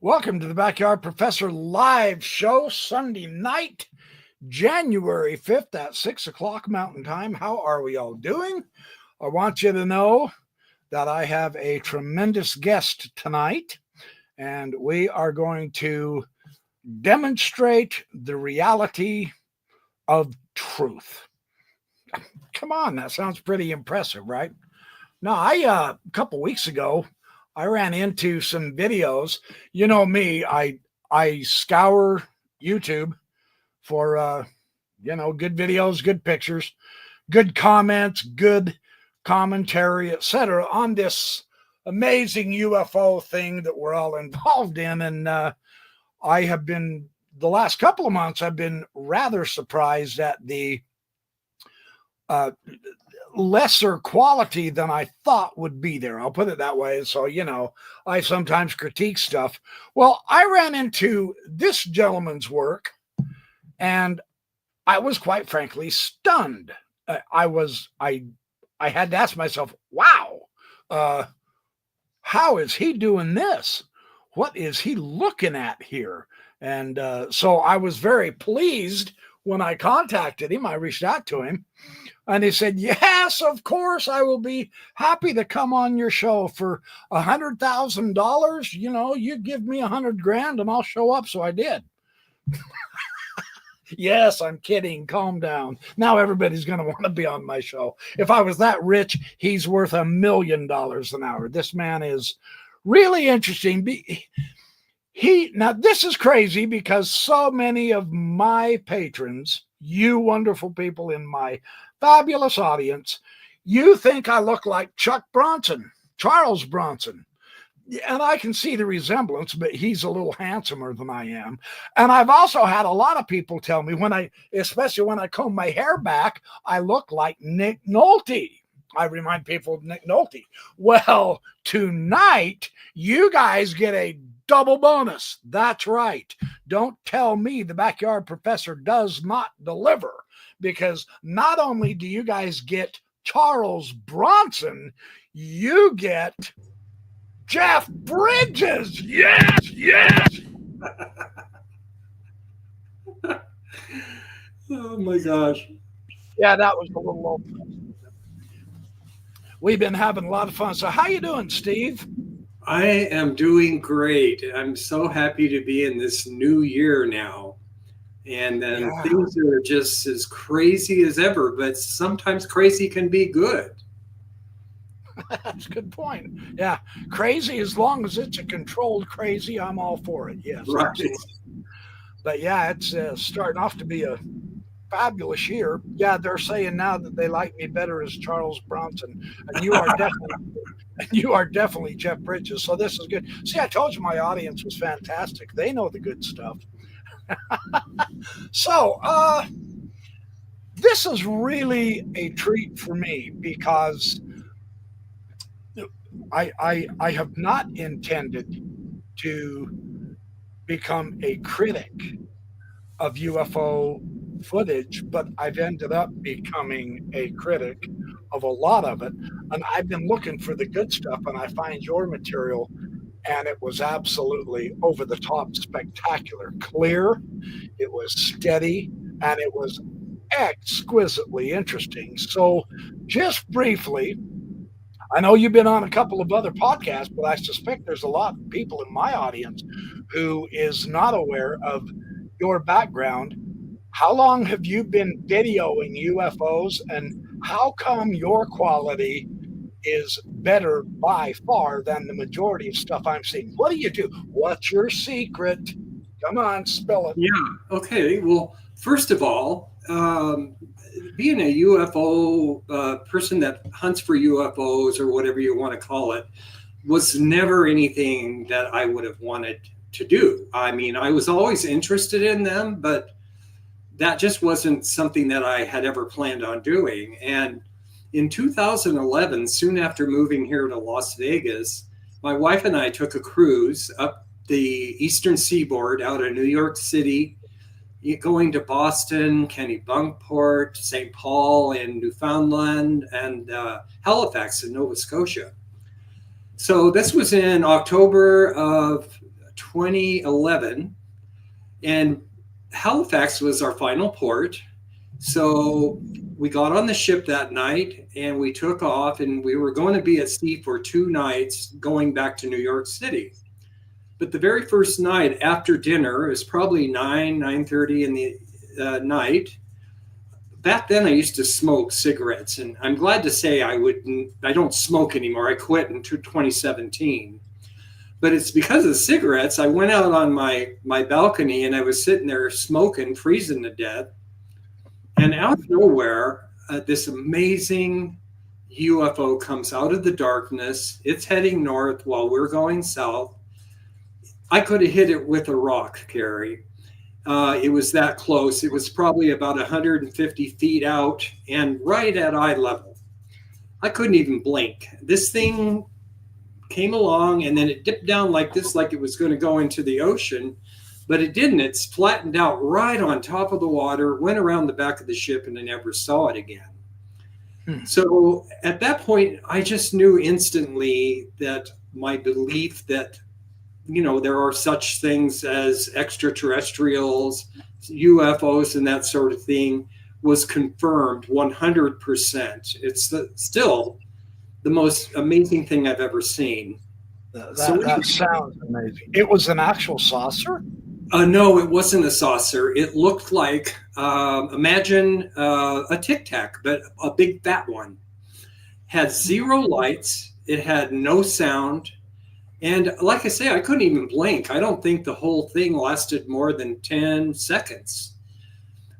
Welcome to the Backyard Professor live show Sunday night, January 5th at 6 o'clock Mountain Time. How are we all doing? I want you to know that I have a tremendous guest tonight, and we are going to demonstrate the reality of truth. Come on, that sounds pretty impressive, right? Now, a couple weeks ago, I ran into some videos. You know me, I scour YouTube for good videos, good pictures, good comments, good commentary, etc. on this amazing UFO thing that we're all involved in. And I have been, the last couple of months, I've been rather surprised at the lesser quality than I thought would be there. I'll put it that way. So, I sometimes critique stuff. Well, I ran into this gentleman's work and I was quite frankly stunned. I had to ask myself, wow, how is he doing this? What is he looking at here? And so I was very pleased when I contacted him. I reached out to him. And he said, yes, of course, I will be happy to come on your show for $100,000. You give me $100,000 and I'll show up. So I did. Yes, I'm kidding. Calm down. Now everybody's going to want to be on my show. If I was that rich, he's worth $1 million an hour. This man is really interesting. Now this is crazy because so many of my patrons, you wonderful people in my fabulous audience, you think I look like Chuck Bronson, Charles Bronson. And I can see the resemblance, but he's a little handsomer than I am. And I've also had a lot of people tell me especially when I comb my hair back, I look like Nick Nolte. I remind people of Nick Nolte. Well, tonight, you guys get a double bonus. That's right. Don't tell me the Backyard Professor does not deliver, because not only do you guys get Charles Bronson, you get Jeff Bridges. Yes. Oh my gosh. Yeah, that was a little low. We've been having a lot of fun. So how you doing, Steve? I am doing great. I'm so happy to be in this new year now. And then things are just as crazy as ever, but sometimes crazy can be good. That's a good point. Yeah, crazy, as long as it's a controlled crazy, I'm all for it. Yes, right. Absolutely. But yeah, it's starting off to be a fabulous year. Yeah, they're saying now that they like me better as Charles Bronson, and you are definitely Jeff Bridges. So this is good. See, I told you my audience was fantastic. They know the good stuff. So this is really a treat for me because I have not intended to become a critic of UFO footage, but I've ended up becoming a critic of a lot of it. And I've been looking for the good stuff, and I find your material, and it was absolutely over the top spectacular. Clear, it was steady, and it was exquisitely interesting. So just briefly, I know you've been on a couple of other podcasts, but I suspect there's a lot of people in my audience who is not aware of your background. How long have you been videoing UFOs, and how come your quality is better by far than the majority of stuff I'm seeing? What do you do? What's your secret? Come on, spill it. Yeah. Okay. Well, first of all, being a UFO person that hunts for UFOs or whatever you want to call it was never anything that I would have wanted to do. I mean, I was always interested in them, but that just wasn't something that I had ever planned on doing. And in 2011, soon after moving here to Las Vegas, my wife and I took a cruise up the eastern seaboard out of New York City, going to Boston, Kennebunkport, St. Paul in Newfoundland, and Halifax in Nova Scotia. So this was in October of 2011, and Halifax was our final port. So we got on the ship that night and we took off, and we were going to be at sea for 2 nights going back to New York City. But the very first night after dinner, it was probably 9:30 in the night. Back then I used to smoke cigarettes, and I'm glad to say I don't smoke anymore. I quit in 2017. But it's because of the cigarettes. I went out on my balcony and I was sitting there smoking, freezing to death. And out of nowhere, this amazing UFO comes out of the darkness. It's heading north while we're going south. I could have hit it with a rock, Carrie. It was that close. It was probably about 150 feet out and right at eye level. I couldn't even blink. This thing came along and then it dipped down like this, like it was going to go into the ocean, but it didn't. It's flattened out right on top of the water, went around the back of the ship, and I never saw it again. So at that point, I just knew instantly that my belief that, there are such things as extraterrestrials, UFOs, and that sort of thing was confirmed 100%. It's still the most amazing thing I've ever seen. That sounds amazing. It was an actual saucer? No, it wasn't a saucer. It looked like, imagine a Tic Tac, but a big fat one. Had 0 lights. It had no sound. And like I say, I couldn't even blink. I don't think the whole thing lasted more than 10 seconds.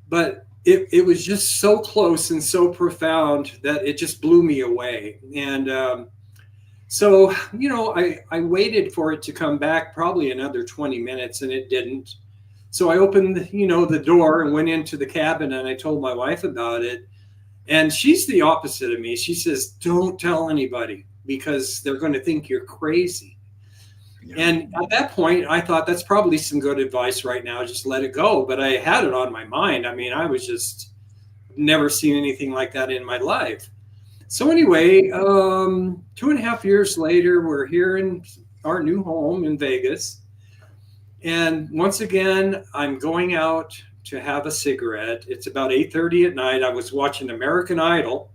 But it was just so close and so profound that it just blew me away. And so, I waited for it to come back probably another 20 minutes, and it didn't. So I opened, the door and went into the cabin, and I told my wife about it. And she's the opposite of me. She says, don't tell anybody because they're going to think you're crazy. Yeah. And at that point, I thought that's probably some good advice right now. Just let it go. But I had it on my mind. I mean, I was just never seen anything like that in my life. So anyway, 2.5 years later, we're here in our new home in Vegas. And once again, I'm going out to have a cigarette. It's about 8:30 at night. I was watching American Idol.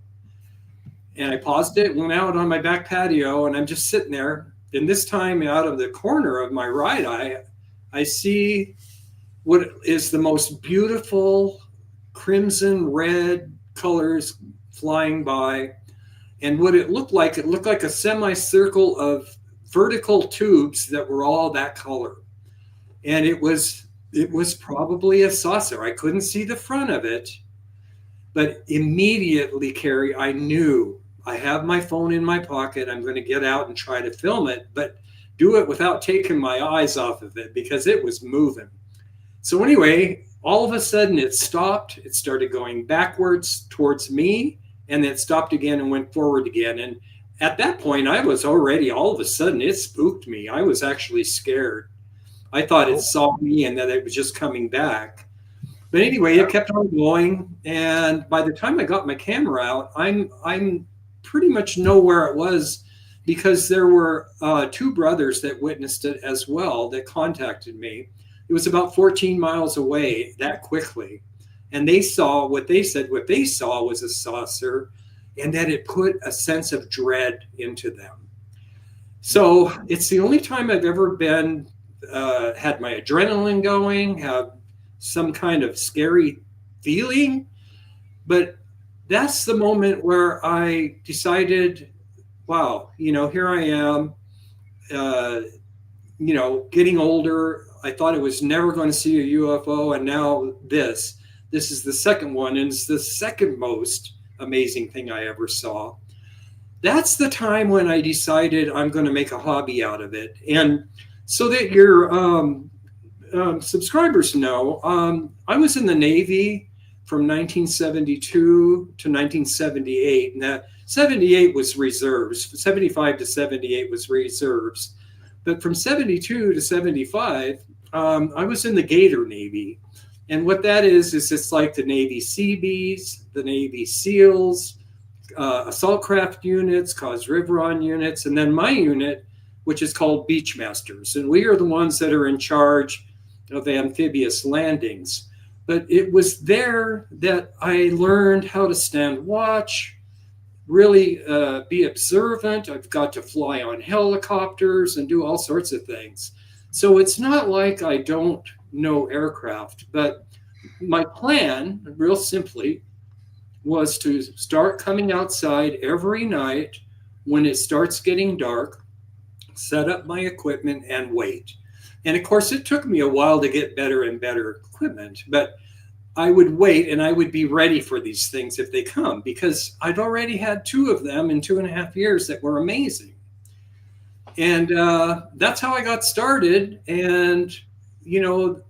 And I paused it, went out on my back patio, and I'm just sitting there. And this time, out of the corner of my right eye, I see what is the most beautiful crimson red colors flying by. And what it looked like a semicircle of vertical tubes that were all that color. And it was probably a saucer. I couldn't see the front of it, but immediately, Carrie, I knew I have my phone in my pocket. I'm going to get out and try to film it, but do it without taking my eyes off of it because it was moving. So anyway, all of a sudden it stopped. It started going backwards towards me, and then it stopped again and went forward again. And at that point, I was already, all of a sudden, it spooked me. I was actually scared. I thought it saw me and that it was just coming back. But anyway, it kept on going. And by the time I got my camera out, I'm pretty much know where it was because there were 2 brothers that witnessed it as well that contacted me. It was about 14 miles away that quickly. And they saw what they saw was a saucer, and that it put a sense of dread into them. So it's the only time I've ever been, had my adrenaline going, have some kind of scary feeling. But that's the moment where I decided, wow, here I am, getting older. I thought I was never going to see a UFO. And now this is the second one. And it's the second most amazing thing I ever saw. That's the time when I decided I'm going to make a hobby out of it. And so that your subscribers know, I was in the Navy from 1972 to 1978. And that 78 was reserves. 75 to 78 was reserves. But from 72 to 75, I was in the Gator Navy. And what that is it's like the Navy Seabees, the Navy SEALs, assault craft units, Cause Riveron units. And then my unit which is called Beachmasters. And we are the ones that are in charge of amphibious landings. But it was there that I learned how to stand watch, really be observant. I've got to fly on helicopters and do all sorts of things. So it's not like I don't know aircraft, but my plan, real simply, was to start coming outside every night when it starts getting dark, set up my equipment and wait. And of course, it took me a while to get better and better equipment, but I would wait and I would be ready for these things if they come, because I'd already had 2 of them in 2.5 years that were amazing. And that's how I got started. And, you know,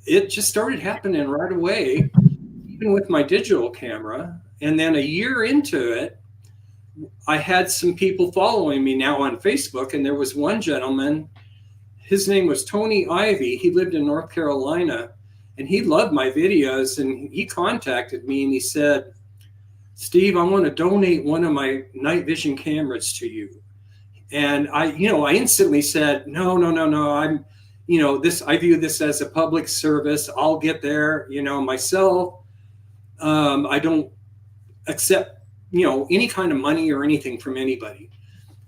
it just started happening right away, even with my digital camera. And then a year into it, I had some people following me now on Facebook. And there was one gentleman, his name was Tony Ivy. He lived in North Carolina, and he loved my videos. And he contacted me and he said, Steve, I want to donate one of my night vision cameras to you. And I instantly said, no, I'm, I view this as a public service. I'll get there, myself. I don't accept, any kind of money or anything from anybody.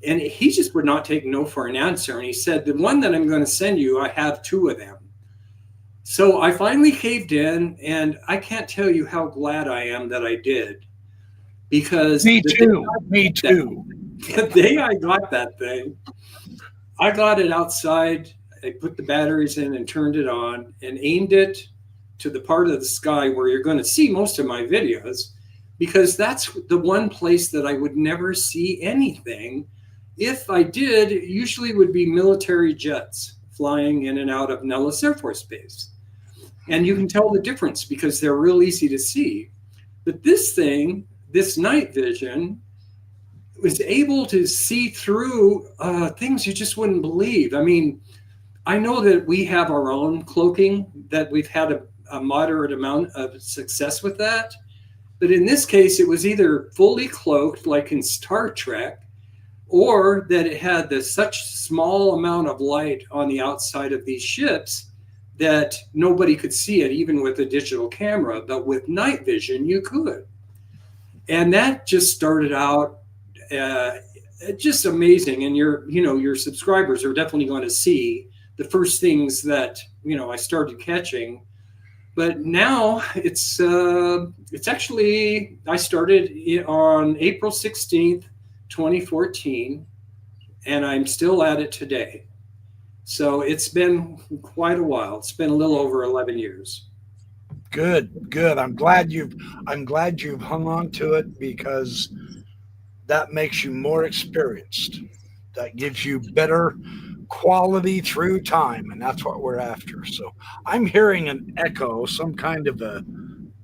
And he just would not take no for an answer. And he said, the one that I'm going to send you, I have 2 of them. So I finally caved in, and I can't tell you how glad I am that I did. Because me too. The day I got that thing, I got it outside. I put the batteries in and turned it on and aimed it to the part of the sky where you're going to see most of my videos, because that's the one place that I would never see anything. If I did, it usually would be military jets flying in and out of Nellis Air Force Base. And you can tell the difference because they're real easy to see. But this thing, this night vision, was able to see through things you just wouldn't believe. I mean, I know that we have our own cloaking, that we've had a moderate amount of success with that. But in this case, it was either fully cloaked, like in Star Trek, or that it had such small amount of light on the outside of these ships that nobody could see it, even with a digital camera. But with night vision, you could. And that just started out just amazing. And your subscribers are definitely going to see the first things that, I started catching. But now it's actually, I started on April 16th, 2014, and I'm still at it today. So it's been quite a while. It's been a little over 11 years. Good. I'm glad you've hung on to it, because that makes you more experienced. That gives you better quality through time, and that's what we're after. So I'm hearing an echo, some kind of a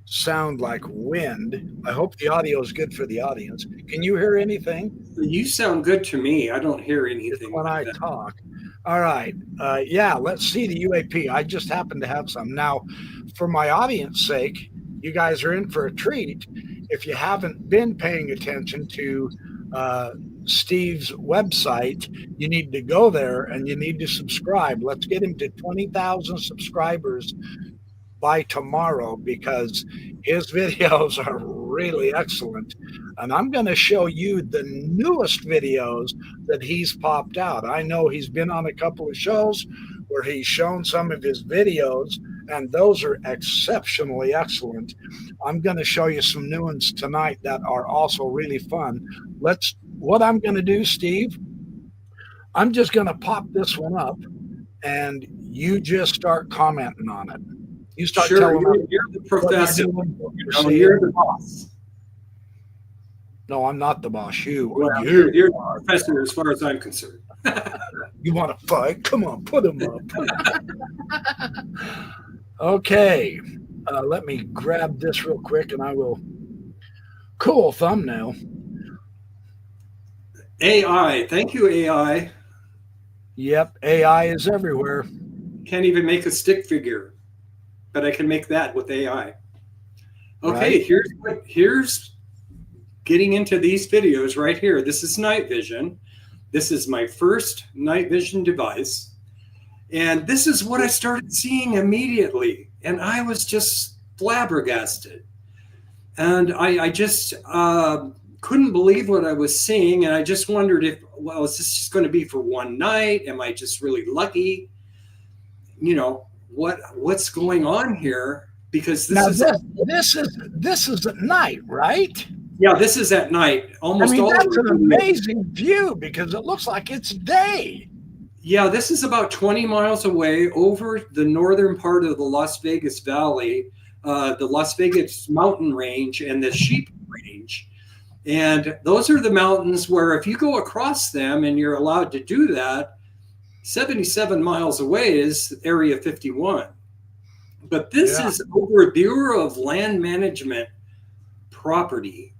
sound like wind. I hope the audio is good for the audience. Can you hear anything? You sound good to me. I don't hear anything when I talk. All right. Let's see the UAP. I just happen to have some. Now, for my audience sake, you guys are in for a treat. If you haven't been paying attention to Steve's website, you need to go there and you need to subscribe. Let's get him to 20,000 subscribers by tomorrow, because his videos are really excellent. And I'm going to show you the newest videos that he's popped out. I know he's been on a couple of shows where he's shown some of his videos, and those are exceptionally excellent. I'm going to show you some new ones tonight that are also really fun. What I'm going to do, Steve, I'm just going to pop this one up, and you just start commenting on it. You start telling them. You're the professor. You're the boss. No, I'm not the boss. You're the professor as far as I'm concerned. You want to fight? Come on, put him up. Okay. Let me grab this real quick, and I will. Cool thumbnail. AI. Thank you, AI. Yep, AI is everywhere. Can't even make a stick figure, but I can make that with AI. Okay, right. Here's getting into these videos right here. This is night vision. This is my first night vision device. And this is what I started seeing immediately. And I was just flabbergasted. And I just couldn't believe what I was seeing. And I just wondered if, well, is this just going to be for one night? Am I just really lucky? You know, what's going on here? Because this is at night, right? Yeah, this is at night. Almost all that's an amazing view because it looks like it's day. Yeah, this is about 20 miles away over the northern part of the Las Vegas Valley, the Las Vegas mountain range and the Sheep Range. And those are the mountains where if you go across them and you're allowed to do that, 77 miles away is Area 51. But this is over a Bureau of Land Management property.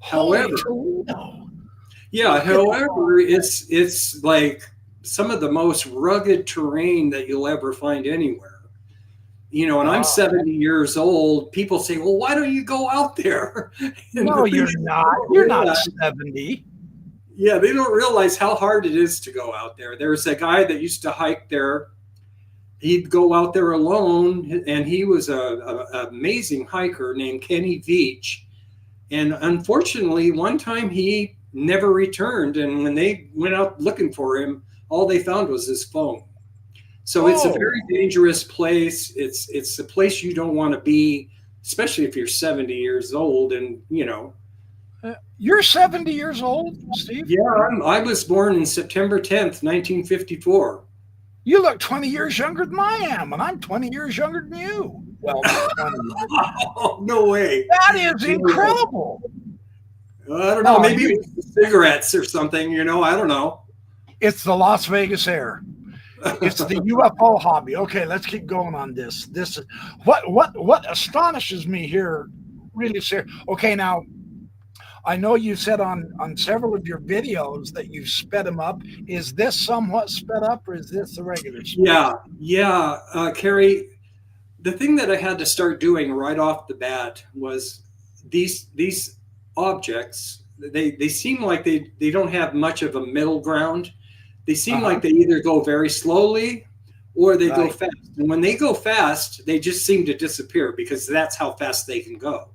However, it's like some of the most rugged terrain that you'll ever find anywhere. You know, and I'm 70 years old. People say, well, why don't you go out there? No, you're not. You're not 70. Yeah, they don't realize how hard it is to go out there. There's a guy that used to hike there. He'd go out there alone, and he was an amazing hiker named Kenny Veach. And unfortunately, one time he never returned. And when they went out looking for him, all they found was his phone. So it's a very dangerous place. It's a place you don't want to be, especially if you're 70 years old. And, you know. You're 70 years old, Steve? Yeah, I was born in September 10th, 1954. You look 20 years younger than I am, and I'm 20 years younger than you. Well, oh, no way. That is incredible. I don't know. Maybe it was cigarettes or something, you know. I don't know. It's the Las Vegas air. It's the UFO hobby. Okay, let's keep going on this. This is what astonishes me here, really serious. Okay, now I know you said on several of your videos that you've sped them up. Is this somewhat sped up, or is this the regular speed? Yeah, Carrie. The thing that I had to start doing right off the bat was these objects. They seem like they don't have much of a middle ground. They seem like they either go very slowly or they go fast. And when they go fast, they just seem to disappear because that's how fast they can go.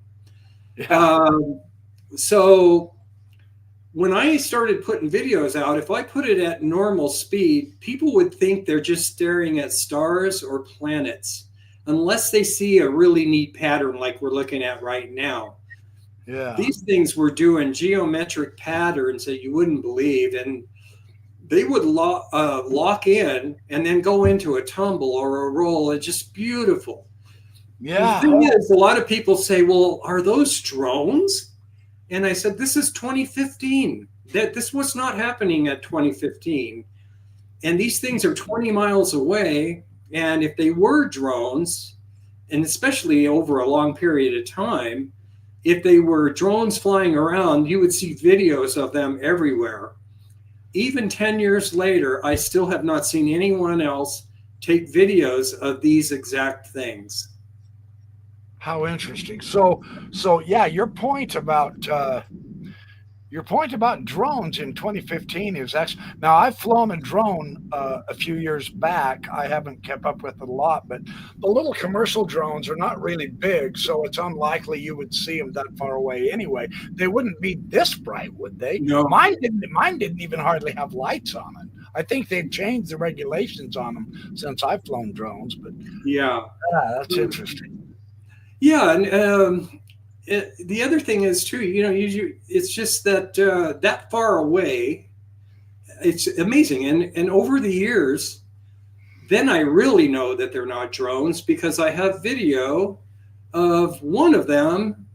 Yeah. So when I started putting videos out, if I put it at normal speed, people would think they're just staring at stars or planets, unless they see a really neat pattern like we're looking at right now. Yeah. These things were doing geometric patterns that you wouldn't believe. And they would lock in and then go into a tumble or a roll. It's just beautiful. Yeah. The thing is, a lot of people say, well, are those drones? And I said, this is 2015. This was not happening at 2015. And these things are 20 miles away. And if they were drones, and especially over a long period of time, if they were drones flying around, you would see videos of them everywhere. Even 10 years later, I still have not seen anyone else take videos of these exact things. How interesting. So yeah, your point about drones in 2015 is actually, now I've flown a drone a few years back. I haven't kept up with it a lot, but the little commercial drones are not really big, so it's unlikely you would see them that far away anyway. They wouldn't be this bright, would they? No. Mine didn't even hardly have lights on it. I think they've changed the regulations on them since I've flown drones, but yeah, that's interesting. Yeah, and the other thing is too, you know, it's just that that far away, it's amazing. And over the years, then I really know that they're not drones because I have video of one of them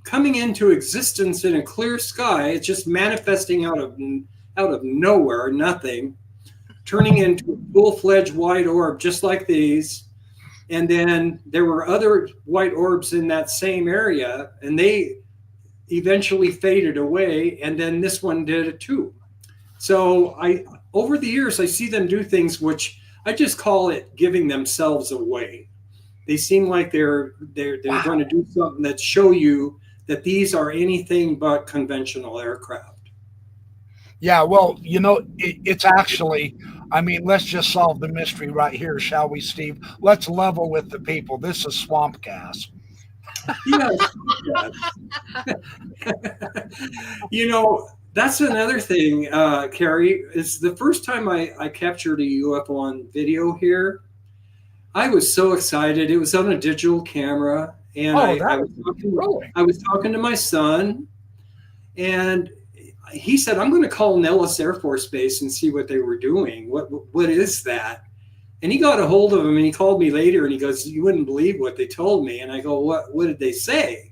coming into existence in a clear sky. It's just manifesting out of nowhere, nothing, turning into a full-fledged white orb, just like these. And then there were other white orbs in that same area, and they eventually faded away. And then this one did it too. So over the years, I see them do things which I just call it giving themselves away. They seem like they're going to do something that show you that these are anything but conventional aircraft. Yeah, well, it's actually, I mean, let's just solve the mystery right here, shall we, Steve? Let's level with the people. This is swamp gas. Yes. That's another thing, Carrie, is the first time I captured a UFO on video here, I was so excited. It was on a digital camera, and Oh, I that was was talking, really. I was talking to my son, and he said, "I'm going to call Nellis Air Force Base and see what they were doing. What is that?" And he got a hold of him, and he called me later, and he goes, "You wouldn't believe what they told me." And I go, "What did they say?"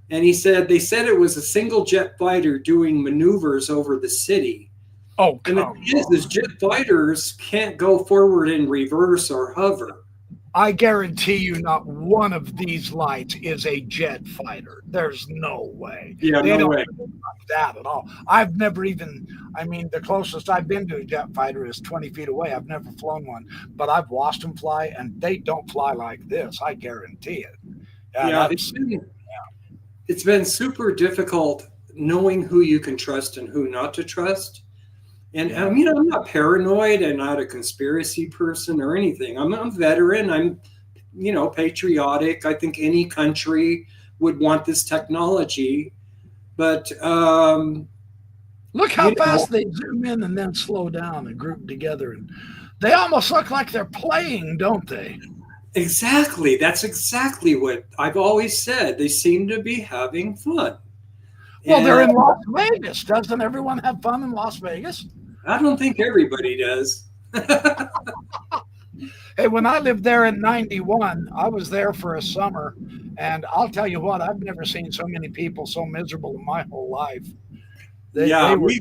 And he said they said it was a single jet fighter doing maneuvers over the city. Oh, And the come thing is on. jet fighters can't go forward in reverse or hover. I guarantee you not one of these lights is a jet fighter. There's no way. Yeah, They no don't way. look like that at all. I've never even, I mean, the closest I've been to a jet fighter is 20 feet away. I've never flown one, but I've watched them fly, and they don't fly like this. I guarantee it. Yeah, Yeah, that's, it's been super difficult knowing who you can trust and who not to trust. And I yeah. mean, I'm not paranoid and not a conspiracy person or anything. I'm a veteran. I'm, patriotic. I think any country would want this technology. But, Look how you know, fast they zoom in and then slow down and group together. And they almost look like they're playing, don't they? exactly. That's exactly what I've always said. They seem to be having fun. Well, they're And in Las Vegas. Doesn't everyone have fun in Las Vegas? I don't think everybody does. Hey, when I lived there in 91, I was there for a summer. And I'll tell you what, I've never seen so many people so miserable in my whole life. They Yeah, were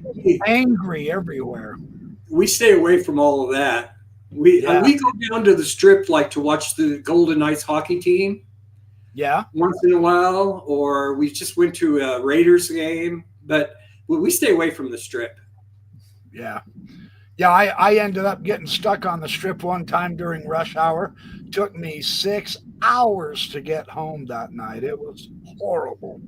angry everywhere. we stay away from all of that. Yeah. We go down to the strip like to watch the Golden Knights hockey team Yeah. once in a while, or we just went to a Raiders game, but we stay away from the strip. Yeah. Yeah. I ended up getting stuck on the strip one time during rush hour. Took me 6 hours to get home that night. It was horrible.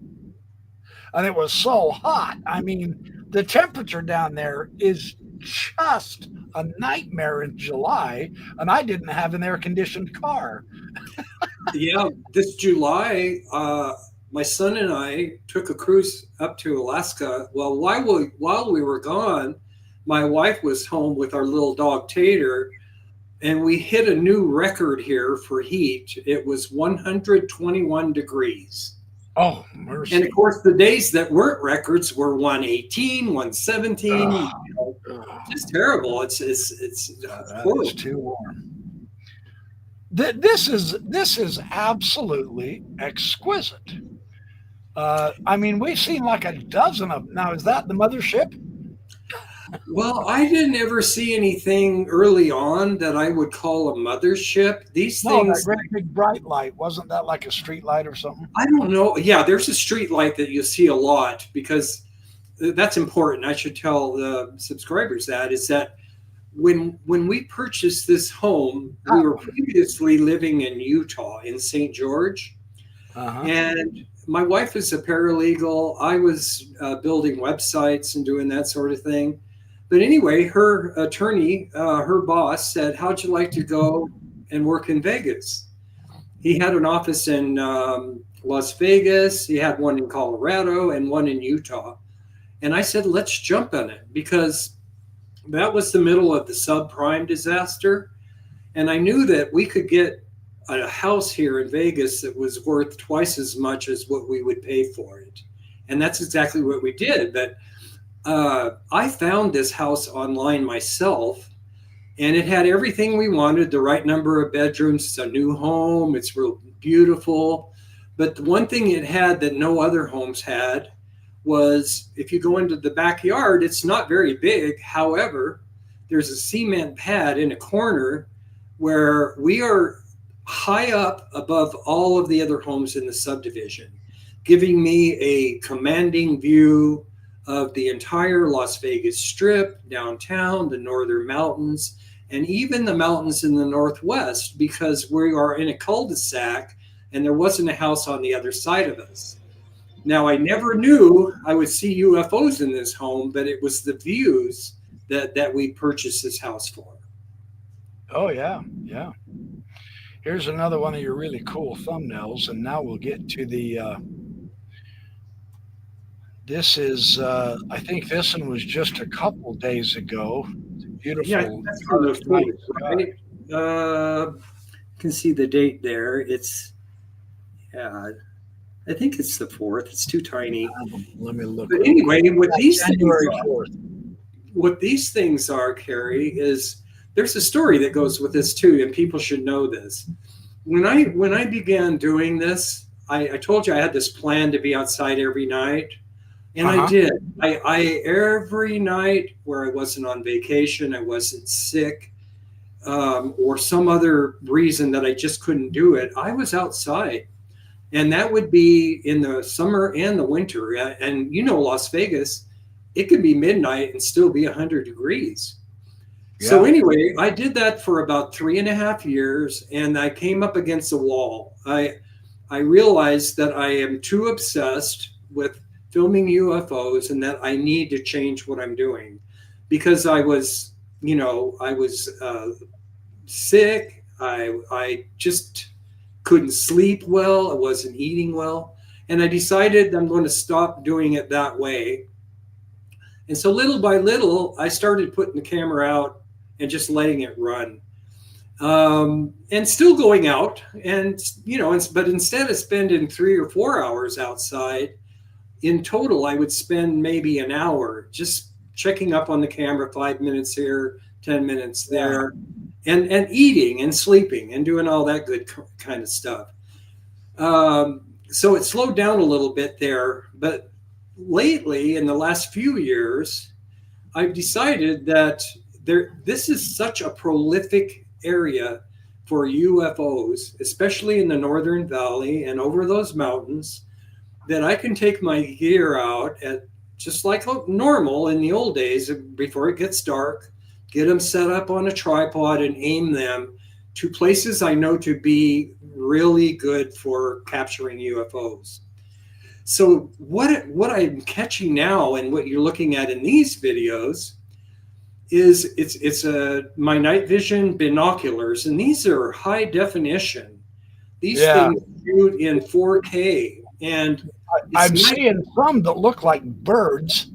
And it was so hot. I mean, the temperature down there is just a nightmare in July, and I didn't have an air conditioned car. Yeah, this July, my son and I took a cruise up to Alaska. Well, while we were gone, my wife was home with our little dog Tater, and we hit a new record here for heat. It was 121 degrees. Oh, And of mercy. course, the days that weren't records were 118, 117. Ugh, Just terrible. It's that is horrible. too warm. This is absolutely exquisite. I mean, we've seen like a dozen of them. Now. Is that the mothership? Well, I didn't ever see anything early on that I would call a mothership. These No, that things, great big bright light. Wasn't that like a street light or something? I don't know. Yeah, there's a street light that you see a lot because that's important. I should tell the subscribers that is that when we purchased this home, we were previously living in Utah in St. George, Uh-huh. and my wife is a paralegal. I was building websites and doing that sort of thing. But anyway, her attorney, her boss said, "How'd you like to go and work in Vegas?" He had an office in Las Vegas. He had one in Colorado and one in Utah. And I said, "Let's jump on it," because that was the middle of the subprime disaster. And I knew that we could get a house here in Vegas that was worth twice as much as what we would pay for it. And that's exactly what we did. But I found this house online myself, and it had everything we wanted, the right number of bedrooms. It's a new home. It's real beautiful. But the one thing it had that no other homes had was if you go into the backyard, it's not very big. However, there's a cement pad in a corner where we are high up above all of the other homes in the subdivision, giving me a commanding view of the entire Las Vegas Strip, downtown, the northern mountains, and even the mountains in the northwest, because we are in a cul-de-sac and there wasn't a house on the other side of us. Now, I never knew I would see UFOs in this home, but it was the views that we purchased this house for. Oh yeah, yeah. Here's another one of your really cool thumbnails, and now we'll get to the. This is, I think this one was just a couple days ago. Yeah, Beautiful that's from the night fourth, sky. right? You can see the date there. It's, yeah, I think it's the 4th. It's too tiny. Let me look. But anyway, January 4th. what these things are, Carrie, is there's a story that goes with this too, and people should know this. When I began doing this, I told you I had this plan to be outside every night, and I did. I every night where I wasn't on vacation, I wasn't sick, or some other reason that I just couldn't do it, I was outside. And that would be in the summer and the winter. And you know, Las Vegas, it could be midnight and still be 100 degrees. Yeah. So anyway, I did that for about 3.5 years, and I came up against a wall. I realized that I am too obsessed with filming UFOs and that I need to change what I'm doing, because I was sick. I just couldn't sleep well. I wasn't eating well. And I decided I'm going to stop doing it that way. And so little by little, I started putting the camera out and just letting it run. And still going out, and but instead of spending 3 or 4 hours outside, in total, I would spend maybe an hour just checking up on the camera, 5 minutes here, 10 minutes there, and eating and sleeping and doing all that good kind of stuff. So it slowed down a little bit there, but lately, in the last few years, I've decided that this is such a prolific area for UFOs, especially in the Northern Valley and over those mountains, that I can take my gear out at just like normal in the old days before it gets dark, get them set up on a tripod and aim them to places I know to be really good for capturing UFOs. So what I'm catching now, and what you're looking at in these videos, is it's my night vision binoculars, and these are high definition. These things shoot in 4K, and I'm seeing some that look like birds.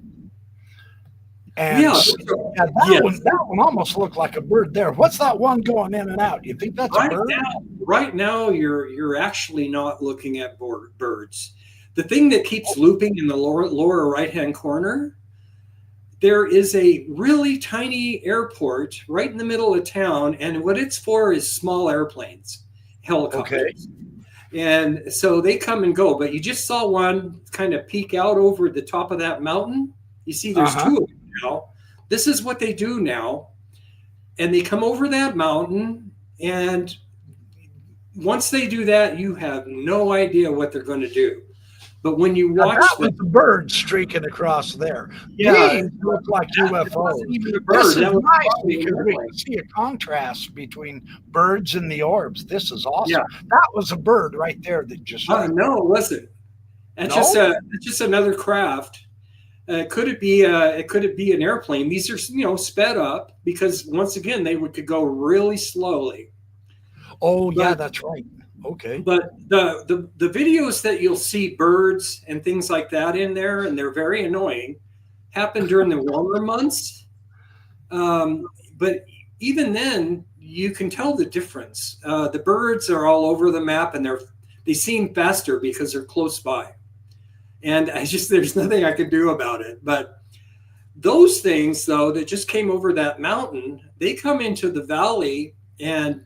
And that one almost looked like a bird there. What's that one going in and out? You think that's a bird? Right now, you're actually not looking at birds. The thing that keeps looping in the lower right-hand corner, there is a really tiny airport right in the middle of town, and what it's for is small airplanes, helicopters. Okay. And so they come and go, but you just saw one kind of peek out over the top of that mountain. You see there's two of them now. This is what they do now. And they come over that mountain, and once they do that, you have no idea what they're going to do. But when you watch the bird streaking across there, these look like UFOs. This is nice because we can see a contrast between birds and the orbs. This is awesome. Yeah. That was a bird right there that just. No, it wasn't. It's just another craft. Could it be an airplane? These are sped up because once again they could go really slowly. Oh yeah, that's right. Okay. But the videos that you'll see birds and things like that in there, and they're very annoying, happen during the warmer months. But even then, you can tell the difference. The birds are all over the map, and they seem faster because they're close by. And there's nothing I could do about it. But those things, though, that just came over that mountain, they come into the valley. And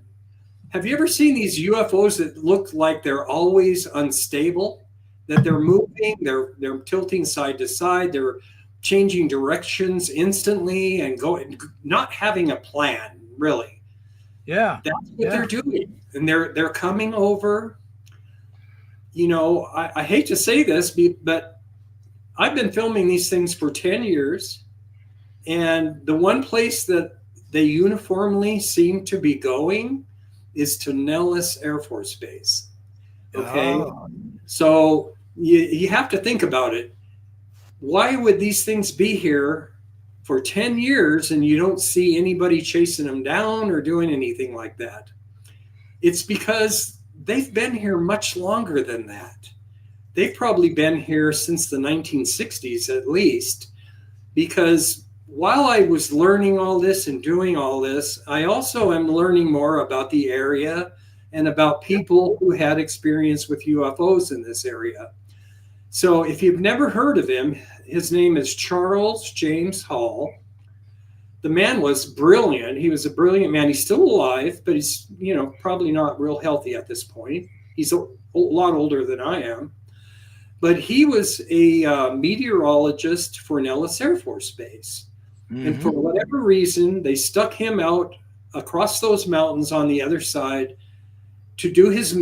have you ever seen these UFOs that look like they're always unstable, that they're moving, they're tilting side to side, they're changing directions instantly and not having a plan, really? Yeah. That's what they're doing. And they're coming over. I hate to say this, but I've been filming these things for 10 years. And the one place that they uniformly seem to be going is to Nellis Air Force Base. Okay. Oh. So you have to think about it. Why would these things be here for 10 years and you don't see anybody chasing them down or doing anything like that? It's because they've been here much longer than that. They've probably been here since the 1960s at least, because while I was learning all this and doing all this, I also am learning more about the area and about people who had experience with UFOs in this area. So if you've never heard of him, his name is Charles James Hall. The man was brilliant. He was a brilliant man. He's still alive, but he's, probably not real healthy at this point. He's a lot older than I am. But he was a meteorologist for Nellis Air Force Base. Mm-hmm. And for whatever reason, they stuck him out across those mountains on the other side to do his,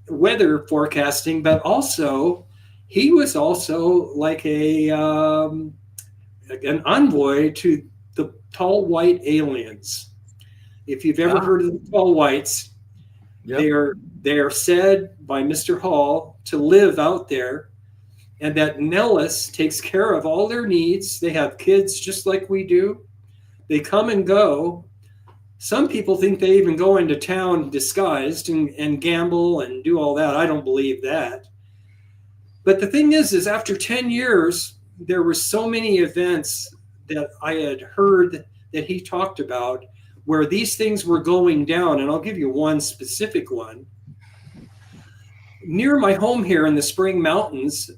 weather forecasting. But also, he was also like an envoy to the tall white aliens. If you've ever heard of the tall whites, they are said by Mr. Hall to live out there, and that Nellis takes care of all their needs. They have kids just like we do. They come and go. Some people think they even go into town disguised and gamble and do all that. I don't believe that. But the thing is after 10 years, there were so many events that I had heard that he talked about where these things were going down. And I'll give you one specific one. Near my home here in the Spring Mountains,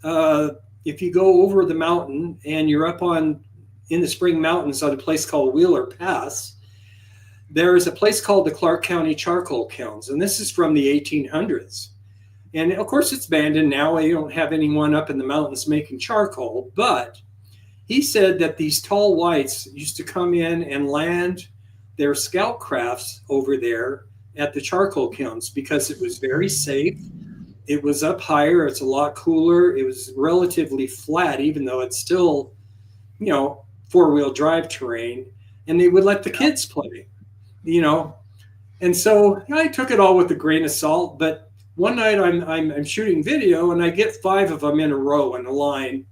if you go over the mountain and you're up in the Spring Mountains on a place called Wheeler Pass, there is a place called the Clark County Charcoal Kilns. And this is from the 1800s. And of course, it's abandoned now. You don't have anyone up in the mountains making charcoal. But he said that these tall whites used to come in and land their scout crafts over there at the charcoal kilns because it was very safe. It was up higher. It's a lot cooler. It was relatively flat, even though it's still, four-wheel drive terrain. And they would let the kids play, And so I took it all with a grain of salt. But one night I'm shooting video, and I get 5 of them in a row in a line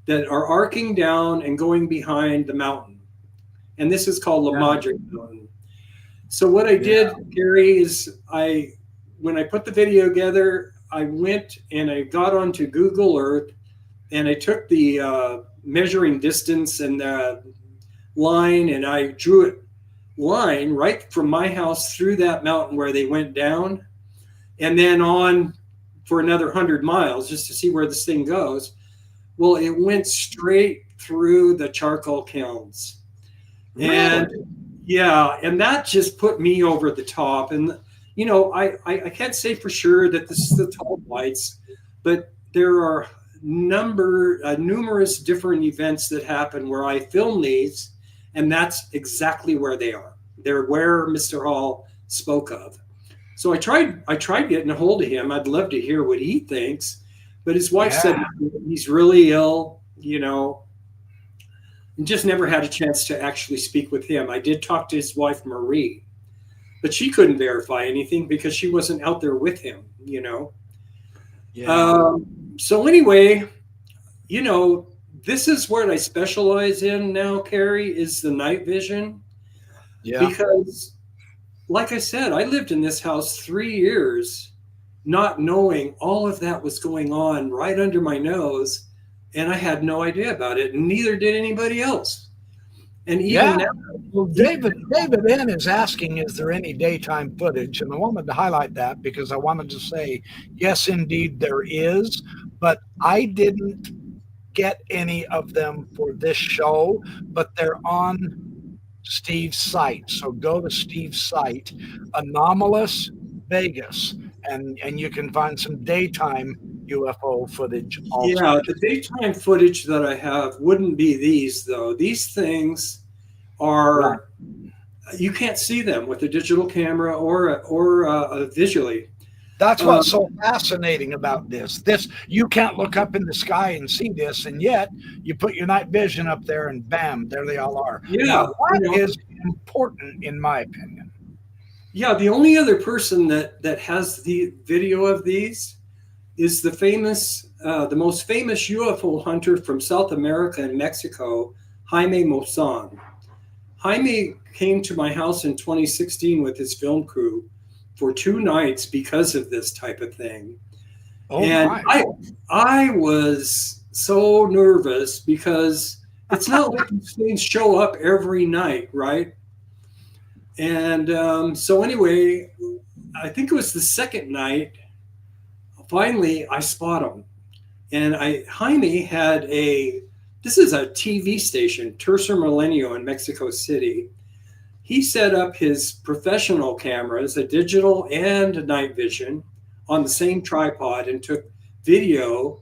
that are arcing down and going behind the mountain. And this is called La Madre Mountain. So what I did, Gary, is when I put the video together, I went and I got onto Google Earth, and I took the measuring distance and the line, and I drew it line right from my house through that mountain where they went down, and then on for another 100 miles just to see where this thing goes. Well, it went straight through the charcoal kilns. Really? And that just put me over the top. And I can't say for sure that this is the tall whites, but there are numerous different events that happen where I film these, and that's exactly where they are. They're where Mr. Hall spoke of. So I tried getting a hold of him. I'd love to hear what he thinks, but his wife said he's really ill, and just never had a chance to actually speak with him. I did talk to his wife, Marie, but she couldn't verify anything because she wasn't out there with him, So anyway, this is what I specialize in now, Carrie, is the night vision. Yeah. Because, like I said, I lived in this house 3 years, not knowing all of that was going on right under my nose. And I had no idea about it, and neither did anybody else. And even now, well, David N is asking, is there any daytime footage? And I wanted to highlight that because I wanted to say, yes, indeed, there is, but I didn't get any of them for this show, but they're on Steve's site. So go to Steve's site, Anomalous Vegas, and you can find some daytime UFO footage also. Yeah, the daytime footage that I have wouldn't be these, though. These things are, you can't see them with a digital camera or visually. That's what's so fascinating about this. You can't look up in the sky and see this, and yet you put your night vision up there and bam, there they all are. Yeah, now, that is important in my opinion. Yeah, the only other person that has the video of these is the most famous UFO hunter from South America and Mexico, Jaime Maussan. Jaime came to my house in 2016 with his film crew for 2 nights because of this type of thing. Oh, and my. I was so nervous because it's not like these things show up every night, right? And so anyway, I think it was the second night, finally I spot him. And Jaime had this is a TV station, Tercer Milenio in Mexico City. He set up his professional cameras, a digital and a night vision, on the same tripod and took video.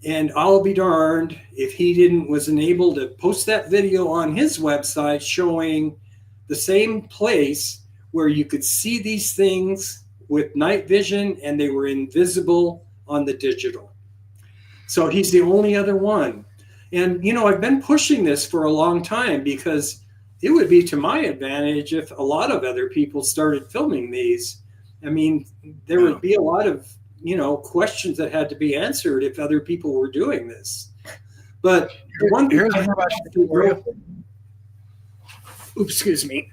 And I'll be darned if he wasn't able to post that video on his website showing the same place where you could see these things with night vision and they were invisible on the digital. So he's the only other one. And, I've been pushing this for a long time because it would be to my advantage if a lot of other people started filming these. I mean, there would be a lot of, questions that had to be answered if other people were doing this. But here's a question for you. Oops, excuse me.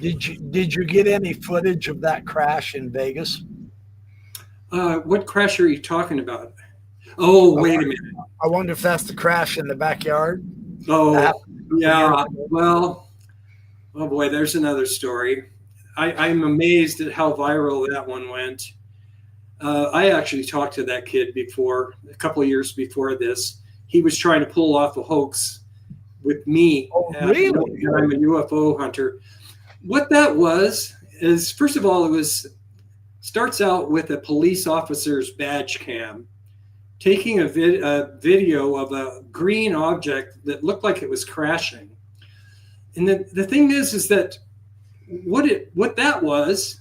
Did you get any footage of that crash in Vegas? What crash are you talking about? Oh, wait a minute. I wonder if that's the crash in the backyard. Oh, yeah. Well, oh boy, there's another story. I'm amazed at how viral that one went. I actually talked to that kid before, a couple of years before this. He was trying to pull off a hoax with me. Oh, really? I'm a UFO hunter. What that was is, first of all, starts out with a police officer's badge cam taking a video of a green object that looked like it was crashing. And the thing is that what that was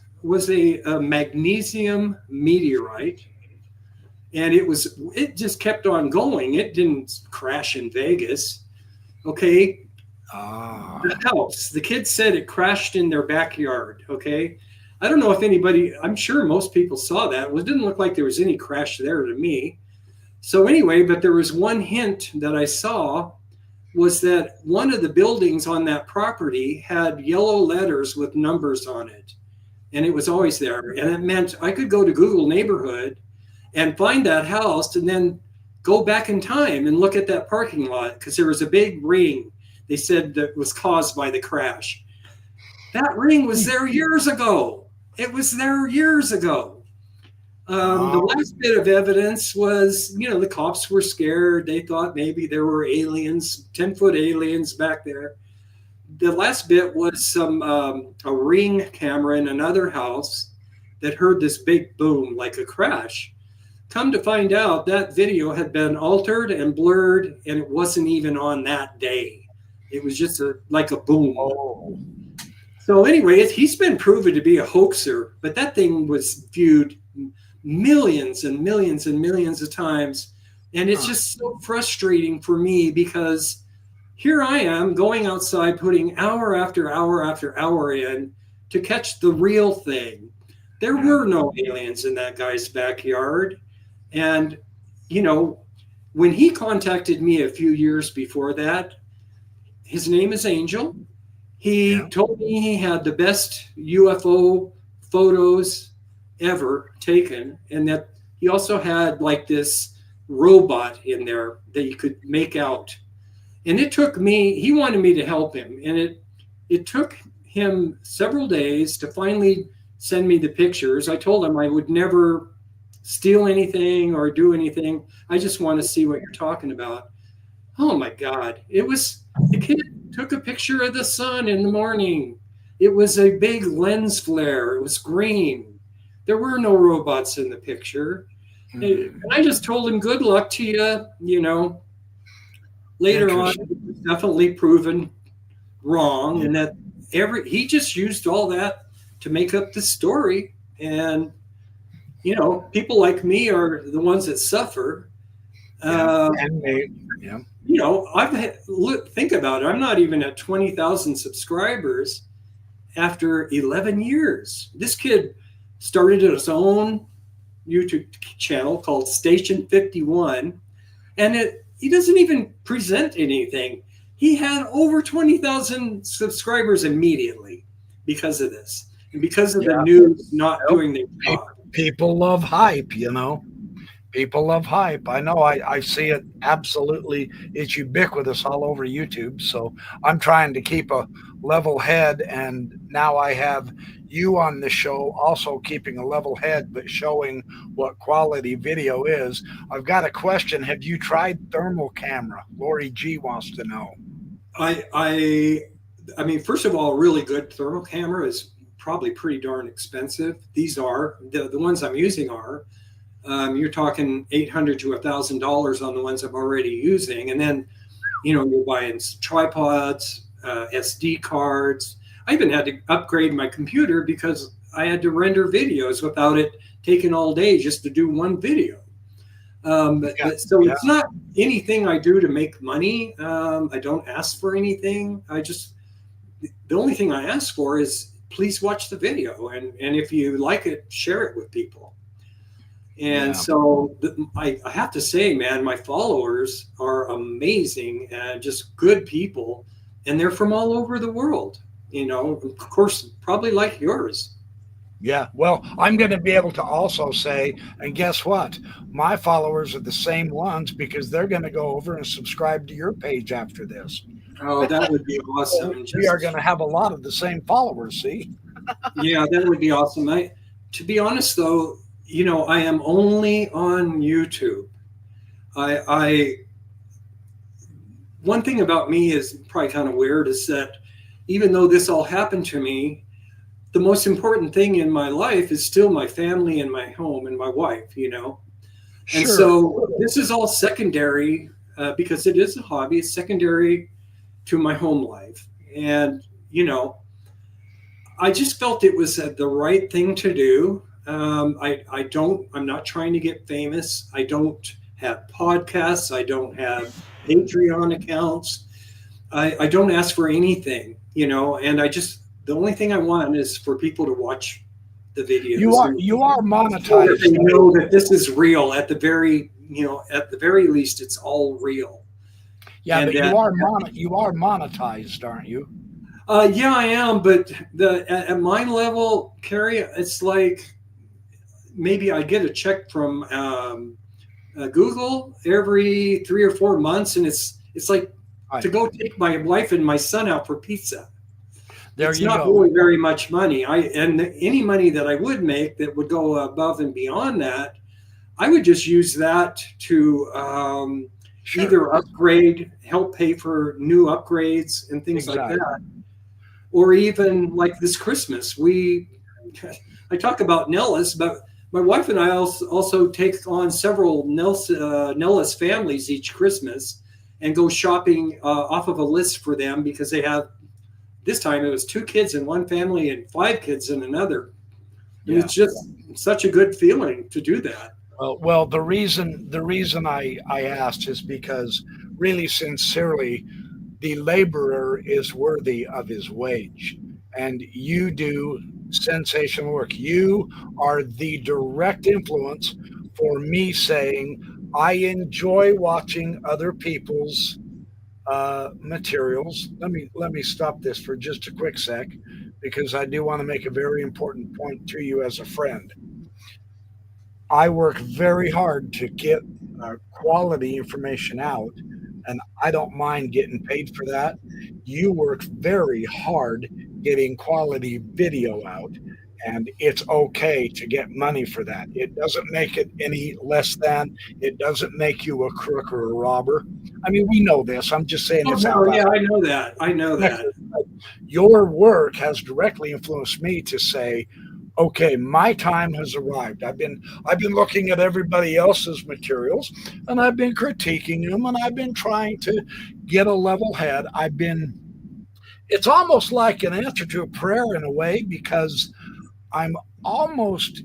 a magnesium meteorite, and it just kept on going. It didn't crash in Vegas. Okay. The house, the kids said it crashed in their backyard. Okay. I don't know if I'm sure most people saw that. Well, it didn't look like there was any crash there to me. So anyway, but there was one hint that I saw was that one of the buildings on that property had yellow letters with numbers on it. And it was always there. And it meant I could go to Google Neighborhood and find that house and then go back in time and look at that parking lot because there was a big ring. They said that was caused by the crash. That ring was there years ago. It was there years ago. The last bit of evidence was, the cops were scared. They thought maybe there were aliens, 10-foot aliens back there. The last bit was a ring camera in another house that heard this big boom like a crash. Come to find out, that video had been altered and blurred, and it wasn't even on that day. It was just like a boom. Oh. So anyway, he's been proven to be a hoaxer, but that thing was viewed millions and millions and millions of times. And it's just so frustrating for me because here I am going outside, putting hour after hour after hour in to catch the real thing. There were no aliens in that guy's backyard. And, when he contacted me a few years before that, his name is Angel. He told me he had the best UFO photos ever taken, and that he also had like this robot in there that you could make out. And he wanted me to help him. And it took him several days to finally send me the pictures. I told him I would never steal anything or do anything. I just want to see what you're talking about. Oh my God. The kid took a picture of the sun in the morning. It was a big lens flare. It was green. There were no robots in the picture. And I just told him, good luck to you, Later on, it was definitely proven wrong, and that he just used all that to make up the story. And people like me are the ones that suffer. Think about it. I'm not even at 20,000 subscribers after 11 years. This kid started his own, YouTube channel called Station 51, and he doesn't even present anything. He had over 20,000 subscribers immediately because of this, and because of the news not doing their job. People love hype, you know. People love hype. I know. I see it absolutely. It's ubiquitous all over YouTube. So I'm trying to keep a level head. And now I have you on the show also keeping a level head, but showing what quality video is. I've got a question. Have you tried thermal camera? Lori G wants to know. I mean, first of all, a really good thermal camera is probably pretty darn expensive. These are the ones I'm using are. You're talking $800 to $1,000 on the ones I'm already using, and then you're buying tripods, SD cards. I even had to upgrade my computer because I had to render videos without it taking all day just to do one video. It's not anything I do to make money. I don't ask for anything. The only thing I ask for is please watch the video, and if you like it, share it with people. And so I have to say, man, my followers are amazing and just good people. And they're from all over the world, of course, probably like yours. Yeah. Well, I'm going to be able to also say, and guess what? My followers are the same ones because they're going to go over and subscribe to your page after this. Oh, that would be awesome. We are going to have a lot of the same followers, see? Yeah, that would be awesome. To be honest, though, I am only on YouTube. One thing about me is probably kind of weird is that even though this all happened to me, the most important thing in my life is still my family and my home and my wife, And so this is all secondary because it is a hobby. It's secondary to my home life. And, I just felt it was the right thing to do. I'm not trying to get famous. I don't have podcasts. I don't have Patreon accounts. I don't ask for anything, and the only thing I want is for people to watch the videos. You are monetized. They know that this is real at the very least, it's all real. Yeah, and but you are monetized, aren't you? Yeah, I am. But at my level, Carrie, it's like, maybe I get a check from Google every 3 or 4 months, and it's like to go take my wife and my son out for pizza. It's not really very much money. And any money that I would make that would go above and beyond that, I would just use that to either help pay for new upgrades and things like that, or even like this Christmas. I talk about Nellis, but my wife and I also take on several Nellis families each Christmas and go shopping off of a list for them because they have, this time it was 2 kids in one family and 5 kids in another. And it's just such a good feeling to do that. Well, the reason I asked is because really sincerely, the laborer is worthy of his wage. And you do sensational work. You are the direct influence for me saying I enjoy watching other people's materials. Let me stop this for just a quick sec, because I do want to make a very important point to you as a friend. I work very hard to get quality information out, and I don't mind getting paid for that. You work very hard getting quality video out, and it's okay to get money for that. It doesn't make it any less than. It doesn't make you a crook or a robber. I mean, we know this. I'm just saying this out loud. Yeah, I know that. Your work has directly influenced me to say, okay, my time has arrived. I've been looking at everybody else's materials, and I've been critiquing them, and I've been trying to get a level head. It's almost like an answer to a prayer in a way, because I'm almost,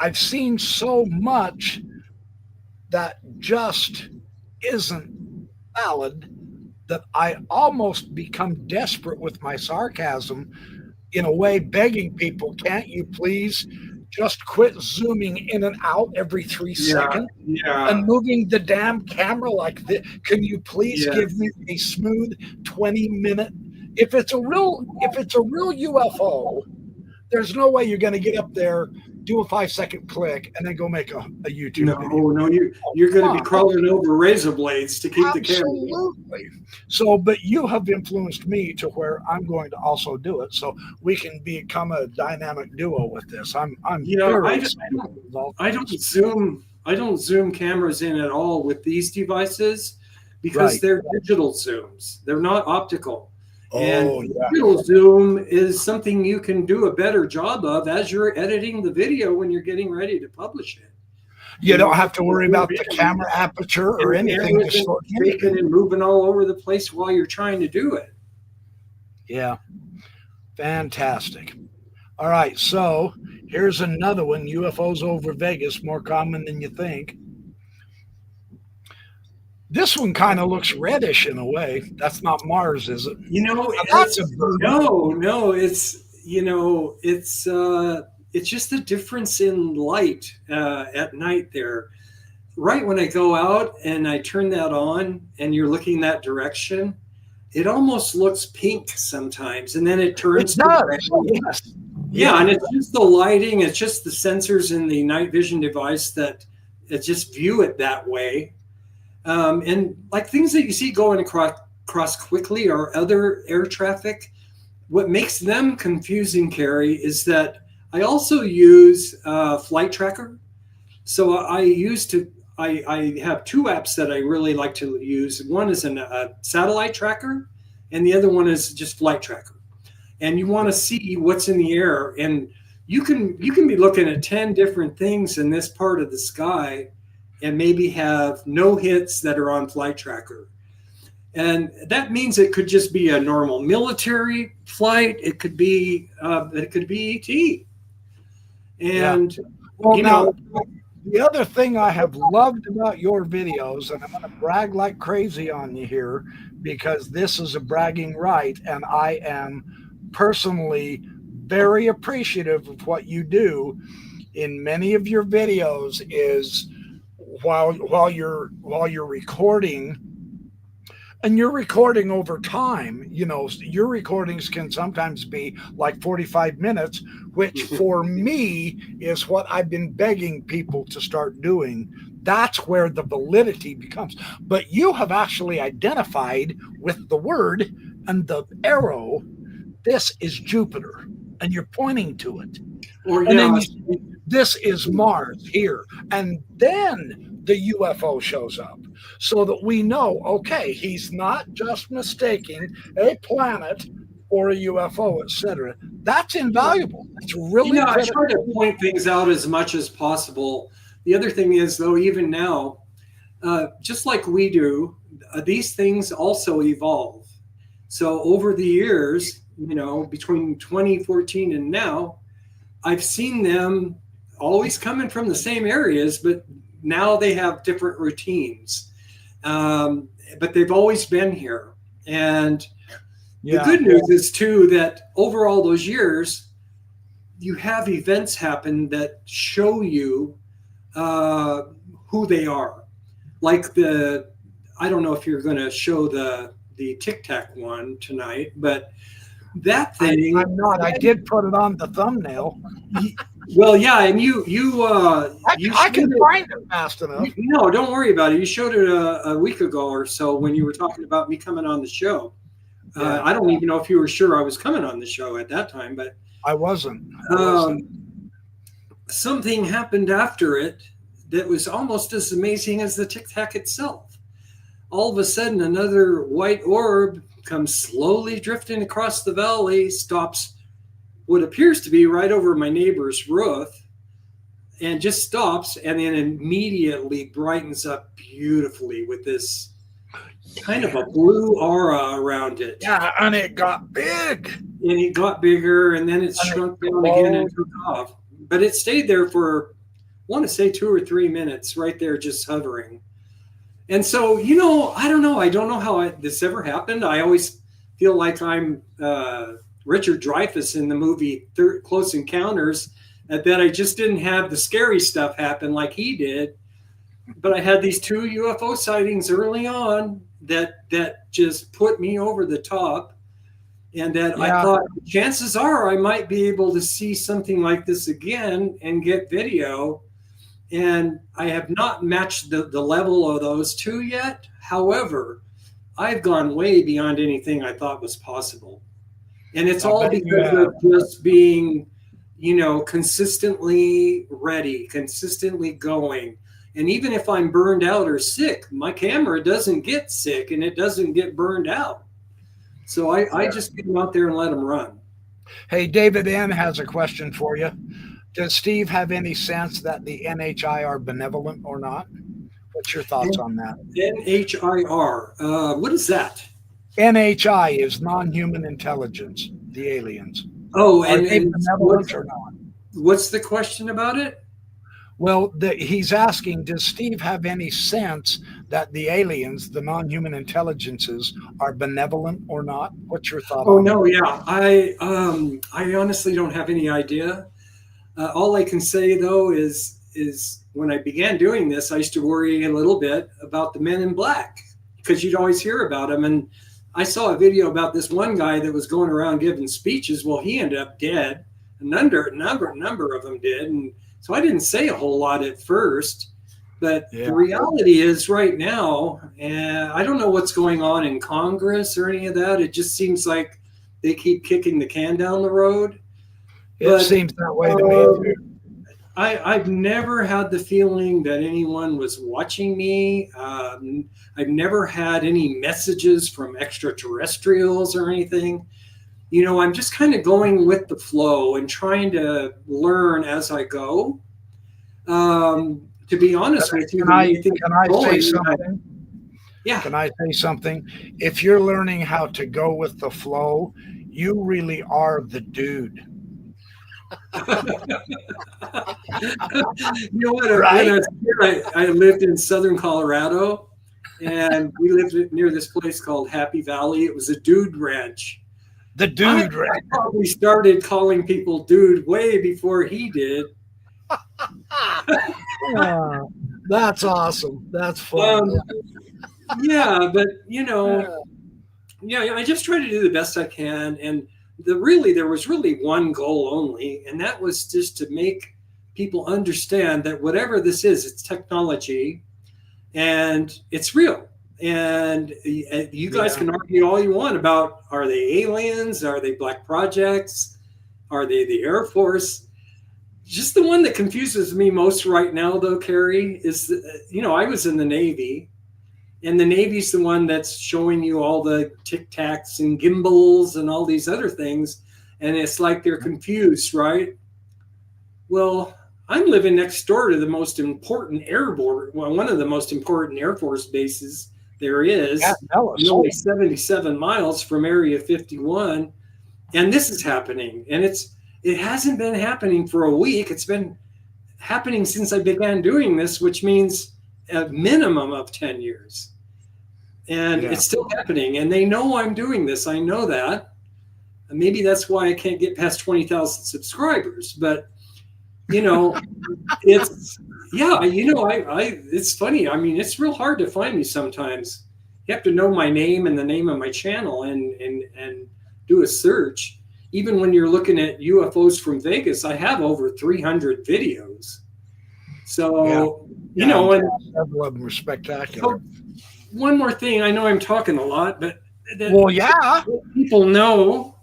I've seen so much that just isn't valid that I almost become desperate with my sarcasm, in a way, begging people, can't you please just quit zooming in and out every 3 seconds Yeah. and moving the damn camera like this? Can you please Yes. give me a smooth 20-minute? If it's a real UFO, there's no way you're going to get up there, do a 5-second click, and then go make a YouTube video. No, you're going to be crawling over razor blades to keep the camera. Absolutely. So, but you have influenced me to where I'm going to also do it, so we can become a dynamic duo with this. I'm very excited. I don't zoom cameras in at all with these devices because they're digital zooms. They're not optical. And digital zoom is something you can do a better job of as you're editing the video when you're getting ready to publish it. You don't have to worry about the camera aperture or anything. Shaking and moving all over the place while you're trying to do it. Yeah. Fantastic. All right. So here's another one. UFOs over Vegas, more common than you think. This one kind of looks reddish in a way. That's not Mars, is it? It's just a difference in light at night there. Right when I go out and I turn that on and you're looking that direction, it almost looks pink sometimes. And then it turns to red. Yes. Yeah, and it's just the lighting. It's just the sensors in the night vision device that just view it that way. And like things that you see going across quickly or other air traffic, what makes them confusing, Carrie, is that I also use Flight Tracker. So I have two apps that I really like to use. One is a satellite tracker, and the other one is just Flight Tracker. And you want to see what's in the air, and you can be looking at 10 different things in this part of the sky, and maybe have no hits that are on Flight Tracker. And that means it could just be a normal military flight. It could be ET. And the other thing I have loved about your videos, and I'm going to brag like crazy on you here because this is a bragging right, and I am personally very appreciative of what you do in many of your videos, is while you're recording, and you're recording over time, your recordings can sometimes be like 45 minutes, which for me is what I've been begging people to start doing. That's where the validity becomes. But you have actually identified with the word and the arrow, this is Jupiter, and you're pointing to it. And then this is Mars here. And then the UFO shows up so that we know, okay, he's not just mistaking a planet or a UFO, etc. That's invaluable. It's really I try to point things out as much as possible. The other thing is, though, even now, just like we do, these things also evolve. So over the years, between 2014 and now, I've seen them always coming from the same areas, but now they have different routines. But they've always been here. And the good news is, too, that over all those years, you have events happen that show you who they are. Like I don't know if you're going to show the Tic Tac one tonight, but that thing. I'm not. I did put it on the thumbnail. Well, yeah, and you I can find it fast enough. No, don't worry about it. You showed it a week ago or so when you were talking about me coming on the show. I don't even know if you were sure I was coming on the show at that time, but I wasn't. Something happened after it that was almost as amazing as the Tic Tac itself. All of a sudden, another white orb comes slowly drifting across the valley, stops what appears to be right over my neighbor's roof, and just stops, and then immediately brightens up beautifully with this kind of a blue aura around it. Yeah, and it got big. And it got bigger, and then it shrunk down again and took off. But it stayed there for, I want to say, 2 or 3 minutes, right there, just hovering. And so, I don't know. I don't know how this ever happened. I always feel like I'm Richard Dreyfuss in the movie Close Encounters, and that I just didn't have the scary stuff happen like he did. But I had these 2 UFO sightings early on that just put me over the top, and that I thought chances are I might be able to see something like this again and get video. And I have not matched the level of those 2 yet. However, I've gone way beyond anything I thought was possible. And it's all because of just being, consistently ready, consistently going. And even if I'm burned out or sick, my camera doesn't get sick and it doesn't get burned out. So I just get them out there and let them run. Hey, David N. has a question for you. Does Steve have any sense that the NHI are benevolent or not? What's your thoughts on that? NHIR. What is that? NHI is non-human intelligence, the aliens. Oh, are they benevolent or not? What's the question about it? Well, he's asking, does Steve have any sense that the aliens, the non-human intelligences, are benevolent or not? What's your thought on that? Oh, no, yeah. I honestly don't have any idea. All I can say, though, is when I began doing this, I used to worry a little bit about the men in black, because you'd always hear about them. And I saw a video about this one guy that was going around giving speeches. Well, he ended up dead. A number of them did. And so I didn't say a whole lot at first. But the reality is right now, I don't know what's going on in Congress or any of that. It just seems like they keep kicking the can down the road. It seems that way to me, too. I've never had the feeling that anyone was watching me. I've never had any messages from extraterrestrials or anything. I'm just kind of going with the flow and trying to learn as I go. To be honest with you, can I say something? Yeah. Can I say something? If you're learning how to go with the flow, you really are the dude. You know what? Right? When I was here, I lived in southern Colorado, and we lived near this place called Happy Valley. It was a dude ranch. The dude ranch. I probably started calling people dude way before he did. That's awesome. That's fun. Yeah, but I just try to do the best I can, and there was really one goal only, and that was just to make people understand that whatever this is, it's technology, and it's real. And you guys can argue all you want about, are they aliens? Are they black projects? Are they the Air Force? Just the one that confuses me most right now, though, Carrie, is, I was in the Navy, and the Navy's the one that's showing you all the Tic Tacs and gimbals and all these other things. And it's like they're confused, right? Well, I'm living next door to the most important one of the most important Air Force bases there is. Only 77 miles from Area 51. And this is happening. And it hasn't been happening for a week. It's been happening since I began doing this, which means a minimum of 10 years. And it's still happening. And they know I'm doing this. I know that. And maybe that's why I can't get past 20,000 subscribers. But, it's, it's funny. I mean, it's real hard to find me sometimes. You have to know my name and the name of my channel and do a search. Even when you're looking at UFOs from Vegas, I have over 300 videos. So, and several of them are spectacular. So one more thing, I know I'm talking a lot, but people know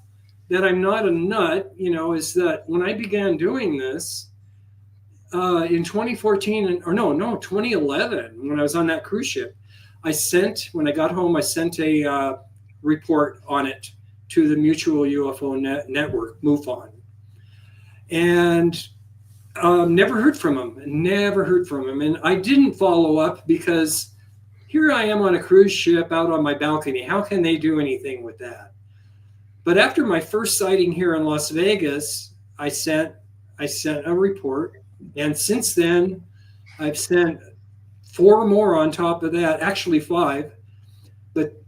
that I'm not a nut, is that when I began doing this in 2014, 2011, when I was on that cruise ship, when I got home, I sent a report on it to the Mutual UFO Network, MUFON. And never heard from him. And I didn't follow up because here I am on a cruise ship out on my balcony. How can they do anything with that? But after my first sighting here in Las Vegas, I sent a report. And since then, I've sent 4 more on top of that, actually 5. But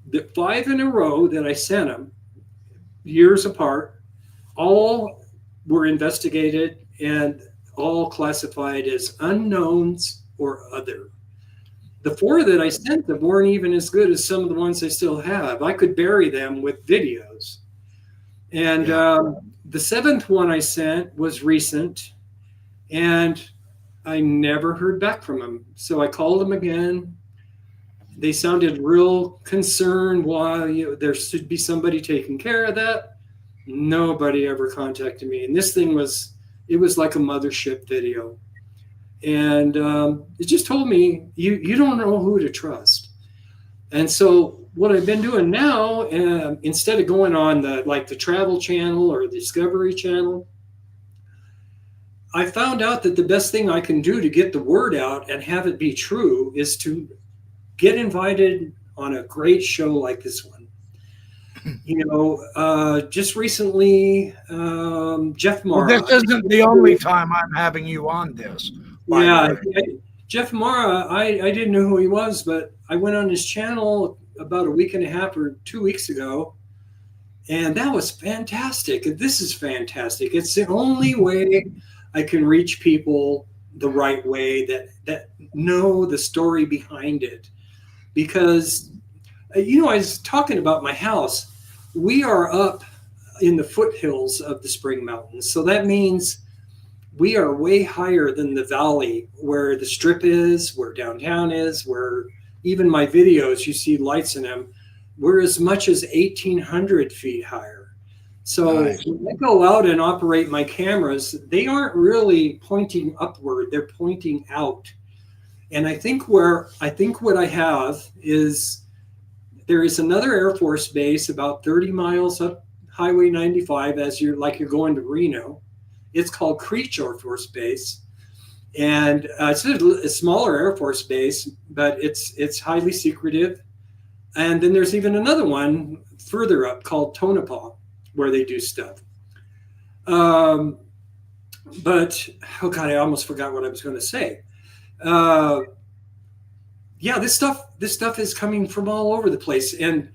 the 5 in a row that I sent them, years apart, all were investigated and all classified as unknowns or other. The 4 that I sent them weren't even as good as some of the ones I still have. I could bury them with videos. And the 7th one I sent was recent, and I never heard back from them. So I called them again. They sounded real concerned. Why there should be somebody taking care of that. Nobody ever contacted me. And this thing was like a mothership video. And it just told me you don't know who to trust. And so what I've been doing now, instead of going on the Travel Channel or the Discovery Channel, I found out that the best thing I can do to get the word out and have it be true is to get invited on a great show like this one. Just recently, Jeff Mara. Well, this isn't the only time I'm having you on this. Yeah, Jeff Mara, I didn't know who he was, but I went on his channel about a week and a half or 2 weeks ago, and that was fantastic. This is fantastic. It's the only way I can reach people the right way that know the story behind it. Because, I was talking about my house. We are up in the foothills of the Spring Mountains. So that means we are way higher than the valley where the strip is, where downtown is, where even my videos, you see lights in them. We're as much as 1,800 feet higher. So nice. When I go out and operate my cameras, they aren't really pointing upward, they're pointing out. And I think what I have is there is another Air Force base about 30 miles up Highway 95 as you're going to Reno. It's called Creech Air Force Base. And it's a smaller Air Force base, but it's highly secretive. And then there's even another one further up called Tonopah, where they do stuff. But, oh God, I almost forgot what I was going to say. This stuff is coming from all over the place. And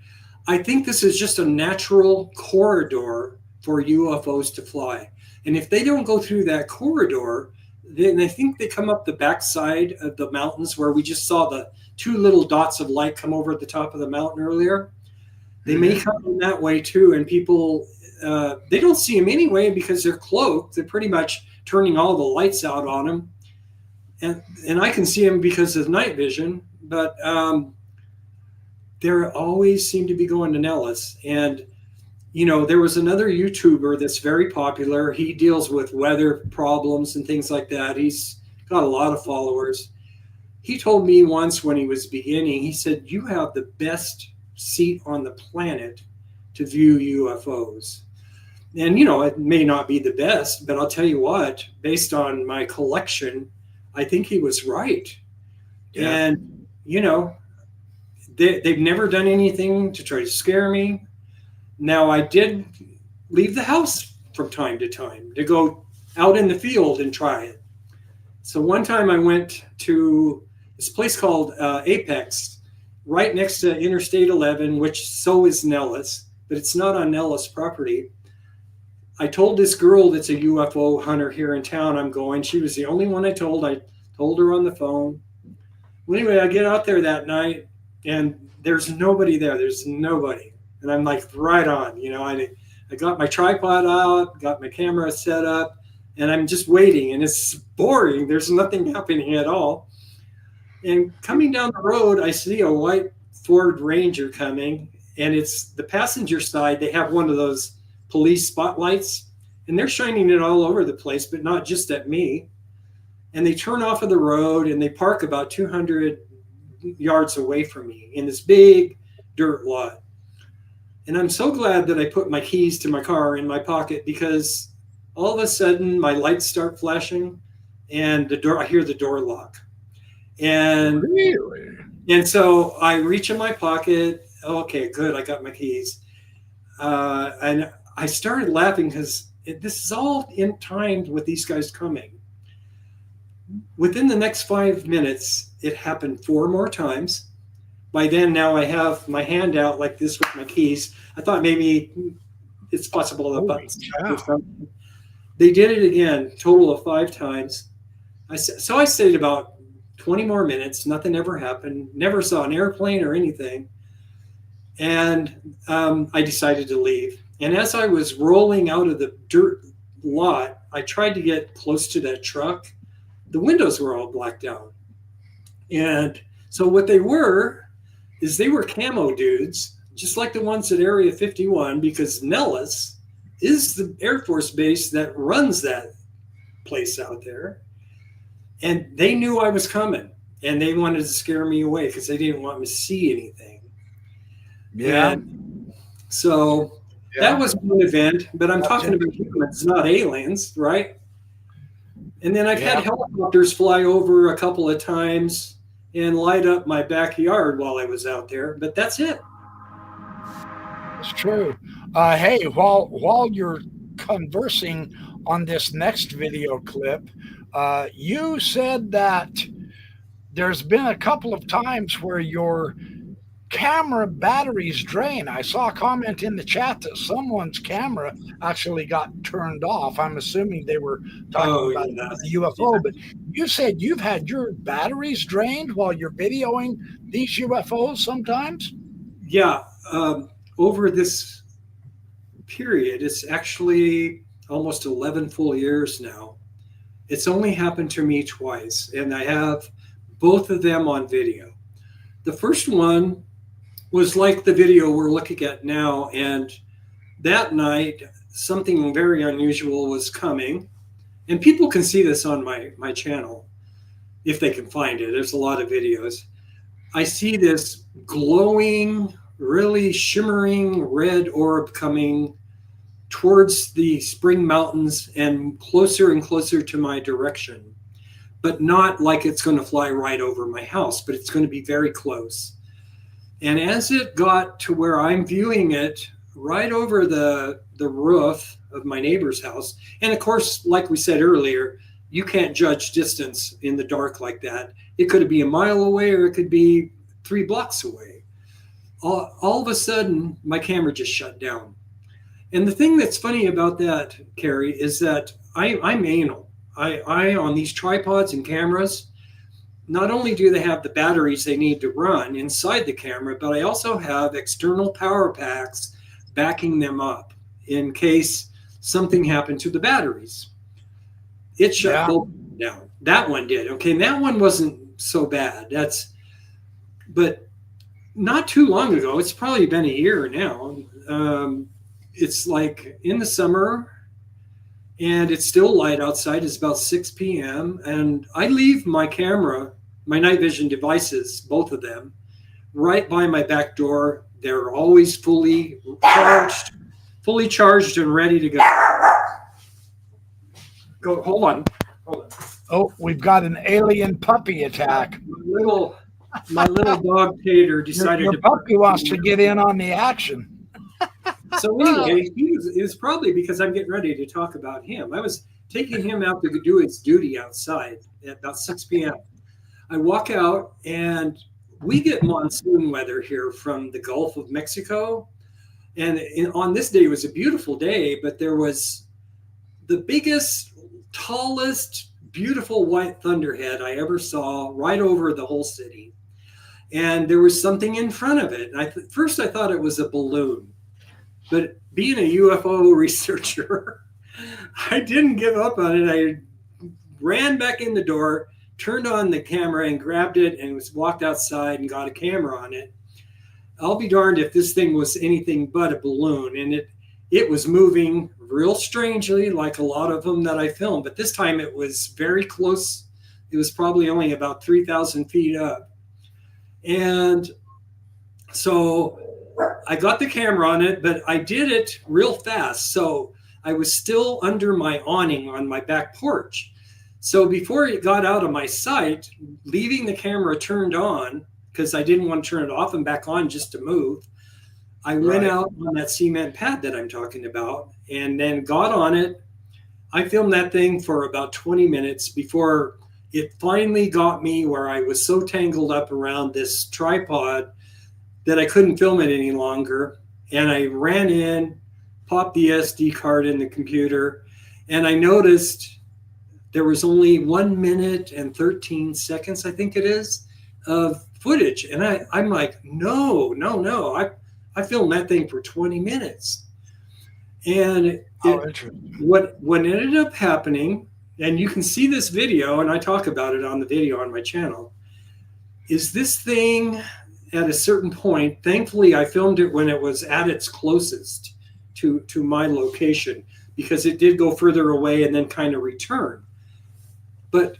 I think this is just a natural corridor for UFOs to fly. And if they don't go through that corridor, then I think they come up the backside of the mountains where we just saw the 2 little dots of light come over at the top of the mountain earlier. They may come in that way too. And people, they don't see them anyway because they're cloaked. They're pretty much turning all the lights out on them. And I can see them because of night vision, but they always seem to be going to Nellis. And there was another YouTuber that's very popular. He deals with weather problems and things like that. He's got a lot of followers. He told me once when he was beginning, he said, you have the best seat on the planet to view UFOs. And, it may not be the best, but I'll tell you what, based on my collection, I think he was right. Yeah. And, they've never done anything to try to scare me. Now, I did leave the house from time to time to go out in the field and try it. So one time I went to this place called Apex, right next to Interstate 11, which so is Nellis, but it's not on Nellis property. I told this girl that's a UFO hunter here in town I'm going. She was the only one I told. I told her on the phone. Well, anyway, I get out there that night, and there's nobody there. There's nobody. And I'm like, right on, I got my tripod out, got my camera set up, and I'm just waiting. And it's boring. There's nothing happening at all. And coming down the road, I see a white Ford Ranger coming, and it's the passenger side. They have one of those police spotlights, and they're shining it all over the place, but not just at me. And they turn off of the road, and they park about 200 yards away from me in this big dirt lot. And I'm so glad that I put my keys to my car in my pocket, because all of a sudden my lights start flashing and I hear the door lock. And really? And so I reach in my pocket. Okay, good. I got my keys. And I started laughing because this is all in timed with these guys coming. Within the next 5 minutes, it happened 4 more times. By then, now I have my hand out like this with my keys. I thought maybe it's possible the buttons or something. They did it again, total of 5 times. So I stayed about 20 more minutes. Nothing ever happened. Never saw an airplane or anything. And I decided to leave. And as I was rolling out of the dirt lot, I tried to get close to that truck. The windows were all blacked out. And so what they were is they were camo dudes, just like the ones at Area 51, because Nellis is the Air Force Base that runs that place out there. And they knew I was coming, and they wanted to scare me away because they didn't want me to see anything. Yeah. And so that was one event, but I'm talking about humans, not aliens, right? And then I've had helicopters fly over a couple of times and light up my backyard while I was out there, but that's it. It's true. Hey, while you're conversing on this next video clip, you said that there's been a couple of times where your camera batteries drain. I saw a comment in the chat that someone's camera actually got turned off. I'm assuming they were talking about the UFO, but you said you've had your batteries drained while you're videoing these UFOs sometimes? Yeah. Over this period, it's actually almost 11 full years now. It's only happened to me twice, and I have both of them on video. The first one was like the video we're looking at now, and that night something very unusual was coming, and people can see this on my channel if they can find it. There's a lot of videos. I see this glowing, really shimmering red orb coming towards the Spring Mountains and closer to my direction, but not like it's going to fly right over my house, but it's going to be very close. And as it got to where I'm viewing it right over the roof of my neighbor's house, and of course, like we said earlier, you can't judge distance in the dark like that. It could be a mile away or it could be 3 blocks away. All of a sudden, my camera just shut down. And the thing that's funny about that, Carrie, is that I'm anal. I on these tripods and cameras, not only do they have the batteries they need to run inside the camera, but I also have external power packs backing them up in case something happened to the batteries. It shut both down. That one did. Okay, and that one wasn't so bad. But not too long ago, it's probably been a year now. It's like in the summer, and it's still light outside. It's about 6 p.m. And I leave my camera, my night vision devices, both of them, right by my back door. They're always fully charged and ready to go. Hold on. Oh, we've got an alien puppy attack. My little dog Tater decided your puppy wants to get in on the action. So anyway, it was probably because I'm getting ready to talk about him. I was taking him out to do his duty outside at about 6 p.m. I walk out, and we get monsoon weather here from the Gulf of Mexico. And on this day, it was a beautiful day, but there was the biggest, tallest, beautiful white thunderhead I ever saw right over the whole city. And there was something in front of it. And first I thought it was a balloon. But being a UFO researcher, I didn't give up on it. I ran back in the door, turned on the camera and grabbed it and walked outside and got a camera on it. I'll be darned if this thing was anything but a balloon. And it was moving real strangely, like a lot of them that I filmed. But this time it was very close. It was probably only about 3,000 feet up. And so I got the camera on it, but I did it real fast. So I was still under my awning on my back porch. So before it got out of my sight, leaving the camera turned on, because I didn't want to turn it off and back on just to move, I went out on that cement pad that I'm talking about and then got on it. I filmed that thing for about 20 minutes before it finally got me where I was so tangled up around this tripod that I couldn't film it any longer. And I ran in, popped the SD card in the computer, And I noticed there was only 1 minute and 13 seconds, I think it is, of footage. And I'm like, no. I filmed that thing for 20 minutes. And what ended up happening, and you can see this video, and I talk about it on the video on my channel, is this thing at a certain point, thankfully I filmed it when it was at its closest to my location, because it did go further away and then kind of return. But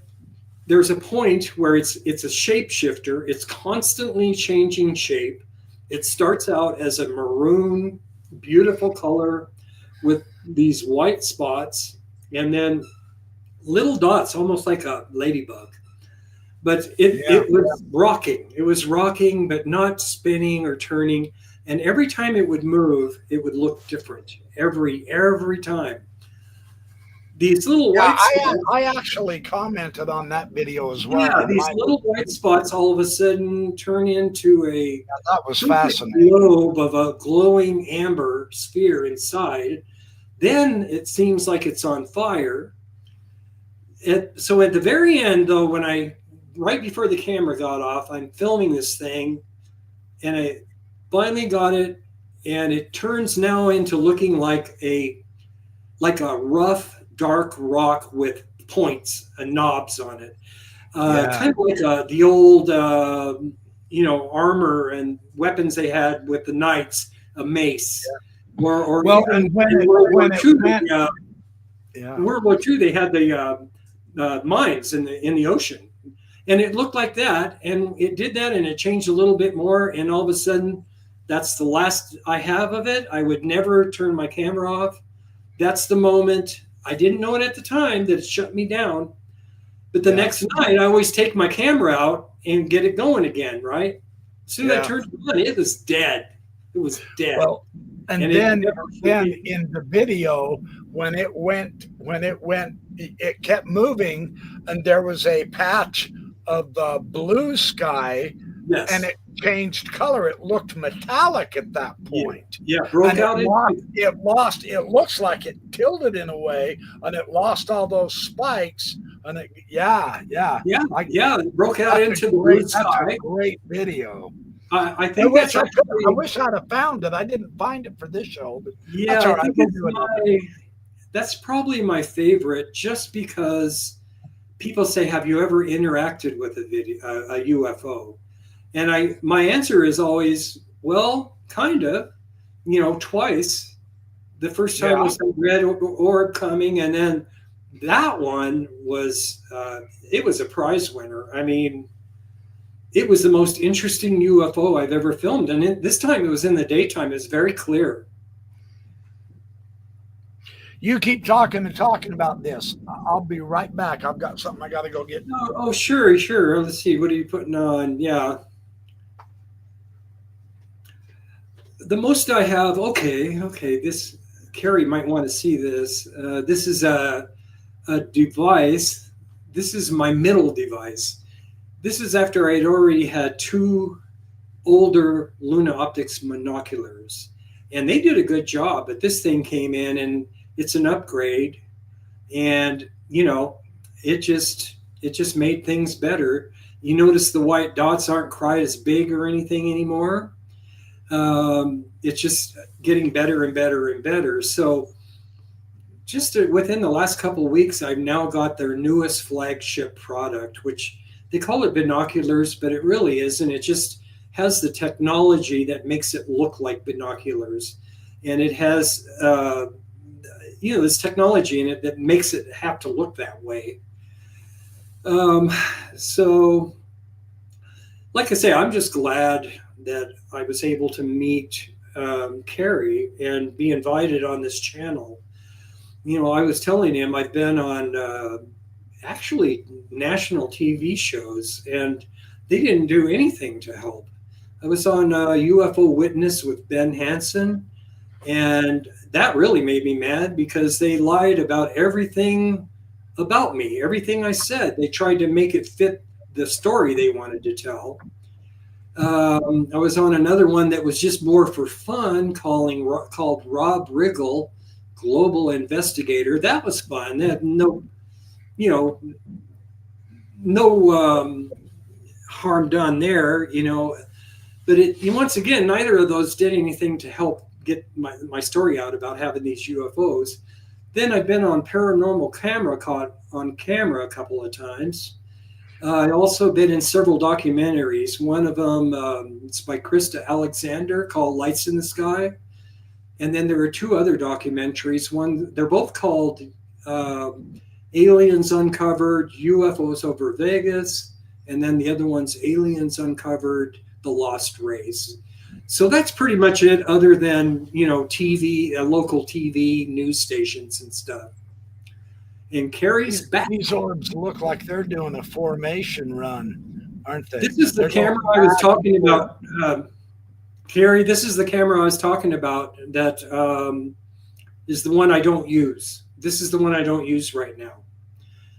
there's a point where it's a shapeshifter. It's constantly changing shape. It starts out as a maroon, beautiful color with these white spots and then little dots, almost like a ladybug. But it was rocking. It was rocking, but not spinning or turning. And every time it would move, it would look different. Every time. These little white spots. I actually commented on that video as well. Yeah, these little white spots all of a sudden turn into that was fascinating globe of a glowing amber sphere inside. Then it seems like it's on fire. So at the very end, though, right before the camera got off, I'm filming this thing, and I finally got it, and it turns now into looking like a rough, dark rock with points and knobs on it. Kind of like the old, armor and weapons they had with the knights, a mace. Yeah. Or well, even and when World War II, World War II, they had the mines in the ocean. And it looked like that, and it did that, and it changed a little bit more, and all of a sudden, that's the last I have of it. I would never turn my camera off. That's the moment. I didn't know it at the time that it shut me down. But the next night, I always take my camera out and get it going again, right? As soon as I turned it on, it was dead. It was dead. Well, and then in the video, when it kept moving, and there was a patch of blue sky, and it changed color. It looked metallic at that point. Broke out. It looks like it tilted in a way, and it lost all those spikes. And it broke out into the blue sky. That's a great video. I think I wish I'd have found it. I didn't find it for this show, but that's all right. That's probably my favorite, just because people say, "Have you ever interacted with a UFO?" And my answer is always, well, kind of, twice. The first time was a red orb coming, and then that one was, it was a prize winner. I mean, it was the most interesting UFO I've ever filmed. And this time it was in the daytime. It was very clear. You keep talking about this. I'll be right back. I've got something I got to go get. Oh, sure. Let's see. What are you putting on? Yeah. The most I have, okay. This, Carrie might want to see this. This is a device. This is my middle device. This is after I'd already had 2 older Luna Optics monoculars. And they did a good job, but this thing came in and it's an upgrade. And, it just made things better. You notice the white dots aren't quite as big or anything anymore. It's just getting better and better and better. So just within the last couple of weeks, I've now got their newest flagship product, which they call it binoculars, but it really isn't. It just has the technology that makes it look like binoculars. And it has, this technology in it that makes it have to look that way. So, like I say, I'm just glad that I was able to meet Carrie and be invited on this channel. I was telling him I've been on actually national TV shows, and they didn't do anything to help. I was on UFO Witness with Ben Hansen, and that really made me mad because they lied about everything about me, everything I said. They tried to make it fit the story they wanted to tell. I was on another one that was just more for fun, called Rob Riggle, global investigator. That was fun. That no, you know, no harm done there, you know. But once again, neither of those did anything to help get my story out about having these UFOs. Then I've been on paranormal camera, caught on camera a couple of times. I also been in several documentaries. One of them it's by Krista Alexander called Lights in the Sky. And then there are two other documentaries. They're both called Aliens Uncovered, UFOs over Vegas. And then the other one's Aliens Uncovered, The Lost Race. So that's pretty much it, other than, you know, TV, local TV news stations and stuff. And Carrie's back. These orbs look like they're doing a formation run, aren't they? This is the camera I was talking about. Carrie, this is the camera I was talking about that is the one I don't use. This is the one I don't use right now.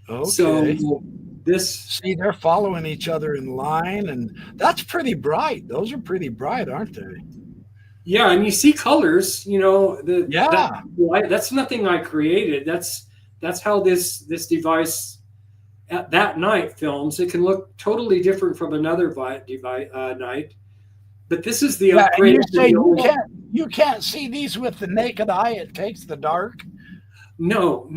Okay. So see, they're following each other in line, and that's pretty bright. Those are pretty bright, aren't they? Yeah, and you see colors, you know. Yeah. That's nothing I created. That's how this device at that night films. It can look totally different from another night. But this is the upgrade. You say you can't see these with the naked eye. It takes the dark. No.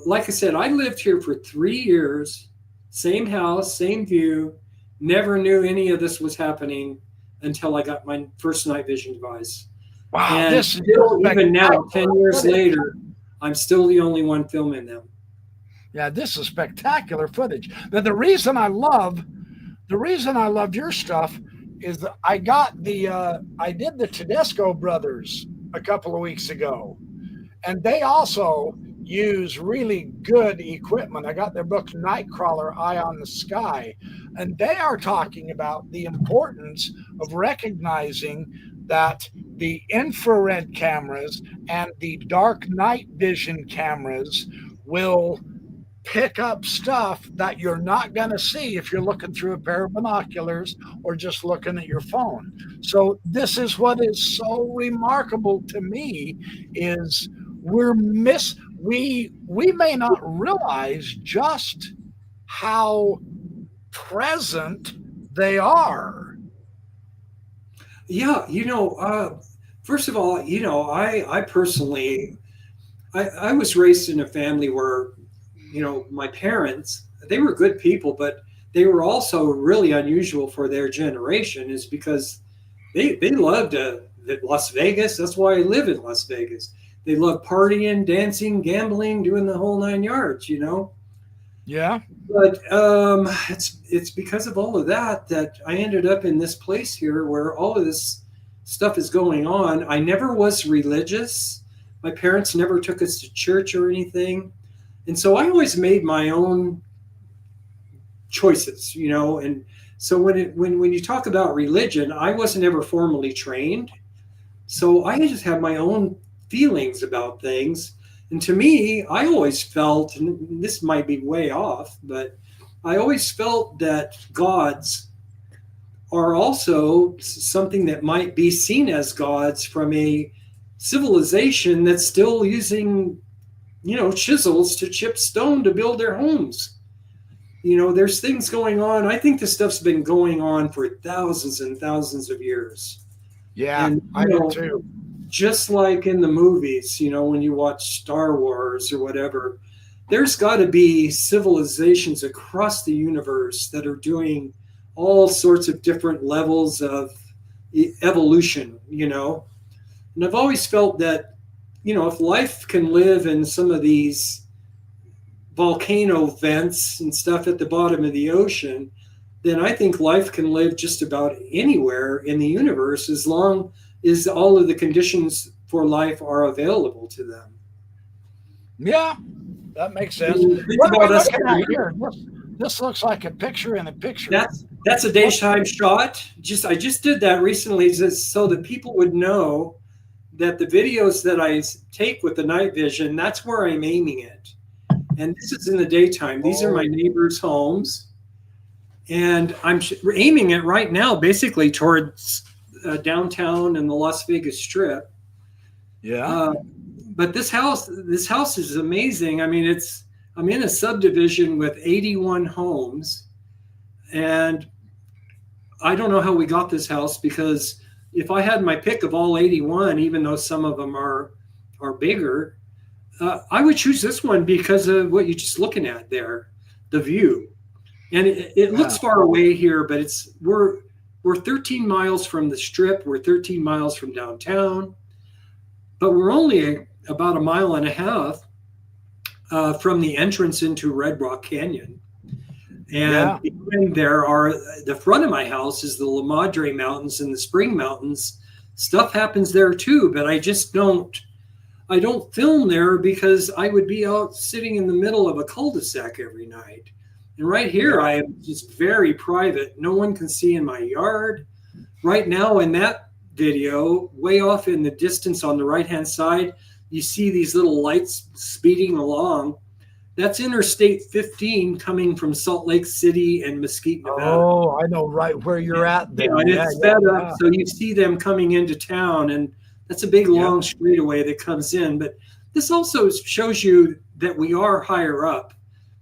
Like I said, I lived here for 3 years. Same house, same view. Never knew any of this was happening until I got my first night vision device. Wow! And this still, even now, 10 years later, I'm still the only one filming them. Yeah, this is spectacular footage. But the reason I love your stuff is that I did the Tedesco brothers a couple of weeks ago, and they also use really good equipment. I got their book Nightcrawler, Eye on the Sky, and they are talking about the importance of recognizing that the infrared cameras and the dark night vision cameras will pick up stuff that you're not going to see if you're looking through a pair of binoculars or just looking at your phone. So this is what is so remarkable to me is we may not realize just how present they are. Yeah, you know, first of all, you know, I personally, I was raised in a family where, you know, my parents, they were good people, but they were also really unusual for their generation, is because they loved Las Vegas. That's why I live in Las Vegas. They love partying, dancing, gambling, doing the whole 9 yards, you know? Yeah. But it's because of all of that I ended up in this place here where all of this stuff is going on. I never was religious. My parents never took us to church or anything. And so I always made my own choices, you know? And so when you talk about religion, I wasn't ever formally trained. So I just have my own feelings about things. And to me, I always felt, and this might be way off, but I always felt that gods are also something that might be seen as gods from a civilization that's still using, you know, chisels to chip stone to build their homes. You know, there's things going on. I think this stuff's been going on for thousands and thousands of years. Yeah, and, I do too. Just like in the movies, you know, when you watch Star Wars or whatever, there's got to be civilizations across the universe that are doing all sorts of different levels of evolution, you know. And I've always felt that, you know, if life can live in some of these volcano vents and stuff at the bottom of the ocean, then I think life can live just about anywhere in the universe as long as all of the conditions for life are available to them. Yeah, that makes sense. This looks like a picture in a picture. That's a daytime shot. I just did that recently so that people would know that the videos that I take with the night vision, that's where I'm aiming it. And this is in the daytime. These are my neighbors' homes. And I'm aiming it right now basically towards downtown and the Las Vegas Strip. Yeah. but this house is amazing. I mean, I'm in a subdivision with 81 homes, and I don't know how we got this house, because if I had my pick of all 81, even though some of them are bigger, I would choose this one because of what you're just looking at there, the view. And it looks far away here, but we're 13 miles from the Strip. We're 13 miles from downtown, but we're only about a mile and a half from the entrance into Red Rock Canyon. And behind there the front of my house is the La Madre Mountains and the Spring Mountains. Stuff happens there too, but I don't film there because I would be out sitting in the middle of a cul-de-sac every night. And right here, I am just very private. No one can see in my yard. Right now in that video, way off in the distance on the right-hand side, you see these little lights speeding along. That's Interstate 15 coming from Salt Lake City and Mesquite, Nevada. Oh, I know right where you're at there. And it's sped up, so you see them coming into town, and that's a big, long straightaway that comes in. But this also shows you that we are higher up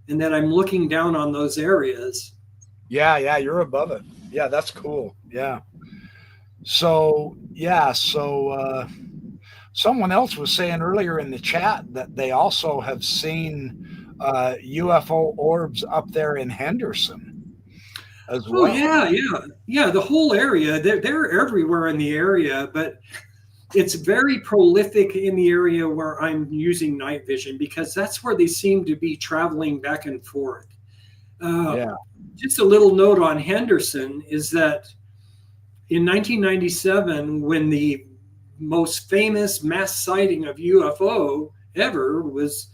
and that I'm looking down on those areas. Yeah, you're above it. Yeah, that's cool. Yeah. So, someone else was saying earlier in the chat that they also have seen UFO orbs up there in Henderson as well. Oh, yeah. The whole area, they're everywhere in the area, but it's very prolific in the area where I'm using night vision, because that's where they seem to be traveling back and forth. Just a little note on Henderson is that in 1997, when the most famous mass sighting of UFO ever was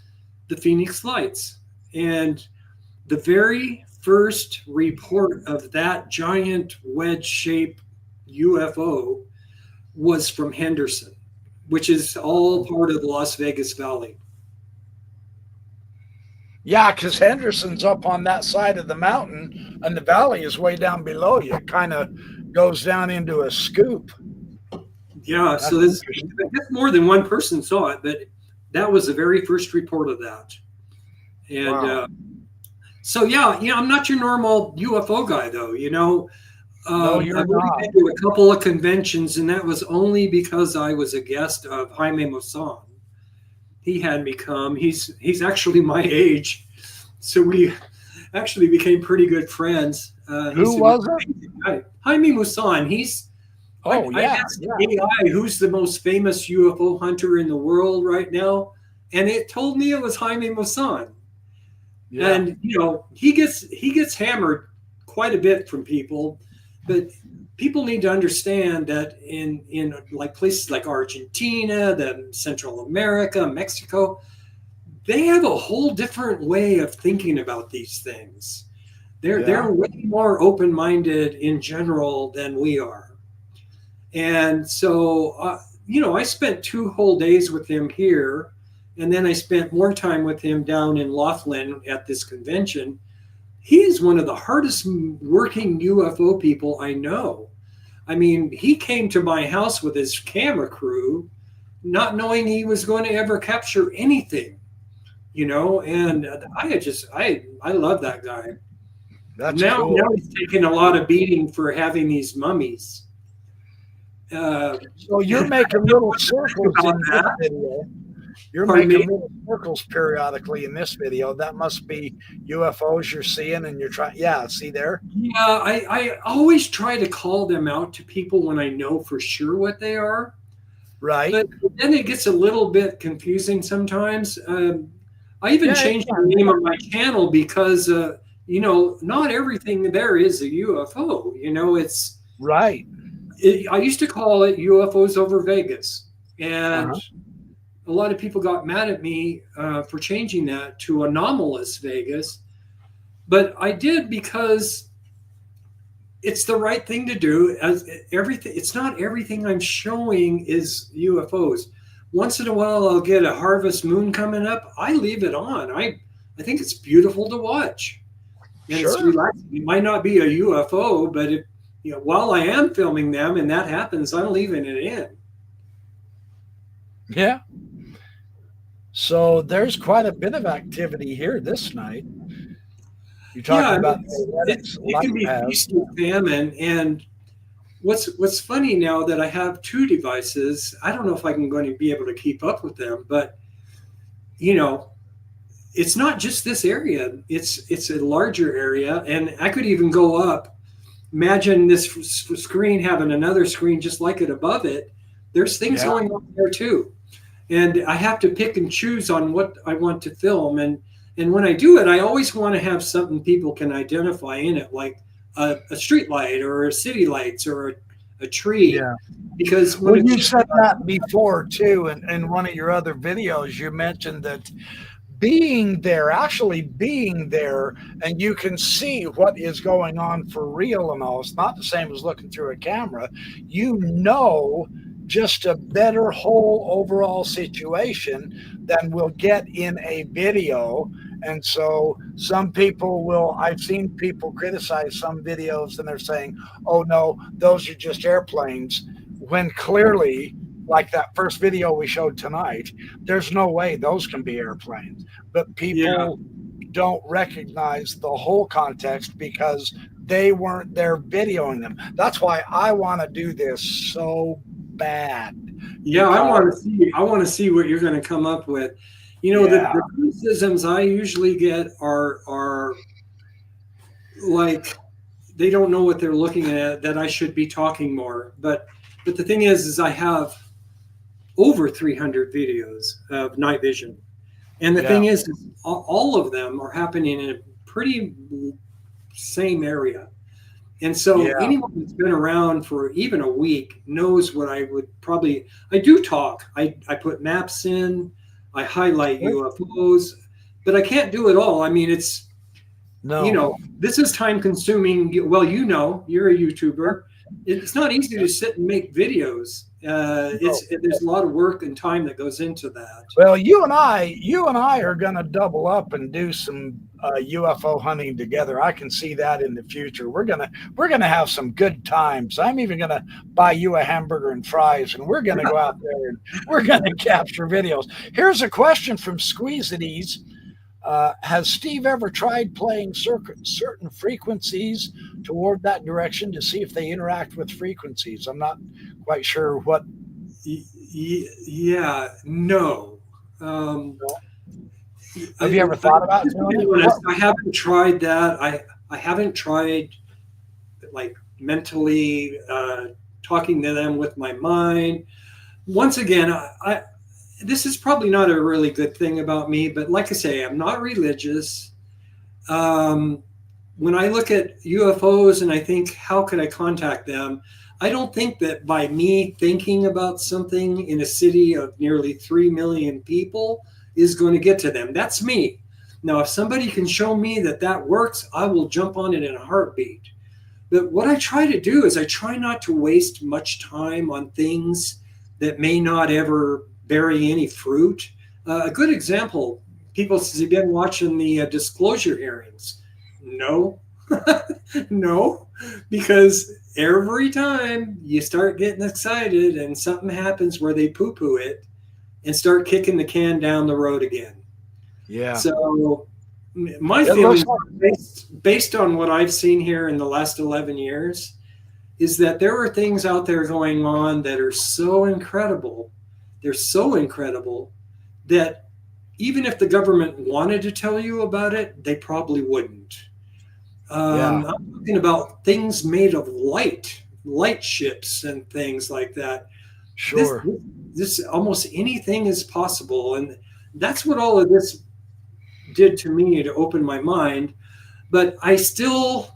the Phoenix Lights, and the very first report of that giant wedge-shaped UFO was from Henderson, which is all part of the Las Vegas Valley. Yeah, because Henderson's up on that side of the mountain, and the valley is way down below you. It kind of goes down into a scoop. Yeah, so I guess more than one person saw it, but that was the very first report of that. And I'm not your normal UFO guy, though. No, you're I've not. been to a couple of conventions, and that was only because I was a guest of Jaime Maussan. He had me come. He's actually my age, so we actually became pretty good friends. Who was it? Jaime Maussan. I asked AI who's the most famous UFO hunter in the world right now, and it told me it was Jaime Maussan. Yeah. And he gets hammered quite a bit from people, but people need to understand that in like places like Argentina, Central America, Mexico, they have a whole different way of thinking about these things. They're way more open-minded in general than we are. And so, I spent 2 whole days with him here, and then I spent more time with him down in Laughlin at this convention. He is one of the hardest working UFO people I know. I mean, he came to my house with his camera crew, not knowing he was going to ever capture anything, and I love that guy. That's now, cool. Now he's taking a lot of beating for having these mummies. So you're making little circles in this video. You're making little circles periodically in this video. That must be UFOs you're seeing, and you're trying. Yeah, see there? Yeah, I always try to call them out to people when I know for sure what they are. Right. But then it gets a little bit confusing sometimes. I even changed the name of my channel because, not everything there is a UFO. It's right. I used to call it UFOs over Vegas, and a lot of people got mad at me for changing that to Anomalous Vegas, but I did because it's the right thing to do. It's not everything I'm showing is UFOs. Once in a while, I'll get a harvest moon coming up. I leave it on. I think it's beautiful to watch, and it's relaxing. It might not be a UFO, but while I am filming them and that happens, I'm leaving it in. Yeah. So there's quite a bit of activity here this night. You're Yeah, talking I about mean, the it can light be paths. feast and famine. And what's funny now that I have two devices, I don't know if I'm going to be able to keep up with them, but you know, it's not just this area. It's a larger area, and I could even go up. Imagine this screen having another screen just like it above it. There's things Yeah. going on there too, and I have to pick and choose on what I want to film. And when I do it, I always want to have something people can identify in it, like a street light or a city lights or a tree, Yeah. because when Well, it's you just said that before too, in one of your other videos. You mentioned that being there, actually being there, and you can see what is going on for real and all. It's not the same as looking through a camera. You know just a better whole overall situation than we'll get in a video. And so some people will, I've seen people criticize some videos and they're saying, oh no, those are just airplanes, when clearly, like that first video we showed tonight, there's no way those can be airplanes. But yeah. people don't recognize the whole context because they weren't there videoing them. That's why I want to do this so bad. Yeah, I Because want to see. I want to see what you're going to come up with. You know, yeah, the criticisms I usually get are like they don't know what they're looking at. That I should be talking more. But the thing is I have over 300 videos of night vision, and the thing yeah, is all of them are happening in a pretty same area. And so yeah. anyone that's been around for even a week knows what I would probably. I do talk. I put maps in. I highlight UFOs, but I can't do it all. I mean, it's No. this is time consuming. Well, you're a YouTuber. It's not easy to sit and make videos. No. There's a lot of work and time that goes into that. Well, you and I are going to double up and do some UFO hunting together. I can see that in the future. We're gonna have some good times. I'm even going to buy you a hamburger and fries, and we're going to go out there and we're going to capture videos. Here's a question from Squeeze It Ease. Has Steve ever tried playing certain frequencies toward that direction to see if they interact with frequencies? I'm not quite sure what. Yeah, no. Um, Have you ever thought about doing it? honest, I haven't tried that. I haven't tried like mentally talking to them with my mind. Once again, this is probably not a really good thing about me, but like I say, I'm not religious. When I look at UFOs and I think, how could I contact them? I don't think that by me thinking about something in a city of nearly 3 million people is going to get to them. That's me. Now, if somebody can show me that that works, I will jump on it in a heartbeat. But what I try to do is I try not to waste much time on things that may not ever bearing any fruit. A good example, people say, you've been watching the disclosure hearings. No, no, because every time you start getting excited and something happens where they poo-poo it and start kicking the can down the road again. Yeah. So my feeling, based on what I've seen here in the last 11 years, is that there are things out there going on that are so incredible. They're so incredible that even if the government wanted to tell you about it, they probably wouldn't. I'm talking about things made of light ships and things like that. Sure. This almost anything is possible. And that's what all of this did to me, to open my mind. But I still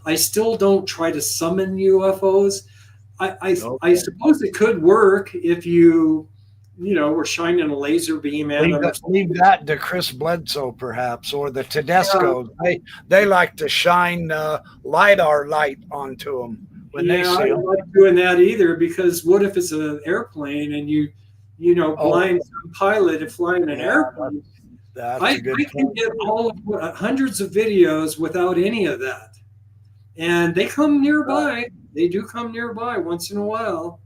don't try to summon UFOs. I suppose it could work if you were shining a laser beam at them. Leave that to Chris Bledsoe, perhaps, or the Tedescos. They like to shine LiDAR light onto them when they see them. I don't like doing that either, because what if it's an airplane and you blind some pilot and flying an airplane? I can get hundreds of videos without any of that. And they come nearby. They do come nearby once in a while.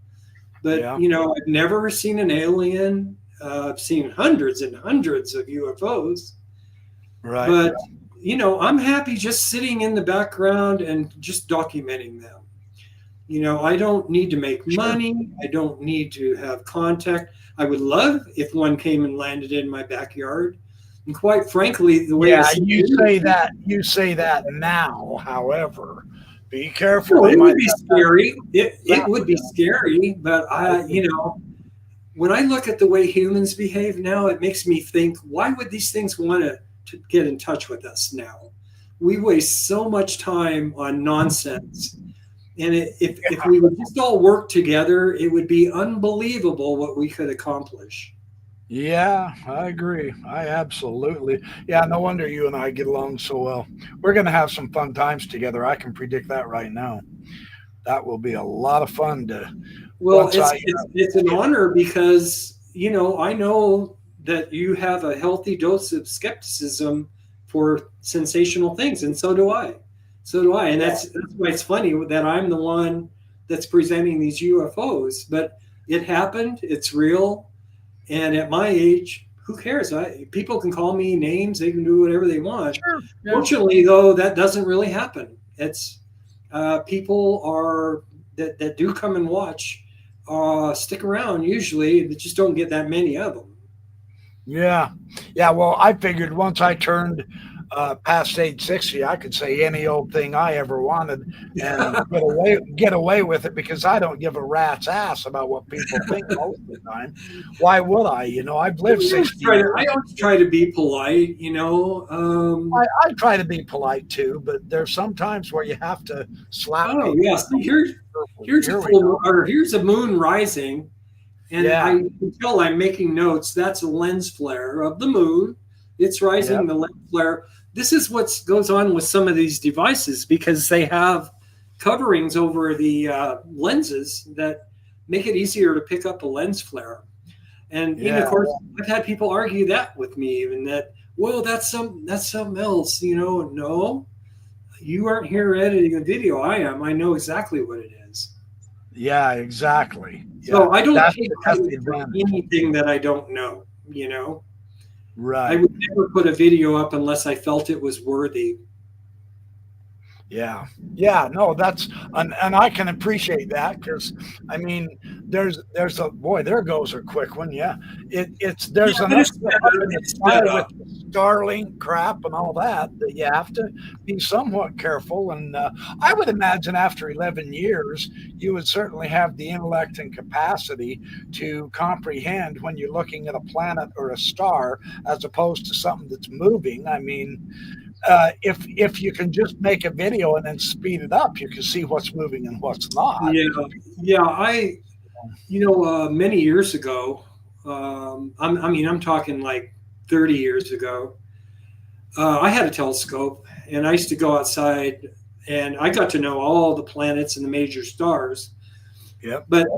But, I've never seen an alien. I've seen hundreds and hundreds of UFOs. Right. But, I'm happy just sitting in the background and just documenting them. I don't need to make money. I don't need to have contact. I would love if one came and landed in my backyard. And quite frankly, the way you say that now, however, be careful. It would be scary. It would be scary, but when I look at the way humans behave now, it makes me think, why would these things want to get in touch with us now? We waste so much time on nonsense. And if we would just all work together, it would be unbelievable what we could accomplish. Yeah, I agree. I absolutely. Yeah, no wonder you and I get along so well. We're going to have some fun times together. I can predict that right now. That will be a lot of fun to. Well, it's an honor because, I know that you have a healthy dose of skepticism for sensational things, and so do I. And that's why it's funny that I'm the one that's presenting these UFOs. But it happened. It's real. And at my age, who cares? People can call me names. They can do whatever they want. Sure. Yeah. Fortunately, though, that doesn't really happen. It's people that do come and watch stick around usually. They just don't get that many of them. Yeah. Well, I figured once I turned past age 60, I could say any old thing I ever wanted and get away with it because I don't give a rat's ass about what people think most of the time. Why would I? I've lived 60 years. I always try to be polite, I try to be polite too, but there's some times where you have to slap people. Yeah. So here's a moon rising, and I can tell I'm making notes. That's a lens flare of the moon. It's rising, the lens flare. This is what goes on with some of these devices because they have coverings over the lenses that make it easier to pick up a lens flare. And of course, I've had people argue that with me, even that, well, that's something else. No, you aren't here editing a video. I am. I know exactly what it is. Yeah, exactly. So I don't take credit for anything that I don't know. Right. I would never put a video up unless I felt it was worthy. Yeah. No, that's and I can appreciate that because there's a boy. There goes a quick one. Yeah, there's an extra with Starlink crap and all that you have to be somewhat careful. And I would imagine after 11 years, you would certainly have the intellect and capacity to comprehend when you're looking at a planet or a star as opposed to something that's moving. If you can just make a video and then speed it up, you can see what's moving and what's not. I many years ago, I'm talking like 30 years ago, I had a telescope and I used to go outside and I got to know all the planets and the major stars. Yeah. But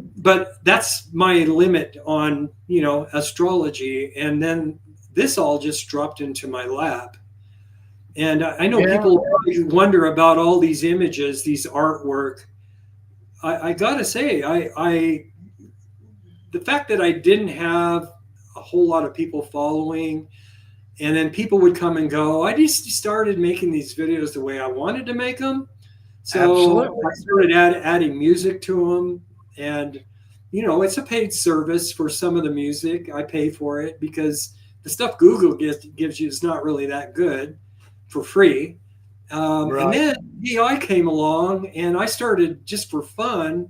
that's my limit on, astrology. And then this all just dropped into my lap. And I know people wonder about all these images, these artwork. I gotta say, the fact that I didn't have a whole lot of people following, and then people would come and go, I just started making these videos the way I wanted to make them. So I started adding music to them, and it's a paid service for some of the music. I pay for it because the stuff Google gives you is not really that good for free. And then AI came along and I started just for fun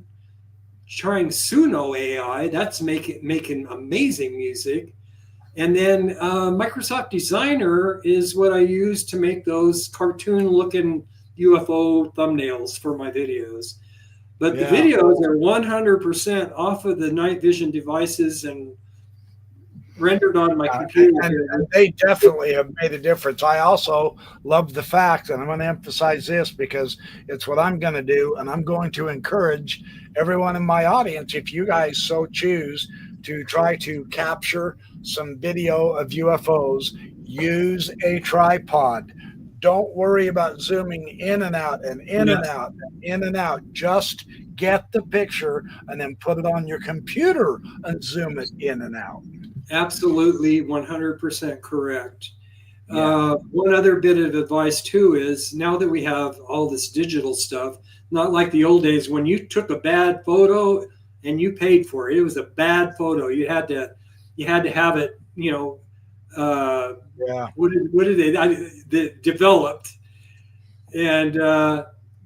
trying Suno AI. That's making amazing music. And then Microsoft Designer is what I use to make those cartoon looking UFO thumbnails for my videos. But the videos are 100% off of the night vision devices and rendered on my computer. And they definitely have made a difference. I also love the fact, and I'm going to emphasize this because it's what I'm going to do, and I'm going to encourage everyone in my audience, if you guys so choose, to try to capture some video of UFOs, use a tripod. Don't worry about zooming in and out and in and out and in and out. Just get the picture and then put it on your computer and zoom it in and out. Absolutely 100% correct. Yeah. One other bit of advice too is now that we have all this digital stuff, not like the old days when you took a bad photo and you paid for it. It was a bad photo. You had to have it, Yeah. what did they developed. And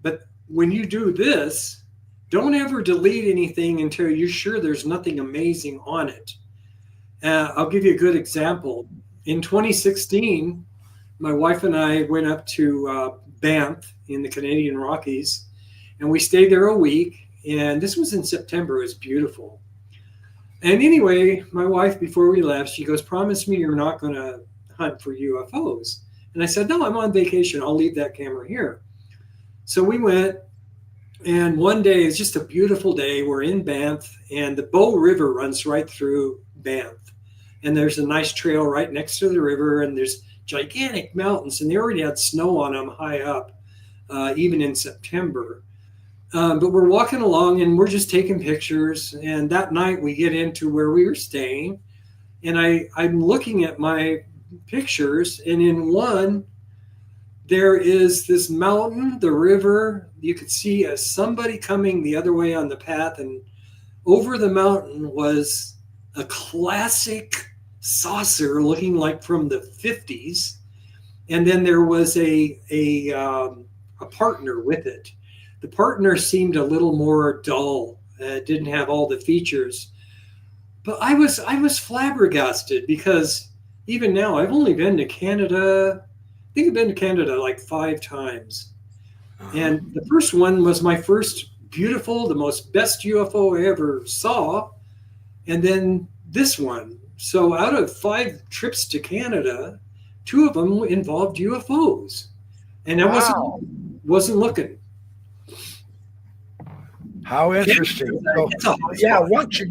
but when you do this, don't ever delete anything until you're sure there's nothing amazing on it. I'll give you a good example. In 2016, my wife and I went up to Banff in the Canadian Rockies, and we stayed there a week. And this was in September. It was beautiful. And anyway, my wife, before we left, she goes, "Promise me you're not going to hunt for UFOs." And I said, "No, I'm on vacation. I'll leave that camera here." So we went, and one day, it's just a beautiful day. We're in Banff, and the Bow River runs right through Banff. And there's a nice trail right next to the river, and there's gigantic mountains, and they already had snow on them high up, even in September. But we're walking along, and we're just taking pictures. And that night, we get into where we were staying, and I'm looking at my pictures, and in one, there is this mountain, the river. You could see somebody coming the other way on the path, and over the mountain was a classic saucer looking like from the 50s. And then there was a partner with it. The partner seemed a little more dull, didn't have all the features. But I was flabbergasted because even now, I've only been to Canada. I think I've been to Canada like 5 times. And the first one was my first beautiful, the most best UFO I ever saw. And then this one. So out of 5 trips to Canada, 2 of them involved UFOs. And I Wow. wasn't looking. How interesting. So, It's a hot yeah, spot. once you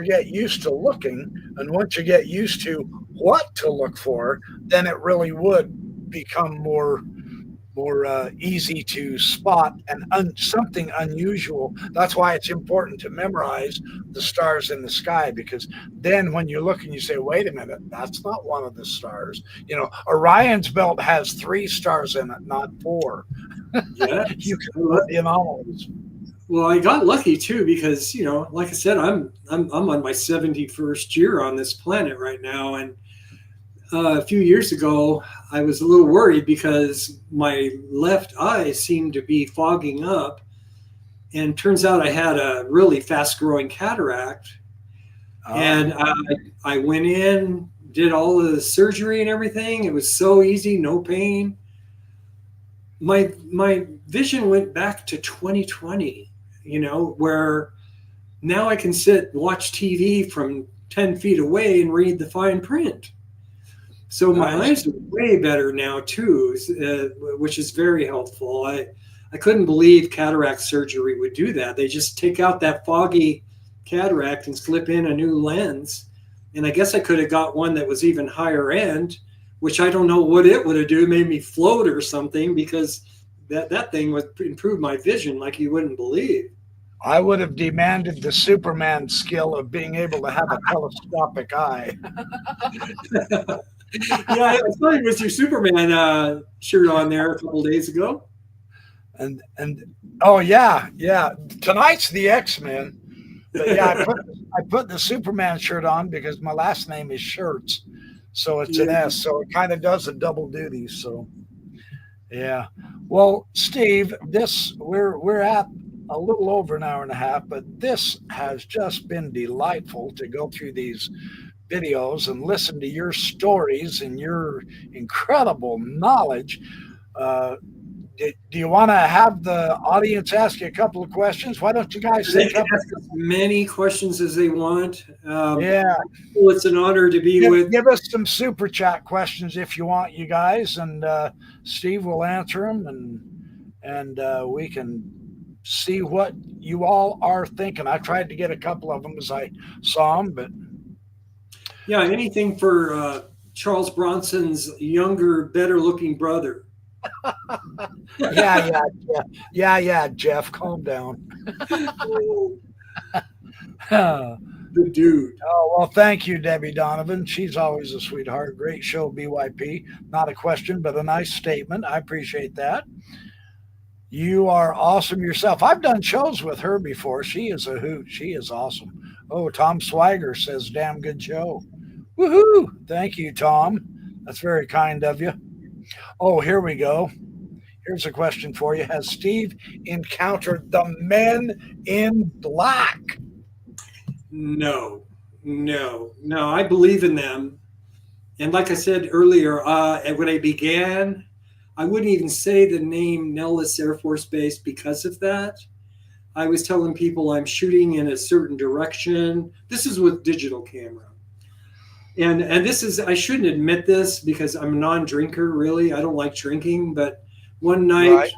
get used to looking, and once you get used to what to look for, then it really would become more easy to spot and something unusual. That's why it's important to memorize the stars in the sky, because then when you look and you say, "Wait a minute, that's not one of the stars." Orion's belt has 3 stars in it, not 4. Yes. You can put the anomalies. Well, I got lucky too because like I said, I'm on my 71st year on this planet right now, and a few years ago, I was a little worried because my left eye seemed to be fogging up, and turns out I had a really fast-growing cataract. And I went in, did all the surgery and everything. It was so easy, no pain. My vision went back to 2020. Where now I can sit, watch TV from 10 feet away and read the fine print. So my eyes are way better now too, which is very helpful. I couldn't believe cataract surgery would do that. They just take out that foggy cataract and slip in a new lens. And I guess I could have got one that was even higher end, which I don't know what it would have done, made me float or something, because that thing would improve my vision like you wouldn't believe. I would have demanded the Superman skill of being able to have a telescopic eye. Yeah, I saw you with your Superman shirt on there a couple days ago. And oh yeah. Tonight's the X-Men. But yeah, I put the Superman shirt on because my last name is Shirts. So it's an S. So it kind of does a double duty. So yeah. Well, Steve, we're at a little over an hour and a half, but this has just been delightful to go through these videos and listen to your stories and your incredible knowledge. Do you want to have the audience ask you a couple of questions? Why don't you guys They can ask as many questions as they want. Yeah. Well, it's an honor to be with. Give us some super chat questions if you want, you guys, and Steve will answer them, and we can see what you all are thinking. I tried to get a couple of them as I saw them, but yeah, anything for Charles Bronson's younger, better-looking brother. Yeah, Jeff, calm down. the dude. Oh, well, thank you, Debbie Donovan. She's always a sweetheart. Great show, BYP. Not a question, but a nice statement. I appreciate that. You are awesome yourself. I've done shows with her before. She is a hoot. She is awesome. Oh, Tom Swagger says, damn good show. Woohoo. Thank you, Tom. That's very kind of you. Oh, here we go. Here's a question for you. Has Steve encountered the men in black? No, no. I believe in them. And like I said earlier, when I began, I wouldn't even say the name Nellis Air Force Base because of that. I was telling people I'm shooting in a certain direction. This is with digital camera. And this is, I shouldn't admit this because I'm a non-drinker, really. I don't like drinking. But one night,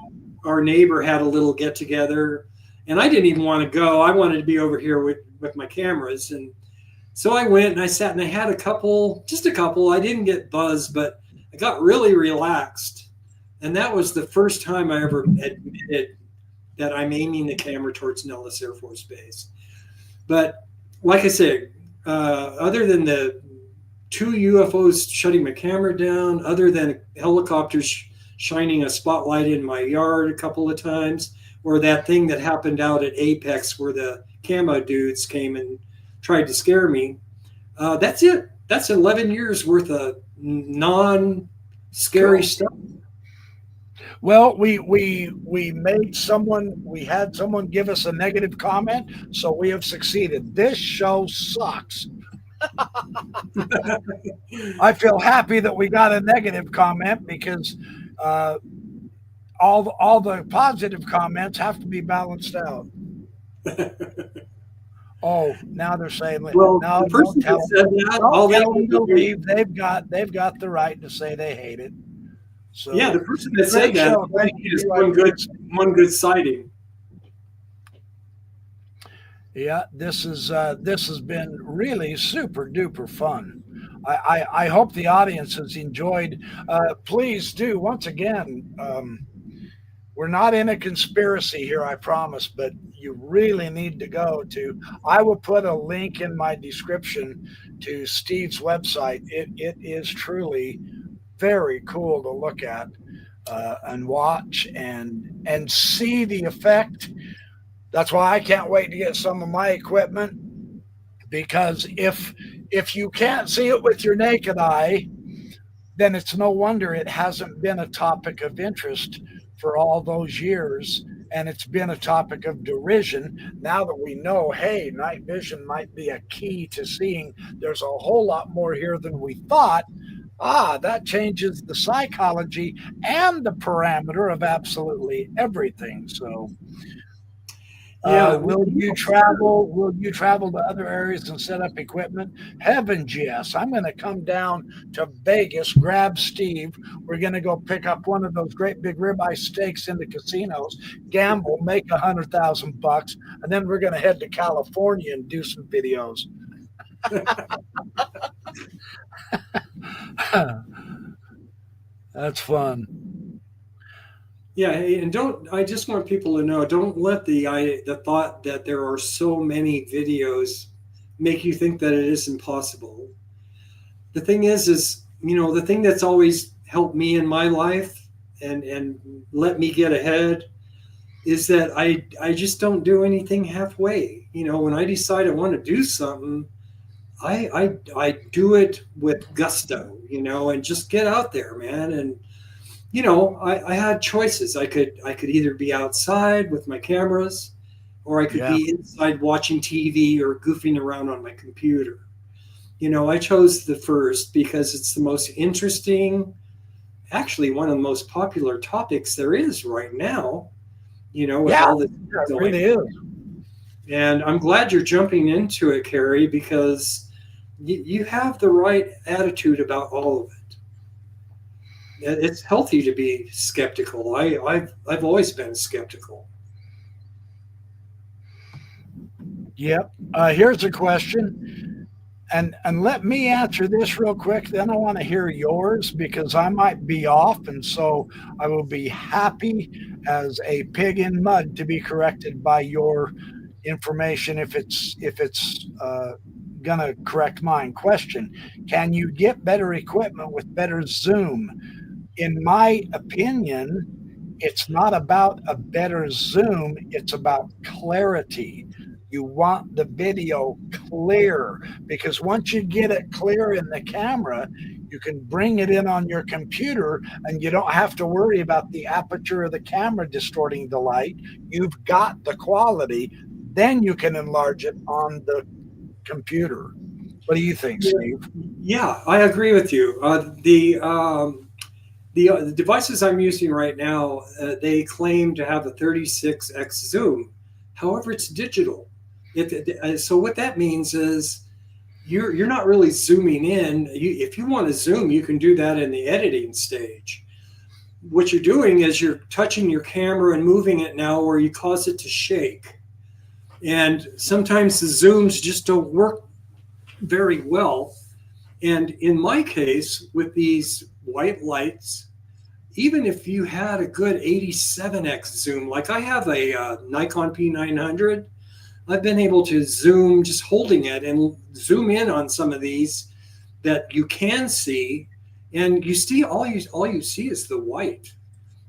our neighbor had a little get-together, and I didn't even want to go. I wanted to be over here with my cameras. And so I went and I sat and I had just a couple. I didn't get buzzed, but I got really relaxed. And that was the first time I ever admitted that I'm aiming the camera towards Nellis Air Force Base. But like I said, other than the 2 UFOs shutting my camera down, other than helicopters shining a spotlight in my yard a couple of times, or that thing that happened out at Apex where the camo dudes came and tried to scare me, that's it. That's 11 years worth of non-scary stuff. Well, we had someone give us a negative comment, so we have succeeded. This show sucks. I feel happy that we got a negative comment because all the positive comments have to be balanced out. Oh, now they're saying, well, no, the person that said that, all they can believe they've got the right to say they hate it. So yeah, the person that said that is one good sighting. Yeah, this has been really super duper fun. I hope the audience has enjoyed. Please do, once again, we're not in a conspiracy here, I promise, but you really need to go to, I will put a link in my description to Steve's website. It is truly very cool to look at and watch and see the effect. That's why I can't wait to get some of my equipment, because if you can't see it with your naked eye, then it's no wonder it hasn't been a topic of interest for all those years, and it's been a topic of derision. Now that we know, hey, night vision might be a key to seeing there's a whole lot more here than we thought, that changes the psychology and the parameter of absolutely everything. So will you travel to other areas and set up equipment? Heavens, yes. I'm going to come down to Vegas, grab Steve. We're going to go pick up one of those great big ribeye steaks in the casinos, gamble, make $100,000, and then we're going to head to California and do some videos. That's fun. Yeah, and I just want people to know, don't let the thought that there are so many videos make you think that it is impossible. The thing is, the thing that's always helped me in my life and let me get ahead is that I just don't do anything halfway. When I decide I want to do something, I do it with gusto, and just get out there, man. And I had choices. I could either be outside with my cameras, or I could be inside watching TV or goofing around on my computer. I chose the first because it's the most interesting, actually one of the most popular topics there is right now, with all this going on. It really is. And I'm glad you're jumping into it, Carrie, because you have the right attitude about all of it. It's healthy to be skeptical. I've always been skeptical. Yep. Here's a question, and let me answer this real quick. Then I want to hear yours because I might be off, and so I will be happy as a pig in mud to be corrected by your information if it's gonna correct mine. Question: can you get better equipment with better zoom? In my opinion, it's not about a better zoom, it's about clarity. You want the video clear, because once you get it clear in the camera, you can bring it in on your computer and you don't have to worry about the aperture of the camera distorting the light. You've got the quality, then you can enlarge it on the computer. What do you think, Steve? Yeah, I agree with you. The devices I'm using right now, they claim to have a 36x zoom. However, it's digital. So what that means is you're not really zooming in. If you want to zoom, you can do that in the editing stage. What you're doing is you're touching your camera and moving it now where you cause it to shake. And sometimes the zooms just don't work very well. And in my case, with these white lights, even if you had a good 87x zoom, like I have a Nikon P900, I've been able to zoom just holding it and zoom in on some of these that you can see, and you see all you see is the white.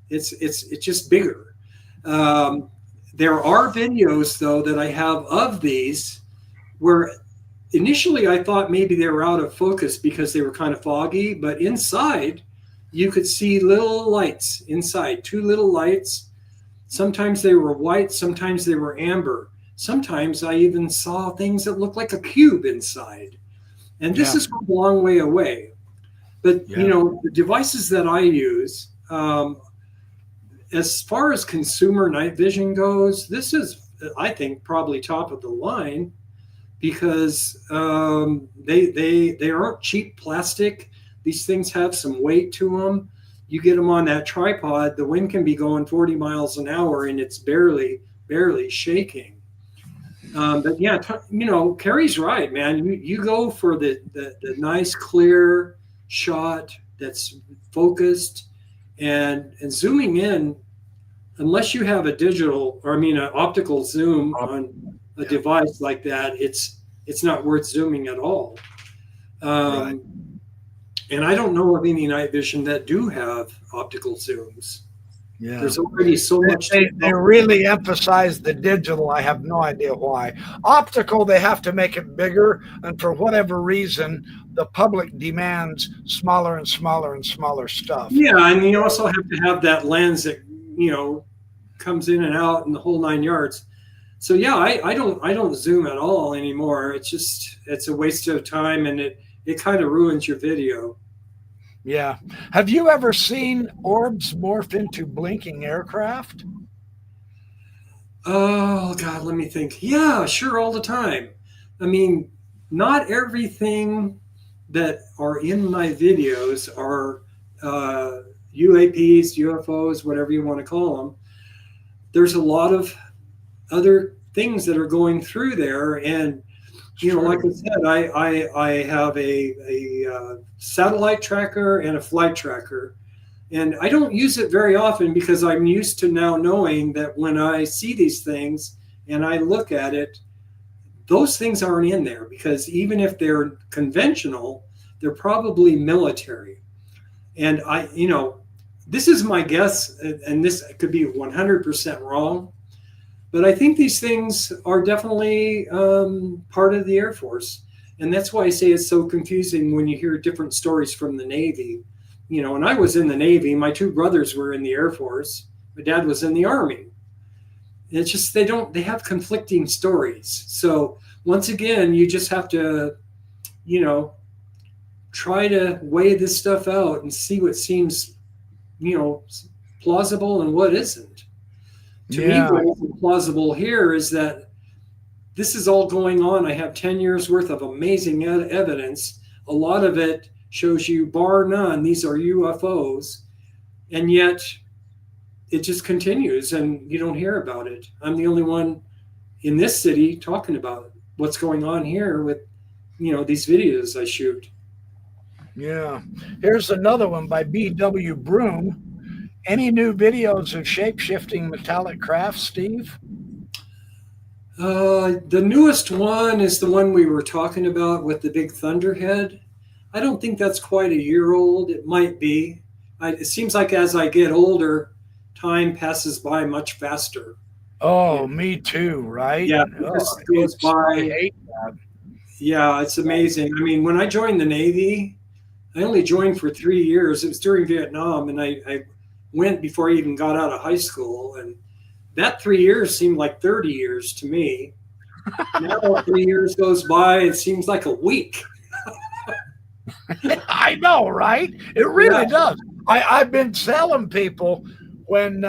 It's just bigger. There are videos though that I have of these where initially I thought maybe they were out of focus because they were kind of foggy, but inside you could see little lights inside, two little lights. Sometimes they were white, sometimes they were amber. Sometimes I even saw things that looked like a cube inside. And this is a long way away. But, you know, the devices that I use, as far as consumer night vision goes, this is, I think, probably top of the line, because they aren't cheap plastic. These things have some weight to them. You get them on that tripod, the wind can be going 40 miles an hour and it's barely shaking. But yeah, you know, Carrie's right, man. You go for the nice clear shot that's focused, and zooming in, unless you have a digital, or I mean an optical zoom on a device like that, it's not worth zooming at all. Right. And I don't know of any night vision that do have optical zooms. Yeah. There's already so much. They really emphasize the digital. I have no idea why. Optical, they have to make it bigger, and for whatever reason, the public demands smaller and smaller and smaller stuff. Yeah, and you also have to have that lens that, you know, comes in and out and the whole 9 yards. So yeah, I don't zoom at all anymore. It's a waste of time, and it kind of ruins your video. Yeah. Have you ever seen orbs morph into blinking aircraft? Oh God, let me think. Yeah, sure, all the time. I mean, not everything that are in my videos are UAPs, UFOs, whatever you want to call them. There's a lot of other things that are going through there, and you know, like I said, I have a satellite tracker and a flight tracker, and I don't use it very often because I'm used to now knowing that when I see these things and I look at it, those things aren't in there, because even if they're conventional, they're probably military. And you know, this is my guess, and this could be 100% wrong, but I think these things are definitely part of the Air Force. And that's why I say it's so confusing when you hear different stories from the Navy. You know, when I was in the Navy, my two brothers were in the Air Force. My dad was in the Army. It's just they have conflicting stories. So once again, you just have to, you know, try to weigh this stuff out and see what seems, you know, plausible and what isn't. To me, what isn't plausible here is that this is all going on. I have 10 years worth of amazing evidence. A lot of it shows you, bar none, these are UFOs. And yet it just continues and you don't hear about it. I'm the only one in this city talking about what's going on here with, you know, these videos I shoot. Yeah. Here's another one by B.W. Broom. Any new videos of shape-shifting metallic craft, Steve? The newest one is the one we were talking about with the big thunderhead. I don't think that's quite a year old. It might be. It seems like as I get older, time passes by much faster. Oh, me too, right? Yeah, it Oh, just goes I by. hate that. Yeah, it's amazing. I mean, when I joined the Navy, I only joined for 3 years. It was during Vietnam, and I went before I even got out of high school. And that 3 years seemed like 30 years to me. Now 3 years goes by, it seems like a week. I know, right? It Yeah, really does. I've been telling people when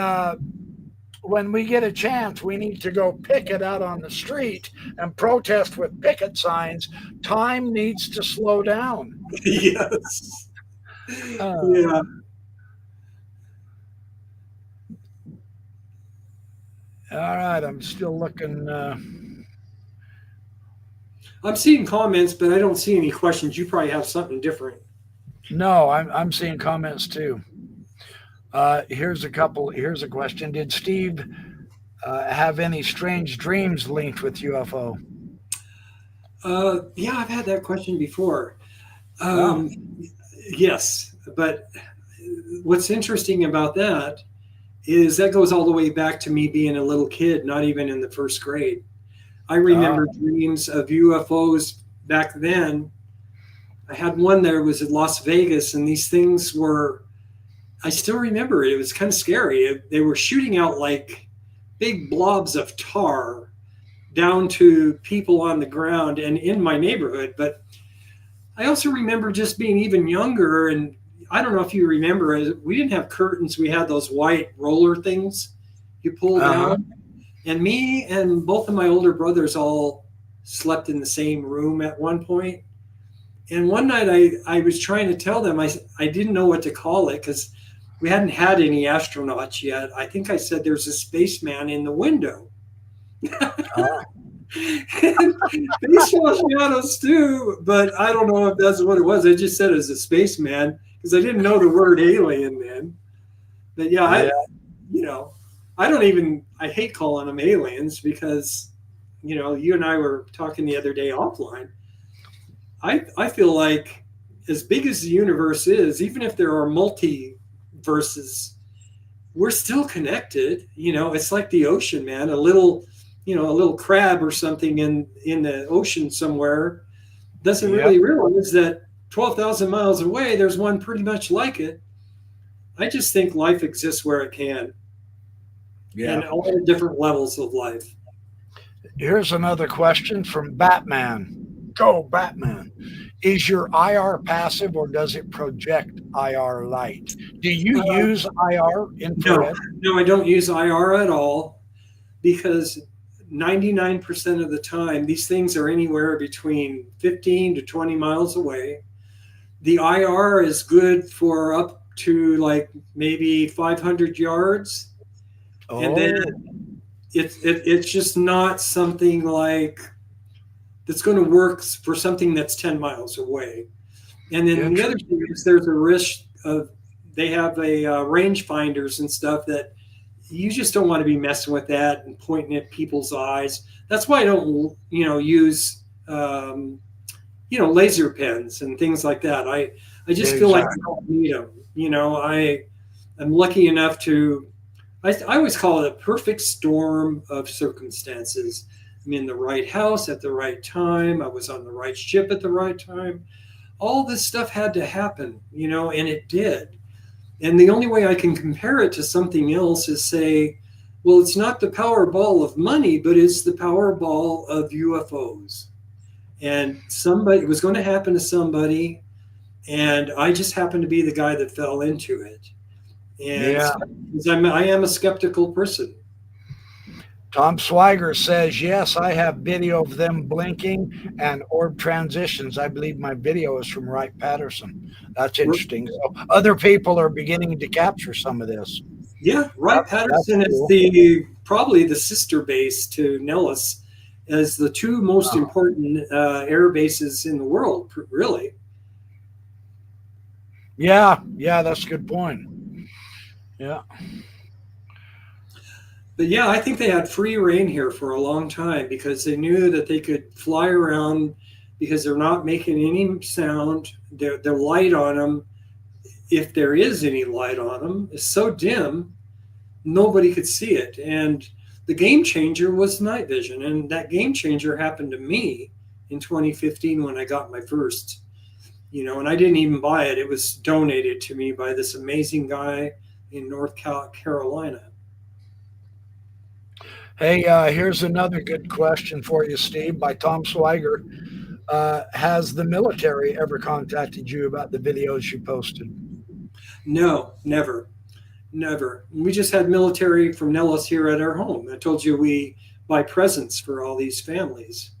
when we get a chance, we need to go picket out on the street and protest with picket signs. Time needs to slow down. yes. Uh, Yeah. all right, I'm still looking. I'm seeing comments, but I don't see any questions. You probably have something different. No, I'm seeing comments too. Here's a couple. Here's a question. Did Steve have any strange dreams linked with UFO? Yeah, I've had that question before. Oh, Um, yes, but what's interesting about that is that goes all the way back to me being a little kid, not even in the first grade. I oh, remember dreams of UFOs back then. I had one there was in Las Vegas, and these things were, I still remember it. It was kind of scary. They were shooting out like big blobs of tar down to people on the ground and in my neighborhood. But I also remember just being even younger. And I don't know if you remember, we didn't have curtains. We had those white roller things you pull uh-huh. down. And me and both of my older brothers all slept in the same room at one point. And one night I was trying to tell them, I didn't know what to call it because we hadn't had any astronauts yet. I think I said there's a spaceman in the window. Oh, They saw shadows too, but I don't know if that's what it was. I just said it was a spaceman because I didn't know the word alien then. But yeah, yeah, you know, I don't even, I hate calling them aliens because, you and I were talking the other day offline. I feel like as big as the universe is, even if there are multiverses, we're still connected. It's like the ocean, man. A little crab or something in the ocean somewhere doesn't yep, really realize that 12,000 miles away, there's one pretty much like it. I just think life exists where it can, yeah. and all the different levels of life. Here's another question from Batman. Go, Batman. Is your IR passive or does it project IR light? Do you Uh, use IR no, infrared? no, I don't use IR at all because 99% of the time, these things are anywhere between 15 to 20 miles away. The IR is good for up to like maybe 500 yards. And then Oh, it's just not something like that's going to work for something that's 10 miles away. And then the other thing interesting. is there's a risk of they have a range finders and stuff that you just don't want to be messing with that and pointing at people's eyes. That's why I don't, use, laser pens and things like that. I just feel like I Exactly. don't need them. I'm lucky enough to, I always call it a perfect storm of circumstances. I'm in the right house at the right time. I was on the right ship at the right time. All this stuff had to happen, and it did. And the only way I can compare it to something else is say, well, it's not the Powerball of money, but it's the Powerball of UFOs. And somebody, it was going to happen to somebody, and I just happened to be the guy that fell into it. And Yeah. I am a skeptical person. Tom Swiger says, yes, I have video of them blinking and orb transitions. I believe my video is from Wright Patterson. That's interesting. So other people are beginning to capture some of this. Yeah, Wright That's Patterson is cool. probably the sister base to Nellis as the two most Wow. important air bases in the world, really. Yeah, yeah, that's a good point. Yeah. But yeah, I think they had free reign here for a long time because they knew that they could fly around because they're not making any sound. The light on them, if there is any light on them, is so dim, nobody could see it. And the game changer was night vision. And that game changer happened to me in 2015 when I got my first, and I didn't even buy it. It was donated to me by this amazing guy in North Carolina. Hey, here's another good question for you, Steve, by Tom Swiger. Has the military ever contacted you about the videos you posted? No, never. Never. We just had military from Nellis here at our home. I told you we buy presents for all these families.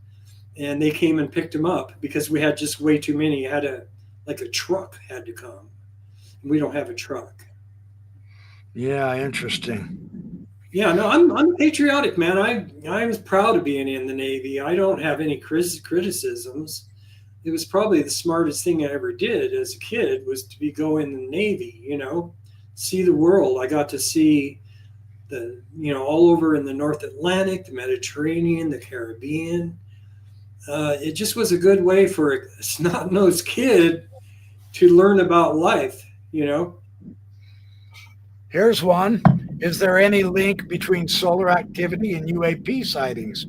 And they came and picked them up because we had just way too many. Had a truck had to come. We don't have a truck. Yeah, interesting. Yeah, no, I'm patriotic, man. I was proud of being in the Navy. I don't have any criticisms. It was probably the smartest thing I ever did as a kid was to go in the Navy, see the world. I got to see all over in the North Atlantic, the Mediterranean, the Caribbean. It just was a good way for a snot-nosed kid to learn about life, Here's one. Is there any link between solar activity and UAP sightings?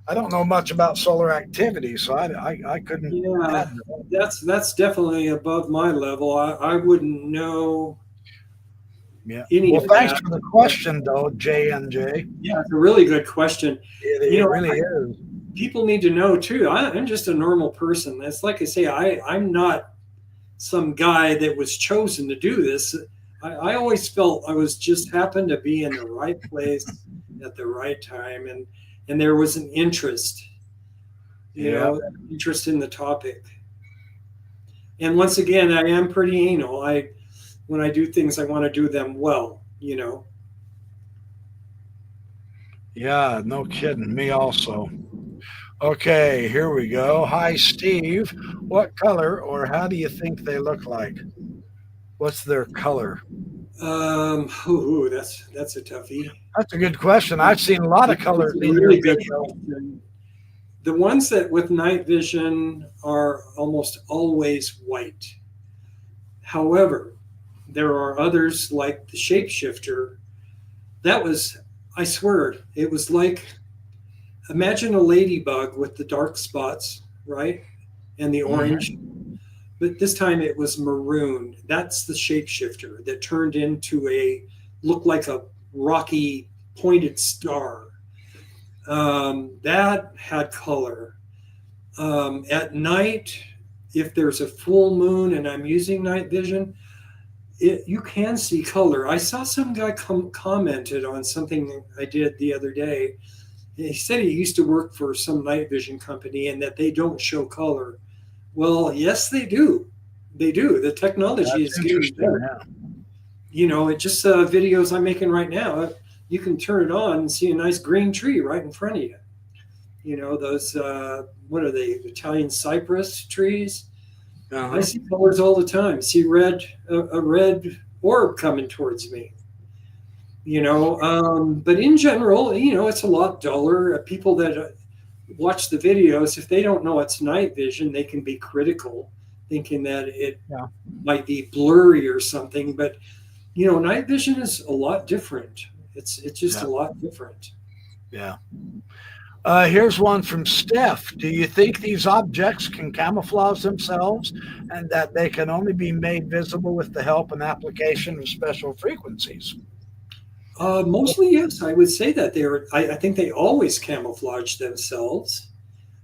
I don't know much about solar activity, so I couldn't. Yeah, that's definitely above my level. I wouldn't know. Yeah. Well, thanks for the question, though, JNJ. Yeah, it's a really good question. It really is. People need to know too. I'm just a normal person. It's like I say, I'm not some guy that was chosen to do this. I always felt I was just happened to be in the right place at the right time, and there was an interest, interest in the topic. And once again, I am pretty anal. When I do things, I want to do them well, Yeah, no kidding. Me also. Okay, here we go. Hi, Steve. What color or how do you think they look like? What's their color? That's a toughie. That's a good question. I've seen a lot of colors in really your good video. question. The ones that with night vision are almost always white. However, there are others like the shapeshifter. I swear, it was like, imagine a ladybug with the dark spots, right? And the orange. Mm-hmm. But this time it was maroon. That's the shapeshifter that turned into looked like a rocky pointed star. That had color. At night, if there's a full moon and I'm using night vision, you can see color. I saw some guy commented on something I did the other day. He said he used to work for some night vision company and that they don't show color. Well, yes, they do. They do. The technology is getting better. Yeah. It just videos I'm making right now. You can turn it on and see a nice green tree right in front of you. Those, what are they, Italian cypress trees? Uh-huh. I see colors all the time. See a red orb coming towards me. But in general, it's a lot duller. People that watch the videos, if they don't know it's night vision, they can be critical, thinking that it might be blurry or something. But night vision is a lot different. It's just a lot different. Yeah. Here's one from Steph. Do you think these objects can camouflage themselves and that they can only be made visible with the help and application of special frequencies? Mostly, yes. I would say that I think they always camouflage themselves.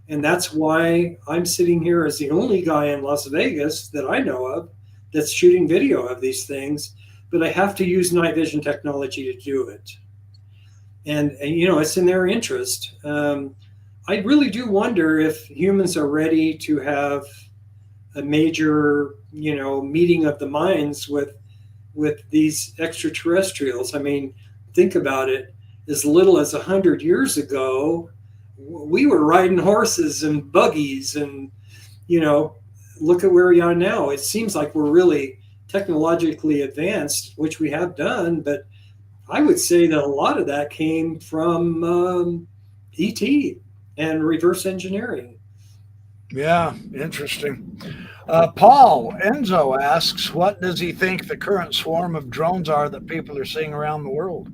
And that's why I'm sitting here as the only guy in Las Vegas that I know of that's shooting video of these things. But I have to use night vision technology to do it. And it's in their interest. I really do wonder if humans are ready to have a major, meeting of the minds with these extraterrestrials. I mean, think about it. As little as 100 years ago, we were riding horses and buggies, and look at where we are now. It seems like we're really technologically advanced, which we have done, but I would say that a lot of that came from ET and reverse engineering. Yeah, interesting. Paul Enzo asks, what does he think the current swarm of drones are that people are seeing around the world?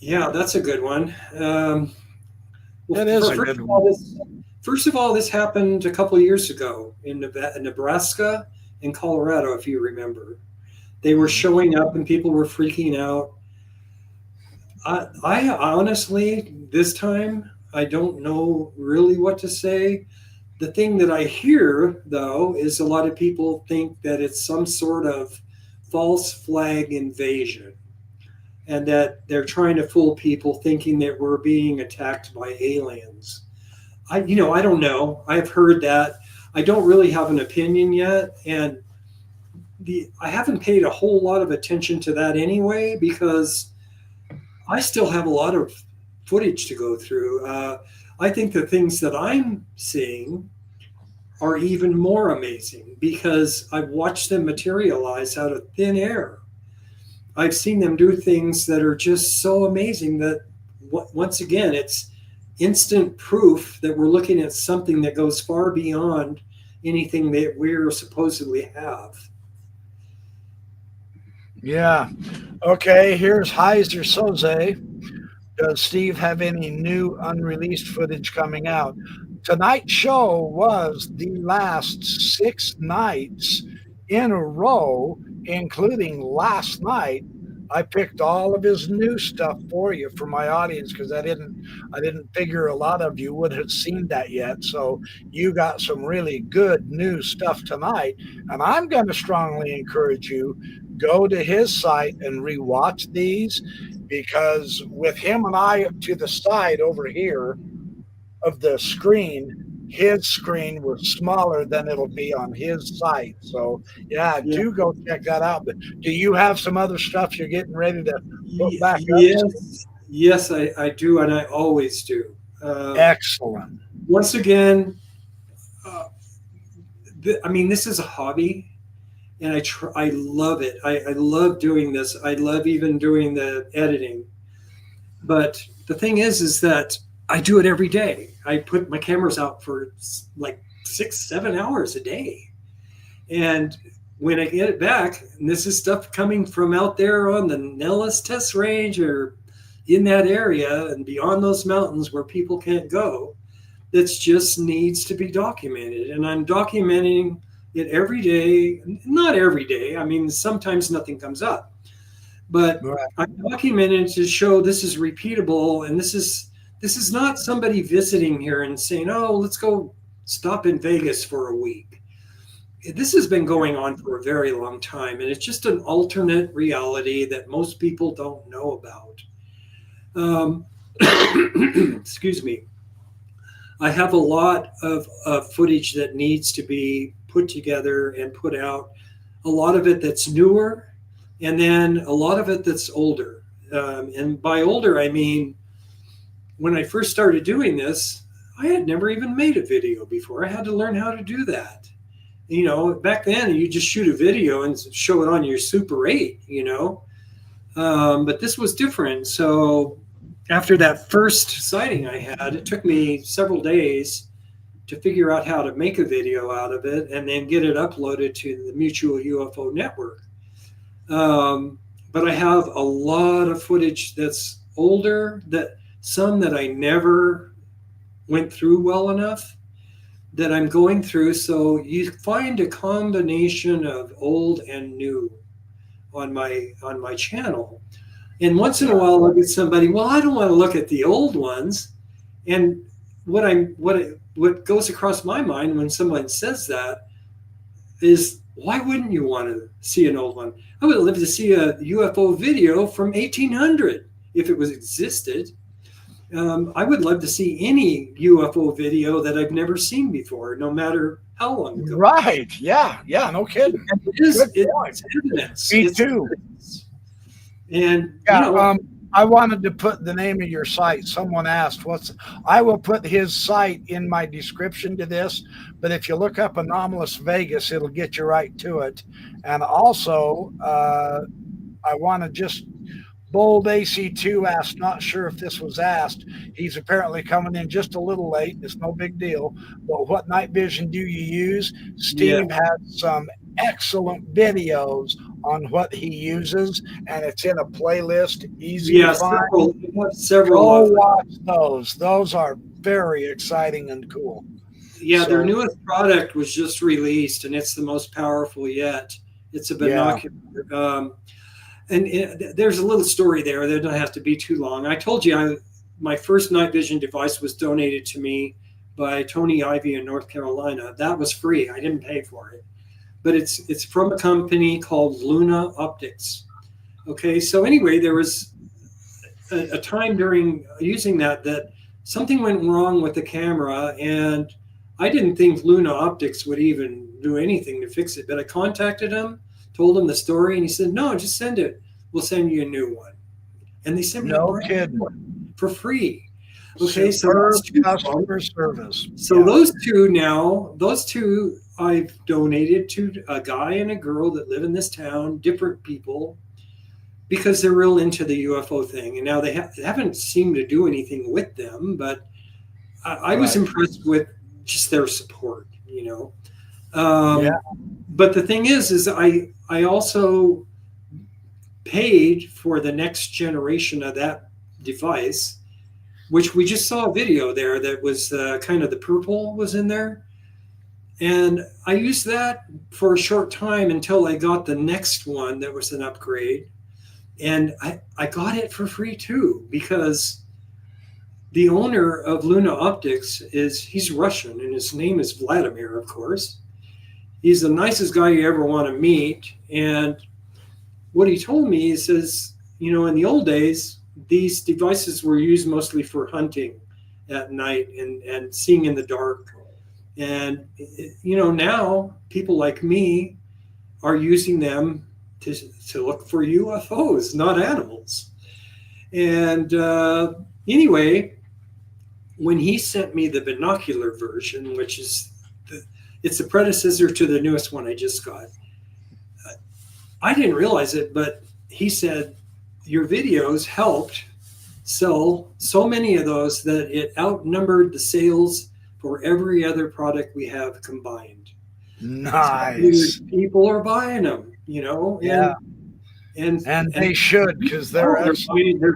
Yeah, that's a good one. It is a good one. First of all, this happened a couple of years ago in Nebraska and Colorado, if you remember. They were showing up and people were freaking out. I honestly, this time, I don't know really what to say. The thing that I hear, though, is a lot of people think that it's some sort of false flag invasion and that they're trying to fool people thinking that we're being attacked by aliens. I don't know. I've heard that. I don't really have an opinion yet. And I haven't paid a whole lot of attention to that anyway, because I still have a lot of footage to go through. I think the things that I'm seeing are even more amazing because I've watched them materialize out of thin air. I've seen them do things that are just so amazing that once again, it's instant proof that we're looking at something that goes far beyond anything that we're supposedly have. Yeah. Okay, here's Heiser Soze. Does Steve have any new unreleased footage coming out? Tonight's show was the last 6 nights in a row, including last night. I picked all of his new stuff for you for my audience because I didn't figure a lot of you would have seen that yet. So you got some really good new stuff tonight, and I'm going to strongly encourage you go to his site and rewatch these, because with him and I to the side over here of the screen, his screen was smaller than it'll be on his site. So yeah, do go check that out. But do you have some other stuff you're getting ready to put back up? Yes, I do, and I always do. Excellent. Once again, I mean, this is a hobby, and I love it. I love doing this. I love even doing the editing. But the thing is that I do it every day. I put my cameras out for like 6-7 hours a day. And when I get it back, and this is stuff coming from out there on the Nellis test range or in that area and beyond those mountains where people can't go, that just needs to be documented. And I'm documenting it every day. Not every day. I mean, sometimes nothing comes up. But I'm documenting to show this is repeatable, and this is not somebody visiting here and saying, oh, let's go stop in Vegas for a week. This has been going on for a very long time, and it's just an alternate reality that most people don't know about. Excuse me. I have a lot of footage that needs to be put together and put out. A lot of it that's newer, and then a lot of it that's older. And by older, I mean, when I first started doing this, I had never even made a video before. I had to learn how to do that. You know, back then you just shoot a video and show it on your Super 8, you know. But this was different. So after that first sighting I had, it took me several days to figure out how to make a video out of it and then get it uploaded to the Mutual UFO Network. But I have a lot of footage that's older, some that I never went through well enough that I'm going through. So you find a combination of old and new on my channel. And once in a while, I'll get somebody, well, I don't want to look at the old ones. And what goes across my mind when someone says that is, why wouldn't you want to see an old one? I would love to see a UFO video from 1800 if it was existed. I would love to see any UFO video that I've never seen before, no matter how long ago. Right. Yeah. No kidding. It's evidence. Me too. Evidence. And yeah, I wanted to put the name of your site. Someone asked I will put his site in my description to this, but if you look up Anomalous Vegas, it'll get you right to it. And also, I want to just Bold AC2 asked, not sure if this was asked. He's apparently coming in just a little late. It's no big deal. But what night vision do you use? Steve had some excellent videos on what he uses, and it's in a playlist, easy to find. Several. Go watch those. Those are very exciting and cool. Yeah, their newest product was just released, and it's the most powerful yet. It's a binocular. There's a little story there. They don't have to be too long. I told you my first night vision device was donated to me by Tony Ivy in North Carolina. That was free. I didn't pay for it. But it's from a company called Luna Optics. Okay, so anyway, there was a time during using that something went wrong with the camera, and I didn't think Luna Optics would even do anything to fix it. But I contacted him, told him the story, and he said, "No, just send it. We'll send you a new one." And they sent me a brand new one for free. Okay, so customer service. So those two I've donated to a guy and a girl that live in this town, different people, because they're real into the UFO thing. And now they haven't seemed to do anything with them, but I was impressed with just their support, you know. But the thing is I also paid for the next generation of that device, which we just saw a video there that was kind of the purple was in there. And I used that for a short time until I got the next one that was an upgrade. And I got it for free too, because the owner of Luna Optics he's Russian, and his name is Vladimir, of course. He's the nicest guy you ever want to meet. And what he told me, he says, you know, in the old days, these devices were used mostly for hunting at night and seeing in the dark. And, you know, now people like me are using them to look for UFOs, not animals. And anyway, when he sent me the binocular version, which is it's the predecessor to the newest one I just got, I didn't realize it, but he said, your videos helped sell so many of those that it outnumbered the sales for every other product we have combined. Nice. So people are buying them, you know. And they should, because they're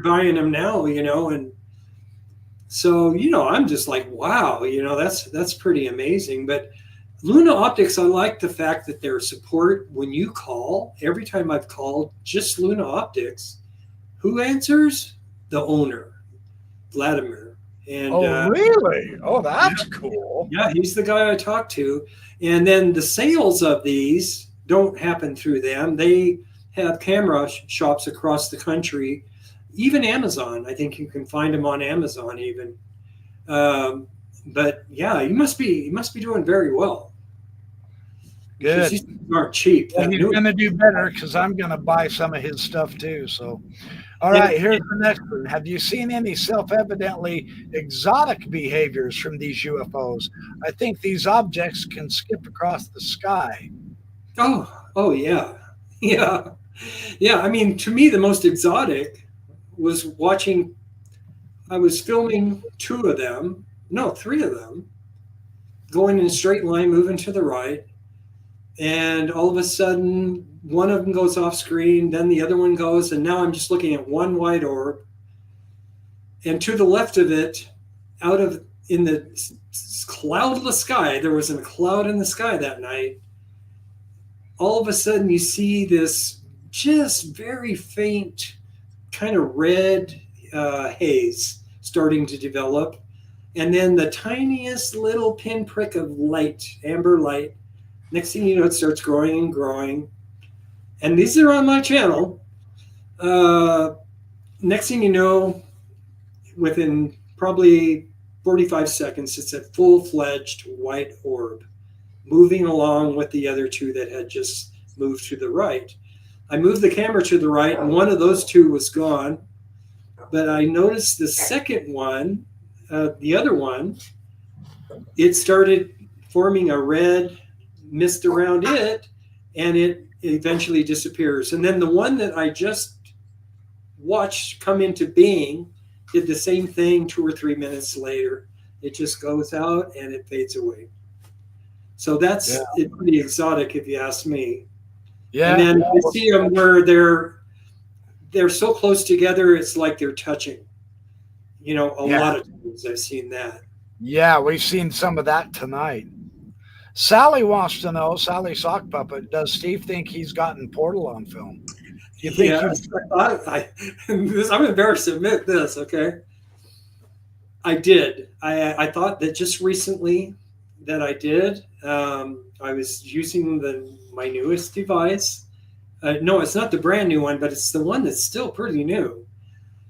buying them now, you know. And so, you know, I'm just like, wow, you know, that's pretty amazing. But Luna Optics, I like the fact that their support when you call. Every time I've called just Luna Optics, who answers? The owner, Vladimir. And really? Oh, that's cool. Yeah, he's the guy I talked to. And then the sales of these don't happen through them. They have camera shops across the country, even Amazon. I think you can find them on Amazon even. But yeah, you must be doing very well. Good. These aren't cheap. Well, he's going to do better, because I'm going to buy some of his stuff too. So, all right, here's the next one. Have you seen any self-evidently exotic behaviors from these UFOs? I think these objects can skip across the sky. Oh yeah. I mean, to me, the most exotic was watching. I was filming three of them, going in a straight line, moving to the right. And all of a sudden, one of them goes off screen, then the other one goes, and now I'm just looking at one white orb. And to the left of it, in the cloudless sky, there wasn't a cloud in the sky that night. All of a sudden, you see this just very faint kind of red haze starting to develop. And then the tiniest little pinprick of light, amber light. Next thing you know, it starts growing and growing. And these are on my channel. Next thing you know, within probably 45 seconds, it's a full-fledged white orb moving along with the other two that had just moved to the right. I moved the camera to the right, and one of those two was gone. But I noticed the second one, the other one, it started forming a red mist around it, and it eventually disappears. And then the one that I just watched come into being did the same thing 2 or 3 minutes later. It just goes out and it fades away. So that's pretty exotic, if you ask me. Yeah. And then I see them where they're so close together, it's like they're touching. You know, a lot of times I've seen that. Yeah, we've seen some of that tonight. Sally wants to know, Sally Sock Puppet, does Steve think he's gotten Portal on film? Do you think I'm embarrassed to admit this, okay? I did. I thought that just recently that I did. I was using my newest device. No, it's not the brand new one, but it's the one that's still pretty new.